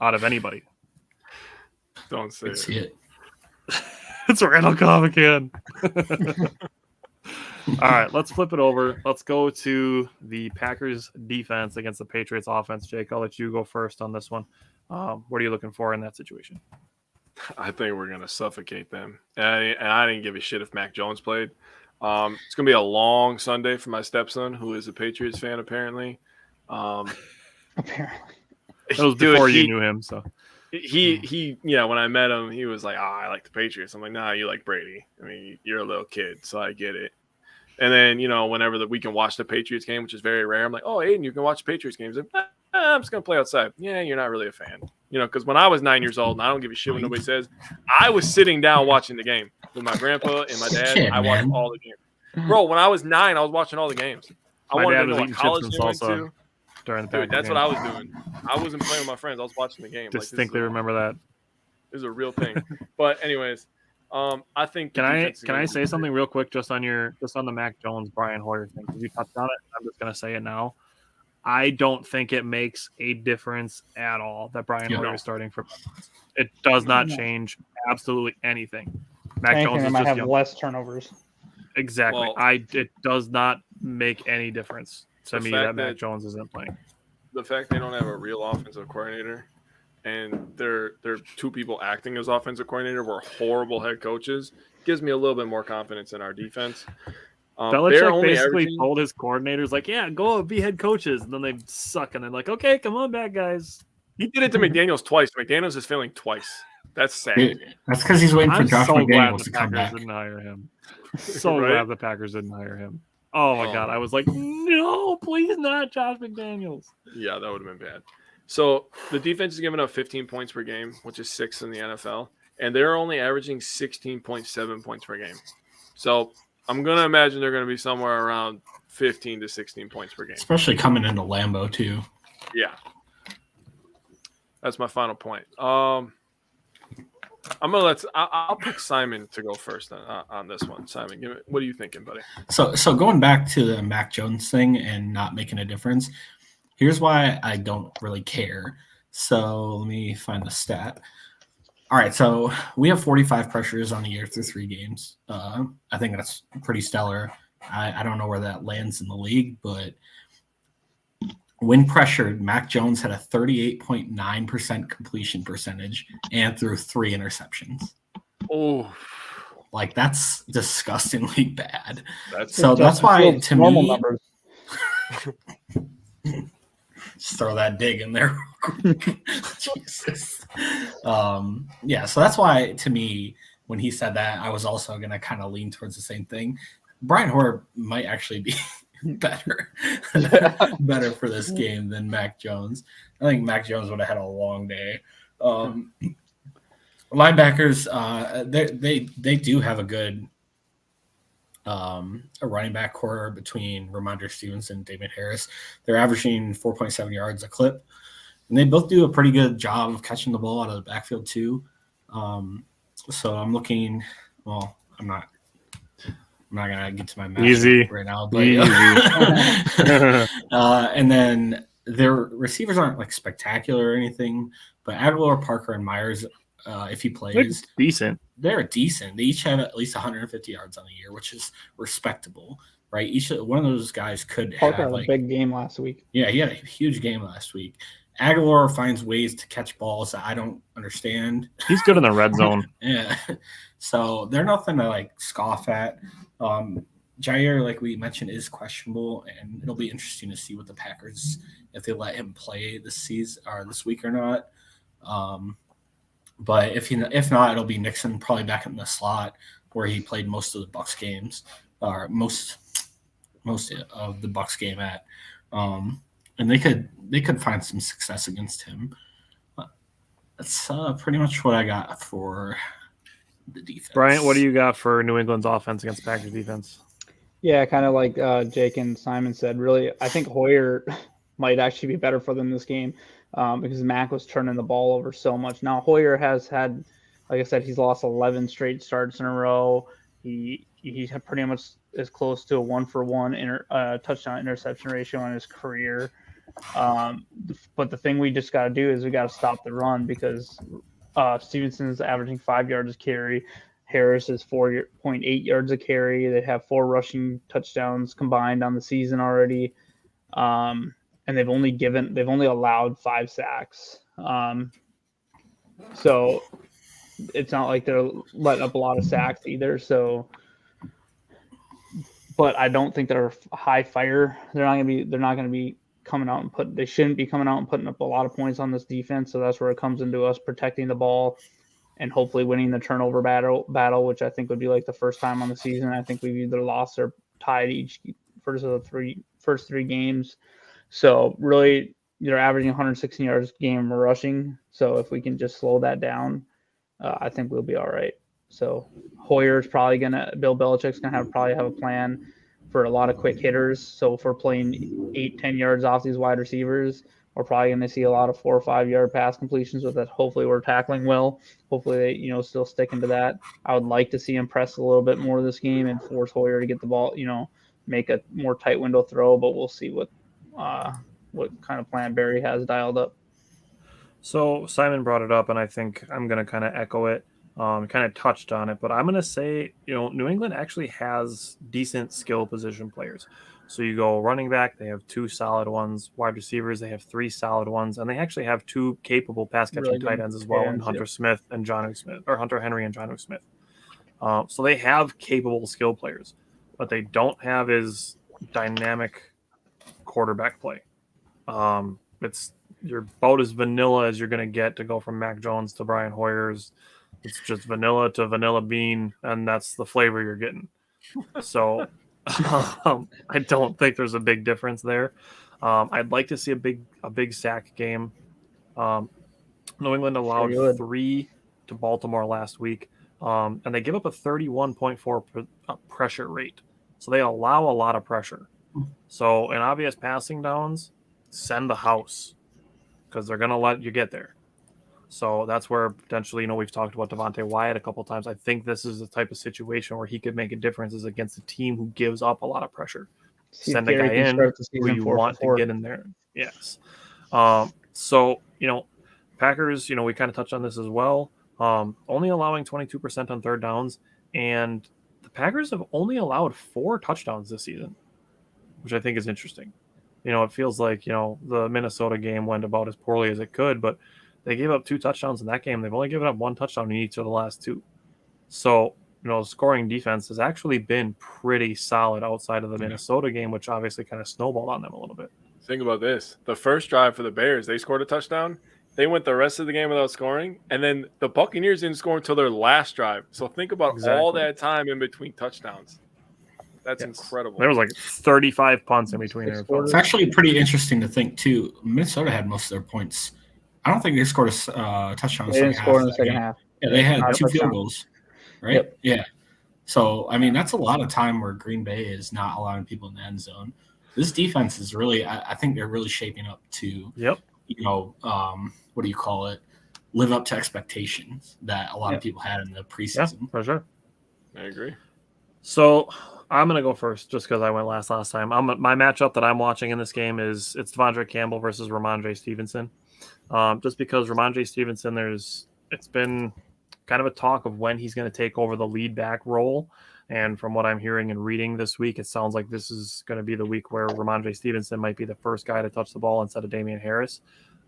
out of anybody. Don't say it. It's Randall Cobb again. All right, let's flip it over. Let's go to the Packers defense against the Patriots offense. Jake, I'll let you go first on this one. What are you looking for in that situation? I think we're going to suffocate them. And I didn't give a shit if Mac Jones played. It's going to be a long Sunday for my stepson, who is a Patriots fan, apparently. Apparently. That was before you knew him, so. He when I met him, he was like, I like the Patriots. I'm like, nah, you like Brady. I mean, you're a little kid, so I get it. And then, whenever we can watch the Patriots game, which is very rare, I'm like, oh, Aiden, you can watch the Patriots games. I'm just going to play outside. Yeah, you're not really a fan. Because when I was 9 years old, and I don't give a shit what nobody says, I was sitting down watching the game with my grandpa and my dad. I watched all the games. Bro, when I was 9, I was watching all the games. I wanted to know what college they went to. Dude, that's what I was doing. I wasn't playing with my friends. I was watching the game. Distinctly remember that. This is a real thing. But anyways, I think. Can I say something real quick just on the Mac Jones Brian Hoyer thing? Because you touched on it. I'm just gonna say it now. I don't think it makes a difference at all that Brian Hoyer is starting for. It does not change absolutely anything. Mac Jones might have less turnovers. Exactly. Well, it does not make any difference to me that Mac Jones isn't playing. The fact they don't have a real offensive coordinator, and they're 2 people acting as offensive coordinator were horrible head coaches, gives me a little bit more confidence in our defense. Belichick basically told his coordinators, like, yeah, go be head coaches. And then they suck. And they're like, okay, come on back, guys. He did it to McDaniels twice. McDaniels is failing twice. That's sad. That's because he's waiting for Josh McDaniels to come back. Didn't hire him. So glad the Packers didn't hire him. Oh, my God. I was like, no, please not Josh McDaniels. Yeah, that would have been bad. So the defense is giving up 15 points per game, which is 6th in the NFL. And they're only averaging 16.7 points per game. So I'm going to imagine they're going to be somewhere around 15 to 16 points per game. Especially coming into Lambeau, too. Yeah. That's my final point. I'll pick Simon to go first on this one. Simon, what are you thinking, buddy? So going back to the Mac Jones thing and not making a difference, here's why I don't really care. So let me find the stat. All right, so we have 45 pressures on the year through 3 games. I think that's pretty stellar. I don't know where that lands in the league, but when pressured, Mac Jones had a 38.9% completion percentage and threw 3 interceptions. Oh, like that's disgustingly bad. That's why to normal me, numbers. Just throw that dig in there. Jesus. Yeah, so that's why to me, when he said that, I was also going to kind of lean towards the same thing. Brian Hoyer might actually be better for this game than Mac Jones. I think Mac Jones would have had a long day. Linebackers, they do have a good a running back core between Ramondre Stevenson and Damien Harris. They're averaging 4.7 yards a clip, and they both do a pretty good job of catching the ball out of the backfield too. So I'm looking Well, I'm not gonna get to my match right now, but and then their receivers aren't like spectacular or anything, but Aguilar, Parker, and Myers, if he plays, they're decent. They each have at least 150 yards on the year, which is respectable, right? Each one of those guys could Parker have had a big game last week. Yeah, he had a huge game last week. Aguilar finds ways to catch balls that I don't understand. He's good in the red zone. Yeah, so they're nothing to like scoff at. Jair, like we mentioned, is questionable, and it'll be interesting to see what the Packers, if they let him play this season or this week or not. But if not, it'll be Nixon probably back in the slot where he played most of the Bucs games, or most of the Bucs game at. And they could find some success against him. That's pretty much what I got for the defense. Bryant, what do you got for New England's offense against Packers defense? Yeah, kind of like Jake and Simon said, really, I think Hoyer might actually be better for them this game because Mac was turning the ball over so much. Now, Hoyer has had, like I said, he's lost 11 straight starts in a row. He pretty much is close to a 1-for-1 touchdown interception ratio in his career. But the thing we just got to do is we got to stop the run because Stevenson's averaging 5 yards a carry. Harris is 4.8 yards a carry. They have 4 rushing touchdowns combined on the season already. And they've only allowed 5 sacks. So it's not like they're letting up a lot of sacks either. So, but I don't think they're high fire. They're not going to be coming out and they shouldn't be coming out and putting up a lot of points on this defense. So that's where it comes into us protecting the ball and hopefully winning the turnover battle, which I think would be like the first time on the season. I think we've either lost or tied each first 3 games. So really, they're averaging 116 yards a game rushing. So if we can just slow that down, I think we'll be all right. So Hoyer's probably Bill Belichick's probably have a plan for a lot of quick hitters. So if we're playing 8-10 yards off these wide receivers, we're probably going to see a lot of 4 or 5 yard pass completions with that. Hopefully we're tackling well. Hopefully they, still sticking to that. I would like to see him press a little bit more this game and force Hoyer to get the ball, make a more tight window throw, but we'll see what kind of plan Barry has dialed up. So Simon brought it up, and I think I'm going to kind of echo it. Kind of touched on it, but I'm going to say, New England actually has decent skill position players. So you go running back, they have 2 solid ones. Wide receivers, they have 3 solid ones, and they actually have 2 capable pass catching tight ends as well, in Hunter Smith and Jonnu Smith, or Hunter Henry and Jonnu Smith. So they have capable skill players, but they don't have is dynamic quarterback play. You're about as vanilla as you're going to get to go from Mac Jones to Brian Hoyers. It's just vanilla to vanilla bean, and that's the flavor you're getting. So I don't think there's a big difference there. I'd like to see a big sack game. New England allowed 3 to Baltimore last week, and they give up a 31.4 pressure rate. So they allow a lot of pressure. So in obvious passing downs, send the house because they're going to let you get there. So that's where potentially, we've talked about Devonte White a couple of times. I think this is the type of situation where he could make a difference is against a team who gives up a lot of pressure. Send a guy in who you want to get in there. Yes. So, Packers, we kind of touched on this as well. Only allowing 22% on third downs. And the Packers have only allowed 4 touchdowns this season, which I think is interesting. It feels like, the Minnesota game went about as poorly as it could, but they gave up 2 touchdowns in that game. They've only given up 1 touchdown in each of the last 2. So, scoring defense has actually been pretty solid outside of the Minnesota game, which obviously kind of snowballed on them a little bit. Think about this. The first drive for the Bears, they scored a touchdown. They went the rest of the game without scoring. And then the Buccaneers didn't score until their last drive. So think about all that time in between touchdowns. That's incredible. There was like 35 punts in between there. It's actually pretty interesting to think, too. Minnesota had most of their points. I don't think they scored a touchdown. They didn't score in the second half. Yeah, they had 2 field goals, right? Yep. Yeah. So, that's a lot of time where Green Bay is not allowing people in the end zone. This defense is really, I think they're really shaping up to, what do you call it? Live up to expectations that a lot of people had in the preseason. Yeah, for sure. I agree. So I'm going to go first just because I went last time. My matchup that I'm watching in this game it's Devondra Campbell versus Ramondre Stevenson. Just because Ramondre Stevenson, it's been kind of a talk of when he's going to take over the lead back role. And from what I'm hearing and reading this week, it sounds like this is going to be the week where Ramondre Stevenson might be the first guy to touch the ball instead of Damian Harris.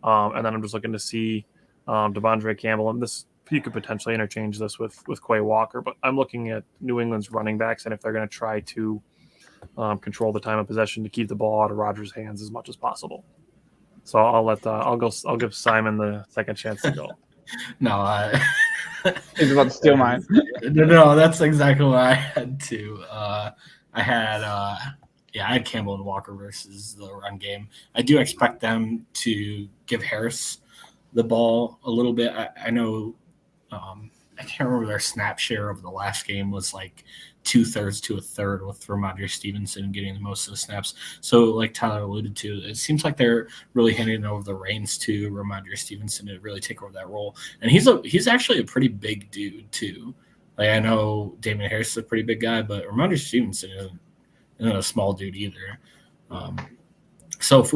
And then I'm just looking to see Devondra Campbell. And you could potentially interchange this with Quay Walker. But I'm looking at New England's running backs and if they're going to try to control the time of possession to keep the ball out of Rodgers' hands as much as possible. So I'll give Simon the second chance to go. No, he's about to steal mine. No, that's exactly what I had too. I had Campbell and Walker versus the run game. I do expect them to give Harris the ball a little bit. I know I can't remember their snap share of the last game was like 2/3 to 1/3 with Ramondre Stevenson getting the most of the snaps. So like Tyler alluded to, it seems like they're really handing over the reins to Ramondre Stevenson to really take over that role. And he's actually a pretty big dude too. Like I know Damian Harris is a pretty big guy, but Ramondre Stevenson isn't a small dude either. So if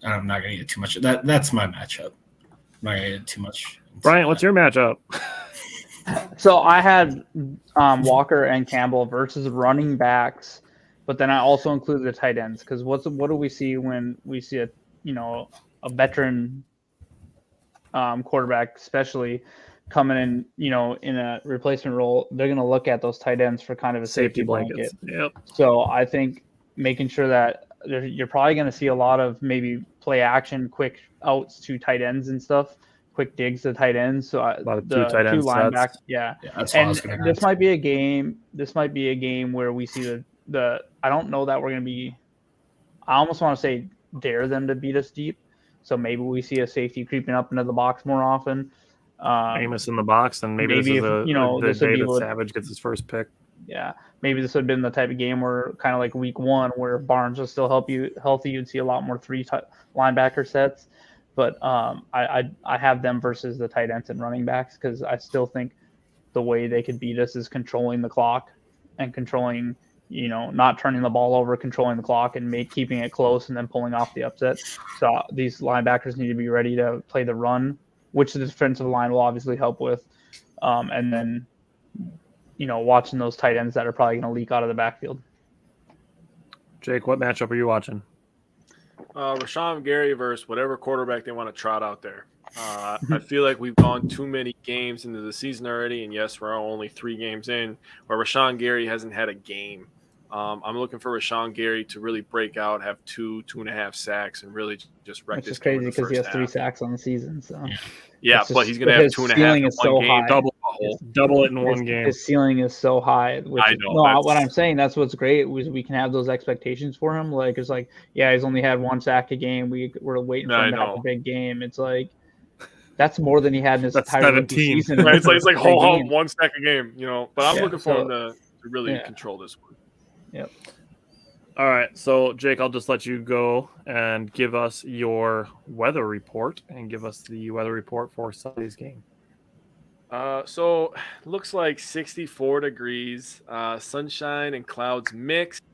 I'm not going to get too much of that. That's my matchup. I'm not going to get too much. Brian, what's your matchup? So I had Walker and Campbell versus running backs, but then I also included the tight ends because what do we see when we see a veteran quarterback, especially coming in, in a replacement role? They're going to look at those tight ends for kind of a safety blanket. Yep. So I think making sure that you're probably going to see a lot of maybe play action, quick outs to tight ends and stuff. Quick digs to tight ends. So the two linebackers, that's and this might be a game. This might be a game where we see the. I don't know that we're going to be. I almost want to say dare them to beat us deep. So maybe we see a safety creeping up into the box more often. Amos in the box, and maybe this is the day that Savage gets his first pick. Yeah, maybe this would have been the type of game where kind of like week 1, where Barnes will still healthy. You'd see a lot more 3 linebacker sets. But I have them versus the tight ends and running backs because I still think the way they could beat us is controlling the clock and controlling, not turning the ball over, controlling the clock and keeping it close and then pulling off the upset. So these linebackers need to be ready to play the run, which the defensive line will obviously help with. And then, watching those tight ends that are probably going to leak out of the backfield. Jake, what matchup are you watching? Rashawn Gary versus whatever quarterback they want to trot out there. I feel like we've gone too many games into the season already, and yes, we're only 3 games in, where Rashawn Gary hasn't had a game. I'm looking for Rashawn Gary to really break out, have 2.5 sacks, and really just wreck this game. It's crazy because he has 3 sacks on the season. So yeah, but he's going to have 2.5 in one game. Double it in one game. His ceiling is so high. I know. What I'm saying, that's what's great, is we can have those expectations for him. Like it's like, yeah, he's only had 1 sack a game. We're waiting for him to have a big game. It's like that's more than he had in his entire rookie season. Right? It's like 1 sack a game, But I'm looking for him to really control this one. Yep. All right, so Jake, I'll just let you go and give us your weather report and give us the weather report for Sunday's game. So looks like 64 degrees, sunshine and clouds mixed,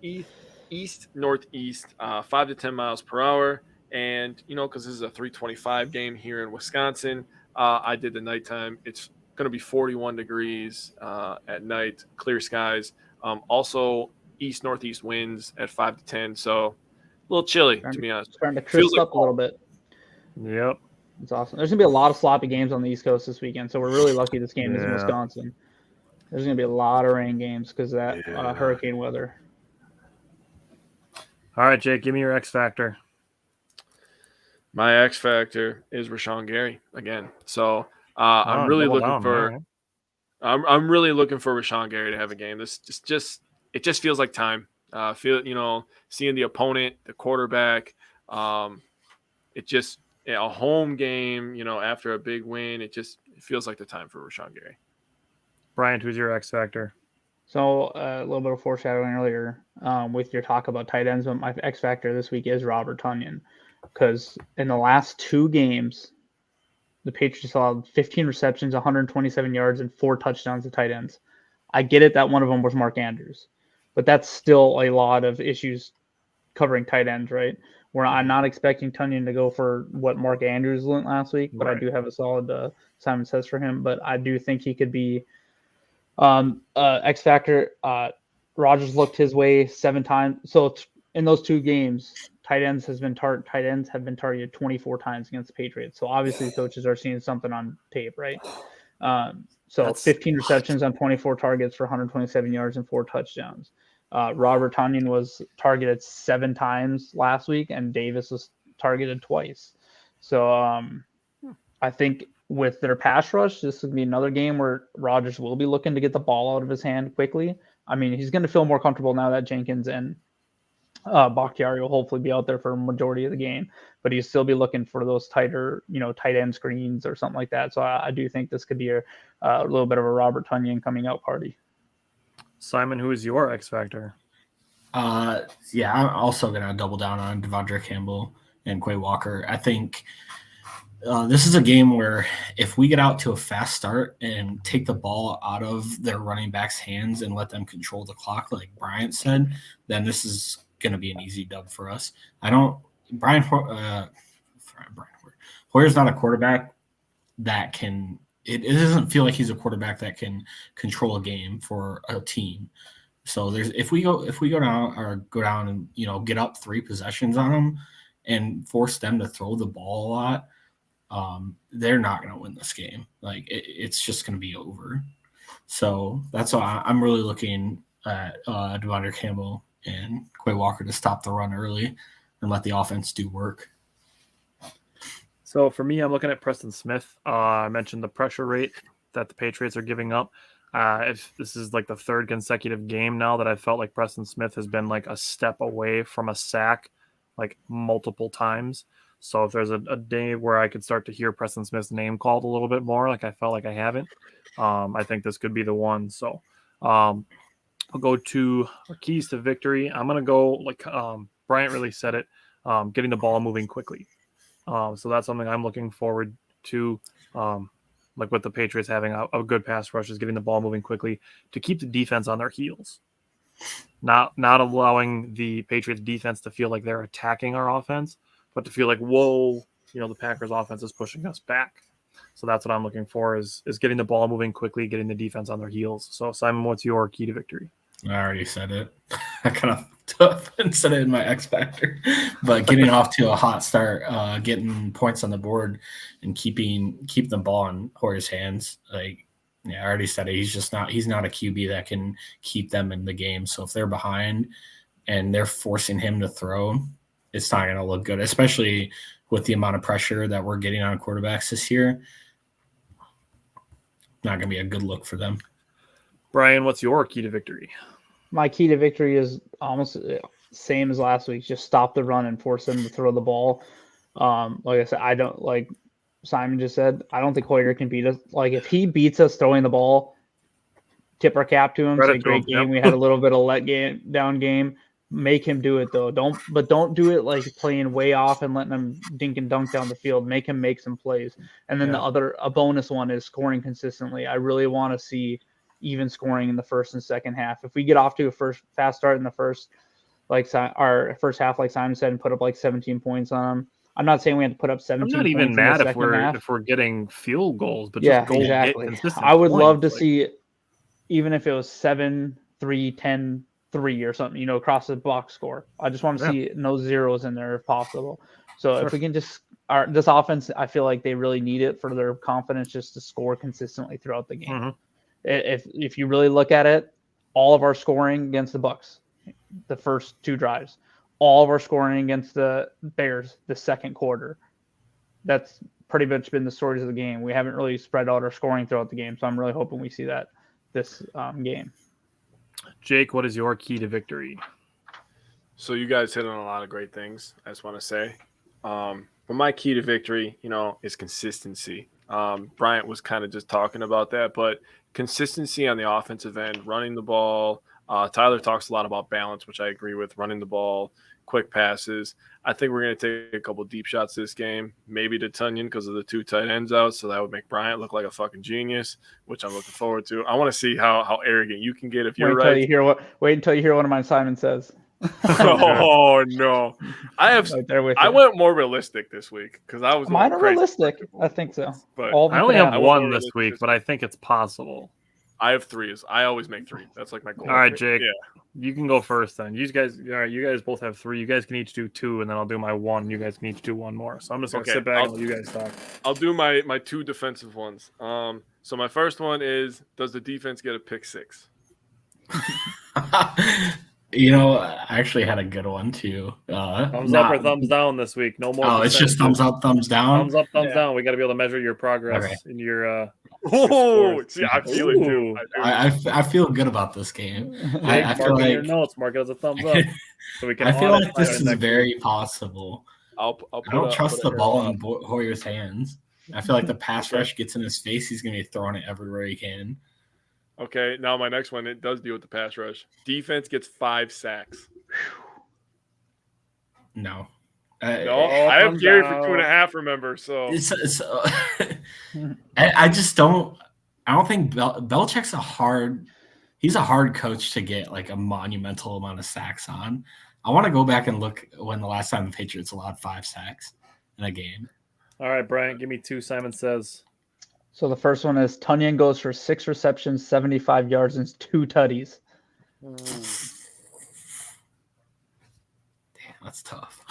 east northeast, 5 to 10 miles per hour. And, because this is a 3:25 game here in Wisconsin, I did the nighttime. It's going to be 41 degrees at night, clear skies. Also east northeast winds at 5 to 10. So a little chilly, to be honest. Starting to crisp up a little bit. Yep. It's awesome. There's going to be a lot of sloppy games on the East Coast this weekend, so we're really lucky this game is in Wisconsin. There's going to be a lot of rain games because of that hurricane weather. All right, Jake, give me your X factor. My X factor is Rashawn Gary again. So I'm really looking for Rashawn Gary to have a game. This it just feels like time. Seeing the opponent, the quarterback, a home game, after a big win, it feels like the time for Rashawn Gary. Brian, who's your X factor? So a little bit of foreshadowing earlier with your talk about tight ends, but my X factor this week is Robert Tonyan, because in the last 2 games, the Patriots allowed 15 receptions, 127 yards, and 4 touchdowns to tight ends. I get it that one of them was Mark Andrews, but that's still a lot of issues covering tight ends, right? Where I'm not expecting Tonyan to go for what Mark Andrews went last week, but I do have a solid Simon Says for him. But I do think he could be X factor. Rodgers looked his way 7 times. So in those 2 games, tight ends have been targeted 24 times against the Patriots. So obviously, coaches are seeing something on tape, right? So 15 receptions on 24 targets for 127 yards and 4 touchdowns. Robert Tonyan was targeted 7 times last week, and Davis was targeted twice. So I think with their pass rush, this would be another game where Rodgers will be looking to get the ball out of his hand quickly. I mean, he's going to feel more comfortable now that Jenkins and Bakchiari will hopefully be out there for a majority of the game, but he'll still be looking for those tighter, tight end screens or something like that. So I do think this could be a little bit of a Robert Tonyan coming out party. Simon, who is your X factor? Yeah, I'm also going to double down on Devondra Campbell and Quay Walker. I think this is a game where if we get out to a fast start and take the ball out of their running backs' hands and let them control the clock, like Bryant said, then this is going to be an easy dub for us. Brian Hoyer's not a quarterback that can. It doesn't feel like he's a quarterback that can control a game for a team. So if we go down and get up 3 possessions on them and force them to throw the ball a lot, they're not going to win this game. Like it's just going to be over. So that's why I'm really looking at Devondra Campbell and Quay Walker to stop the run early and let the offense do work. So for me, I'm looking at Preston Smith. I mentioned the pressure rate that the Patriots are giving up. If this is like the 3rd consecutive game now that I felt like Preston Smith has been like a step away from a sack, like multiple times. So if there's a day where I could start to hear Preston Smith's name called a little bit more, like I felt like I haven't, I think this could be the one. So I'll go to our keys to victory. I'm going to go like Bryant really said it, getting the ball moving quickly. So that's something I'm looking forward to, like with the Patriots having a good pass rush is getting the ball moving quickly to keep the defense on their heels. Not allowing the Patriots defense to feel like they're attacking our offense, but to feel like, whoa, the Packers offense is pushing us back. So that's what I'm looking for is getting the ball moving quickly, getting the defense on their heels. So Simon, what's your key to victory? I already said it. I kind of tough and said it in my X factor, but getting off to a hot start, getting points on the board and keep the ball in Hoyer's hands. Like, yeah, I already said it. He's not a QB that can keep them in the game. So if they're behind and they're forcing him to throw, it's not going to look good, especially with the amount of pressure that we're getting on quarterbacks this year. Not going to be a good look for them. Brian, what's your key to victory? My key to victory is almost same as last week. Just stop the run and force them to throw the ball. Like I said, I don't like Simon just said. I don't think Hoyer can beat us. Like if he beats us throwing the ball, tip our cap to him. Say great game. Yep. We had a little bit of down game. Make him do it though. Don't do it like playing way off and letting him dink and dunk down the field. Make him make some plays. And then a bonus one is scoring consistently. I really want to see even scoring in the first and second half. If we get off to a fast start in the first, our first half, like Simon said, and put up like 17 points on them. I'm not saying we have to put up 17 points. I'm not even mad if we're getting field goals, but just goal exactly. consistent. I would love to see, even if it was 7-3, 10-3 or something, across the box score. I just want to see no zeros in there if possible. So if we can just this offense, I feel like they really need it for their confidence just to score consistently throughout the game. Mm-hmm. If you really look at it, all of our scoring against the Bucs, the first 2 drives, all of our scoring against the Bears, the second quarter, that's pretty much been the stories of the game. We haven't really spread out our scoring throughout the game, so I'm really hoping we see that this game. Jake, what is your key to victory? So you guys hit on a lot of great things, I just want to say. But my key to victory, is consistency. Bryant was kind of just talking about that, but consistency on the offensive end, running the ball. Tyler talks a lot about balance, which I agree with. Running the ball, quick passes. I think we're going to take a couple deep shots this game, maybe to Tunyon because of the 2 tight ends out, so that would make Bryant look like a fucking genius, which I'm looking forward to. I want to see how arrogant you can get if you're right. Wait until you hear one of my Simon Says. Oh no, I went more realistic this week because I was. Mine are realistic. I think so. But I only have one this week, but I think it's possible. I have 3. I always make 3. That's like my goal. All right, Jake. Yeah. You can go first then. You guys both have 3. You guys can each do 2, and then I'll do my 1. You guys can each do 1 more. So I'm just gonna sit back and let you guys talk. I'll do my 2 defensive ones. So my first one is: does the defense get a pick 6? I actually had a good one too. Thumbs up or thumbs down this week? No more. Oh, it's just thumbs up, thumbs down. Thumbs up, thumbs down. We got to be able to measure your progress in your. See, I feel it too. I feel good about this game. I feel like your notes. Mark it as a thumbs up. So we can. I feel like this is very possible. I don't trust the ball in Hoyer's hands. I feel like the pass rush gets in his face. He's gonna be throwing it everywhere he can. Okay, now my next one, it does deal with the pass rush. Defense gets 5 sacks. No. I have Gary for 2.5, remember, so. I just don't – I don't think Belichick's he's a hard coach to get like a monumental amount of sacks on. I want to go back and look when the last time the Patriots allowed 5 sacks in a game. All right, Brian, give me 2. Simon Says. So the first one is Tunyon goes for 6 receptions, 75 yards, and 2 tutties. Damn, that's tough.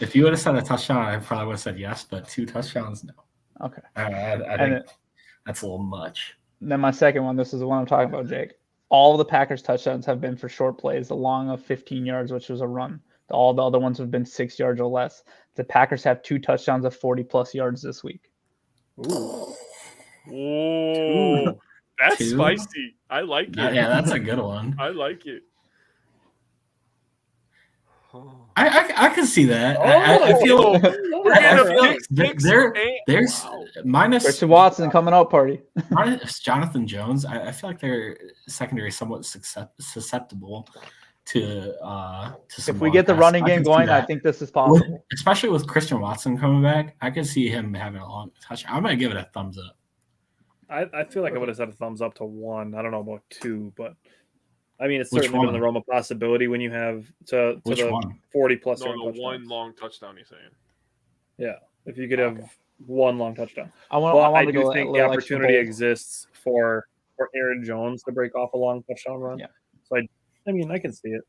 If you would have said a touchdown, I probably would have said yes, but 2 touchdowns, no. Okay. I think that's a little much. Then my second one, this is the one I'm talking about, Jake. All of the Packers touchdowns have been for short plays, the long of 15 yards, which was a run. All the other ones have been 6 yards or less. The Packers have 2 touchdowns of 40-plus yards this week. Ooh, that's 2? Spicy. I like it. Yeah, that's a good one. I like it. I can see that. I feel there's minus Christian Watson coming out party. Minus Jonathan Jones. I feel like their secondary is somewhat susceptible to if we get the running game going, I think this is possible. Especially with Christian Watson coming back, I could see him having a long touch. I'm gonna give it a thumbs up. I feel like I would have said a thumbs up to 1. I don't know about 2, but I mean it's certainly been in the realm of possibility when you have to the 40-plus. No, 1 long touchdown. He's saying. Yeah, if you could have 1 long touchdown. I do think the opportunity exists for Aaron Jones to break off a long touchdown run. Yeah. So I mean, I can see it.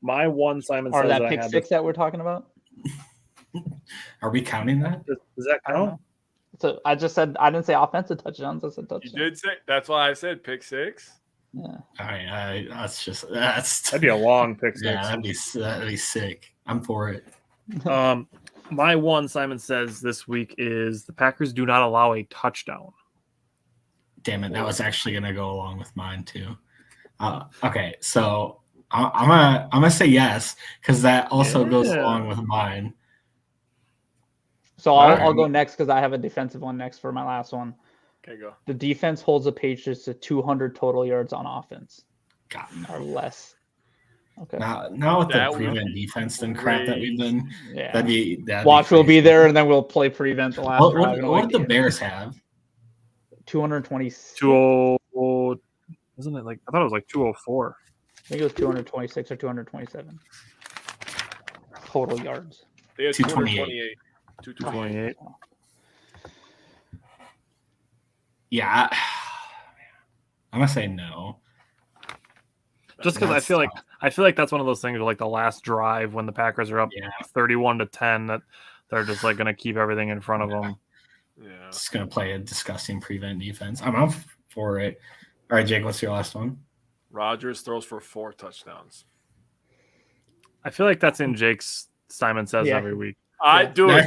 My 1, Simon Says that pick 6 that we're talking about. Are we counting that? Does that count? So I just said I didn't say offensive touchdowns. I said touchdowns. You did say that's why I said pick 6. Yeah. All right, that'd be a long pick 6. Yeah, that'd be sick. I'm for it. My 1, Simon Says this week is the Packers do not allow a touchdown. Damn it, that was actually gonna go along with mine too. Okay, so I'm gonna say yes because that also goes along with mine. So I'll go next because I have a defensive one next for my last one. Okay, go. The defense holds the Patriots to 200 total yards on offense. Or less. Okay. Now with the prevent defense and crap that we've been, Watch will be there, and then we'll play prevent the last. What did the Bears have? 220. 200. Isn't it like I thought it was like 204? I think it was 226 or 227 total yards. They had 228. 228. Yeah, I'm gonna say no. Just because I feel like that's one of those things where like the last drive when the Packers are up 31-10 that they're just like gonna keep everything in front of them. Yeah, it's gonna play a disgusting prevent defense. I'm up for it. All right, Jake, what's your last one? Rodgers throws for 4 touchdowns. I feel like that's in Jake's Simon Says every week. I do it.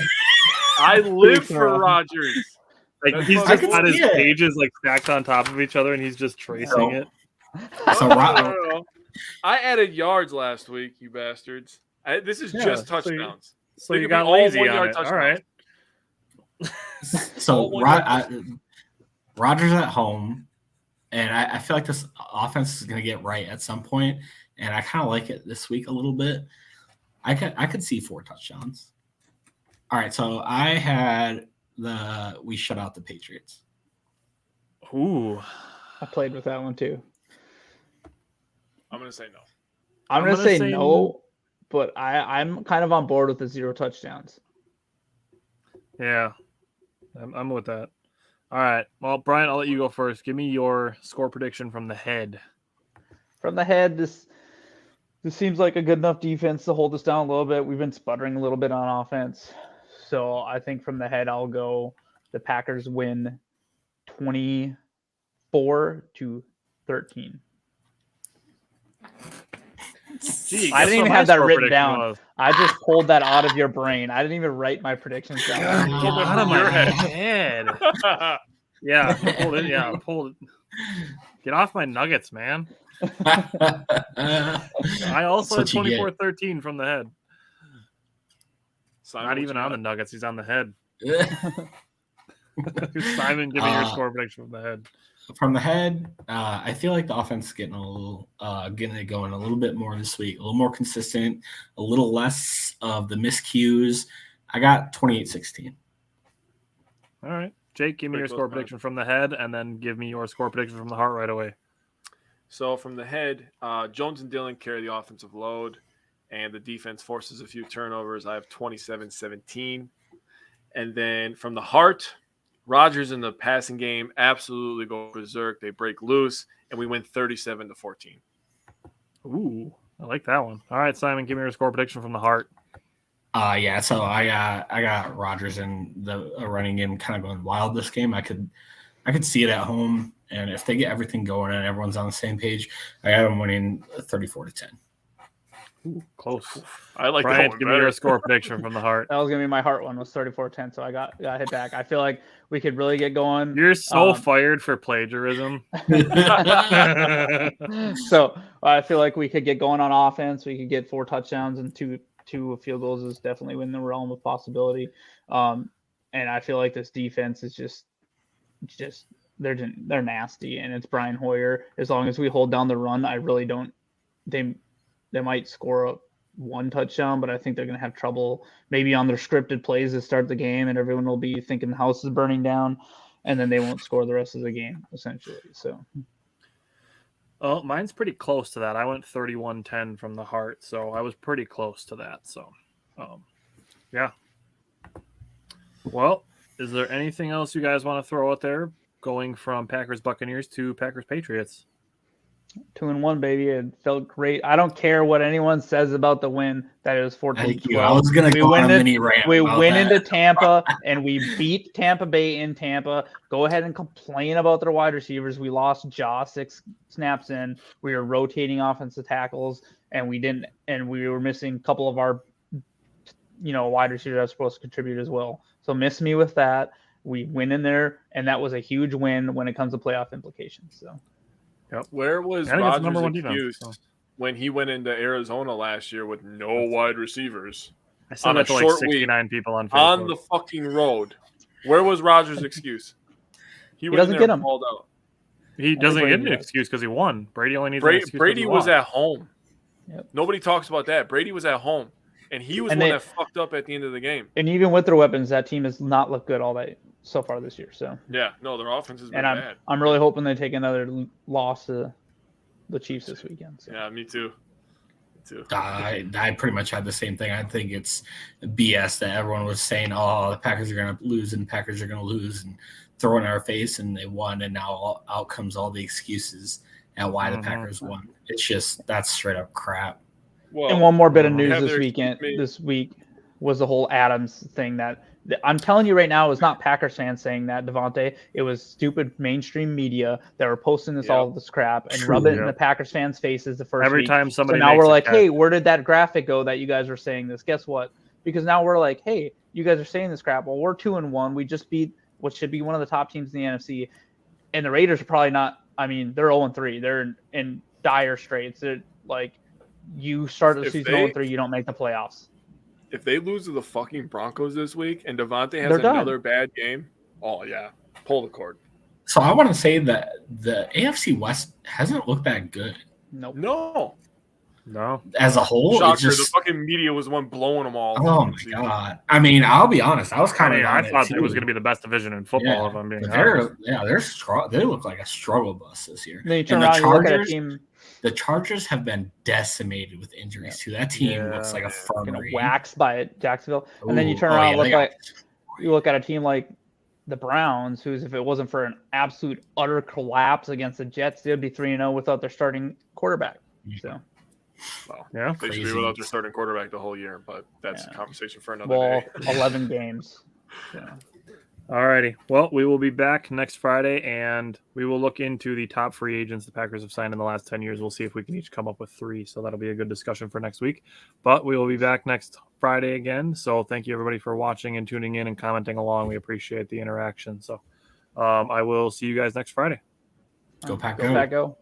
I live for Rodgers. Like he's just got his pages like stacked on top of each other, and he's just tracing it. So I added yards last week, you bastards. This is just touchdowns. So you got lazy on it. Touchdowns. All right. So Rodgers at home, and I feel like this offense is going to get right at some point, and I kind of like it this week a little bit. I could see 4 touchdowns. All right, so I had we shut out the Patriots. Ooh. I played with that one too. I'm going to say no. I'm going to say no, but I'm kind of on board with the 0 touchdowns. Yeah, I'm with that. All right. Well, Brian, I'll let you go first. Give me your score prediction from the head. From the head, this seems like a good enough defense to hold us down a little bit. We've been sputtering a little bit on offense. So I think from the head, I'll go the Packers win 24-13. Gee, I didn't even have that written down. I just pulled that out of your brain. I didn't even write my predictions down. Get out of my head. Yeah, pulled it. Yeah, pulled it. Get off my Nuggets, man. I also had 24-13 from the head. Simon, not even on the Nuggets. He's on the head. Simon, give me your score prediction from the head. From the head, I feel like the offense is getting it going a little bit more this week, a little more consistent, a little less of the miscues. I got 28-16. All right. Jake, give me your score prediction from the head, and then give me your score prediction from the heart right away. So from the head, Jones and Dillon carry the offensive load, and the defense forces a few turnovers. I have 27-17. And then from the heart, Rodgers in the passing game absolutely go berserk. They break loose, and we win 37-14. Ooh, I like that one. All right, Simon, give me your score prediction from the heart. Yeah, so I got Rodgers and the running game kind of going wild this game. I could see it at home, and if they get everything going and everyone's on the same page, I got them winning 34-10. Ooh, close. I like Brian, that one. Give me your score prediction from the heart. That was gonna be my heart one. Was 34-10, so I got hit back. I feel like we could really get going. You're so fired for plagiarism. So I feel like we could get going on offense. We could get 4 touchdowns and two field goals is definitely within the realm of possibility. And I feel like this defense is just they're nasty, and it's Brian Hoyer. As long as we hold down the run, I really don't. They might score 1 touchdown, but I think they're going to have trouble maybe on their scripted plays to start the game, and everyone will be thinking the house is burning down, and then they won't score the rest of the game, essentially. So, well, mine's pretty close to that. I went 31-10 from the heart, so I was pretty close to that. So, yeah. Well, is there anything else you guys want to throw out there going from Packers Buccaneers to Packers Patriots? 2-1, baby. It felt great. I don't care what anyone says about the win. That it was 14-12. I was going to go on a mini rant. We went into Tampa and we beat Tampa Bay in Tampa. Go ahead and complain about their wide receivers. We lost Jaw 6 snaps in. We were rotating offensive tackles, and we were missing a couple of our wide receivers that are supposed to contribute as well. So miss me with that. We went in there, and that was a huge win when it comes to playoff implications. So. Yep. Where was Rodgers' excuse when he went into Arizona last year with no wide receivers? I saw that to like 69 people on Facebook. On the fucking road. Where was Rodgers' excuse? He doesn't get him. Called out. He doesn't get an excuse because he won. Brady only needs an excuse. Brady was at home. Yep. Nobody talks about that. Brady was at home, and he was that fucked up at the end of the game. And even with their weapons, that team has not looked good all that so far this year. So yeah, no, their offense has been bad. I'm really hoping they take another loss to the Chiefs this weekend. So. Yeah, me too. I pretty much had the same thing. I think it's BS that everyone was saying, "Oh, the Packers are going to lose and Packers are going to lose," and throw in our face, and they won, and now out comes all the excuses at why the Packers won. It's just that's straight up crap. Well, and one more bit of news this week was the whole Adams thing that. I'm telling you right now, it was not Packers fans saying that, Devonte. It was stupid mainstream media that were posting all of this crap and rubbing it in the Packers fans' faces the first Every week. time somebody. So now we're like, hey, where did that graphic go that you guys were saying this? Guess what? Because now we're like, hey, you guys are saying this crap. Well, we're 2-1. We just beat what should be one of the top teams in the NFC, and the Raiders are probably not. I mean, they're 0-3. They're in dire straits. They're like, you start the season 0-3, you don't make the playoffs. If they lose to the fucking Broncos this week and Devontae has another bad game, oh, yeah, pull the cord. So I want to say that the AFC West hasn't looked that good. Nope. No. No. As a whole, Shocker, the fucking media was the one blowing them all. Oh my god! I mean, I'll be honest. I was kind of. I thought it was going to be the best division in football. If I'm being honest. They look like a struggle bus this year. Then you turn around, you look at a team. The Chargers have been decimated with injuries too. That team looks like a infirmary. Waxed by Jacksonville, and then you turn around and you look at a team like the Browns, who's if it wasn't for an absolute utter collapse against the Jets, they'd be 3-0 without their starting quarterback. So. Well, yeah, they should be without their starting quarterback the whole year, but that's a conversation for another day. 11 games. Yeah. All righty. Well, we will be back next Friday, and we will look into the top free agents the Packers have signed in the last 10 years. We'll see if we can each come up with 3, so that'll be a good discussion for next week. But we will be back next Friday again, so thank you, everybody, for watching and tuning in and commenting along. We appreciate the interaction. So I will see you guys next Friday. Go Pack Go.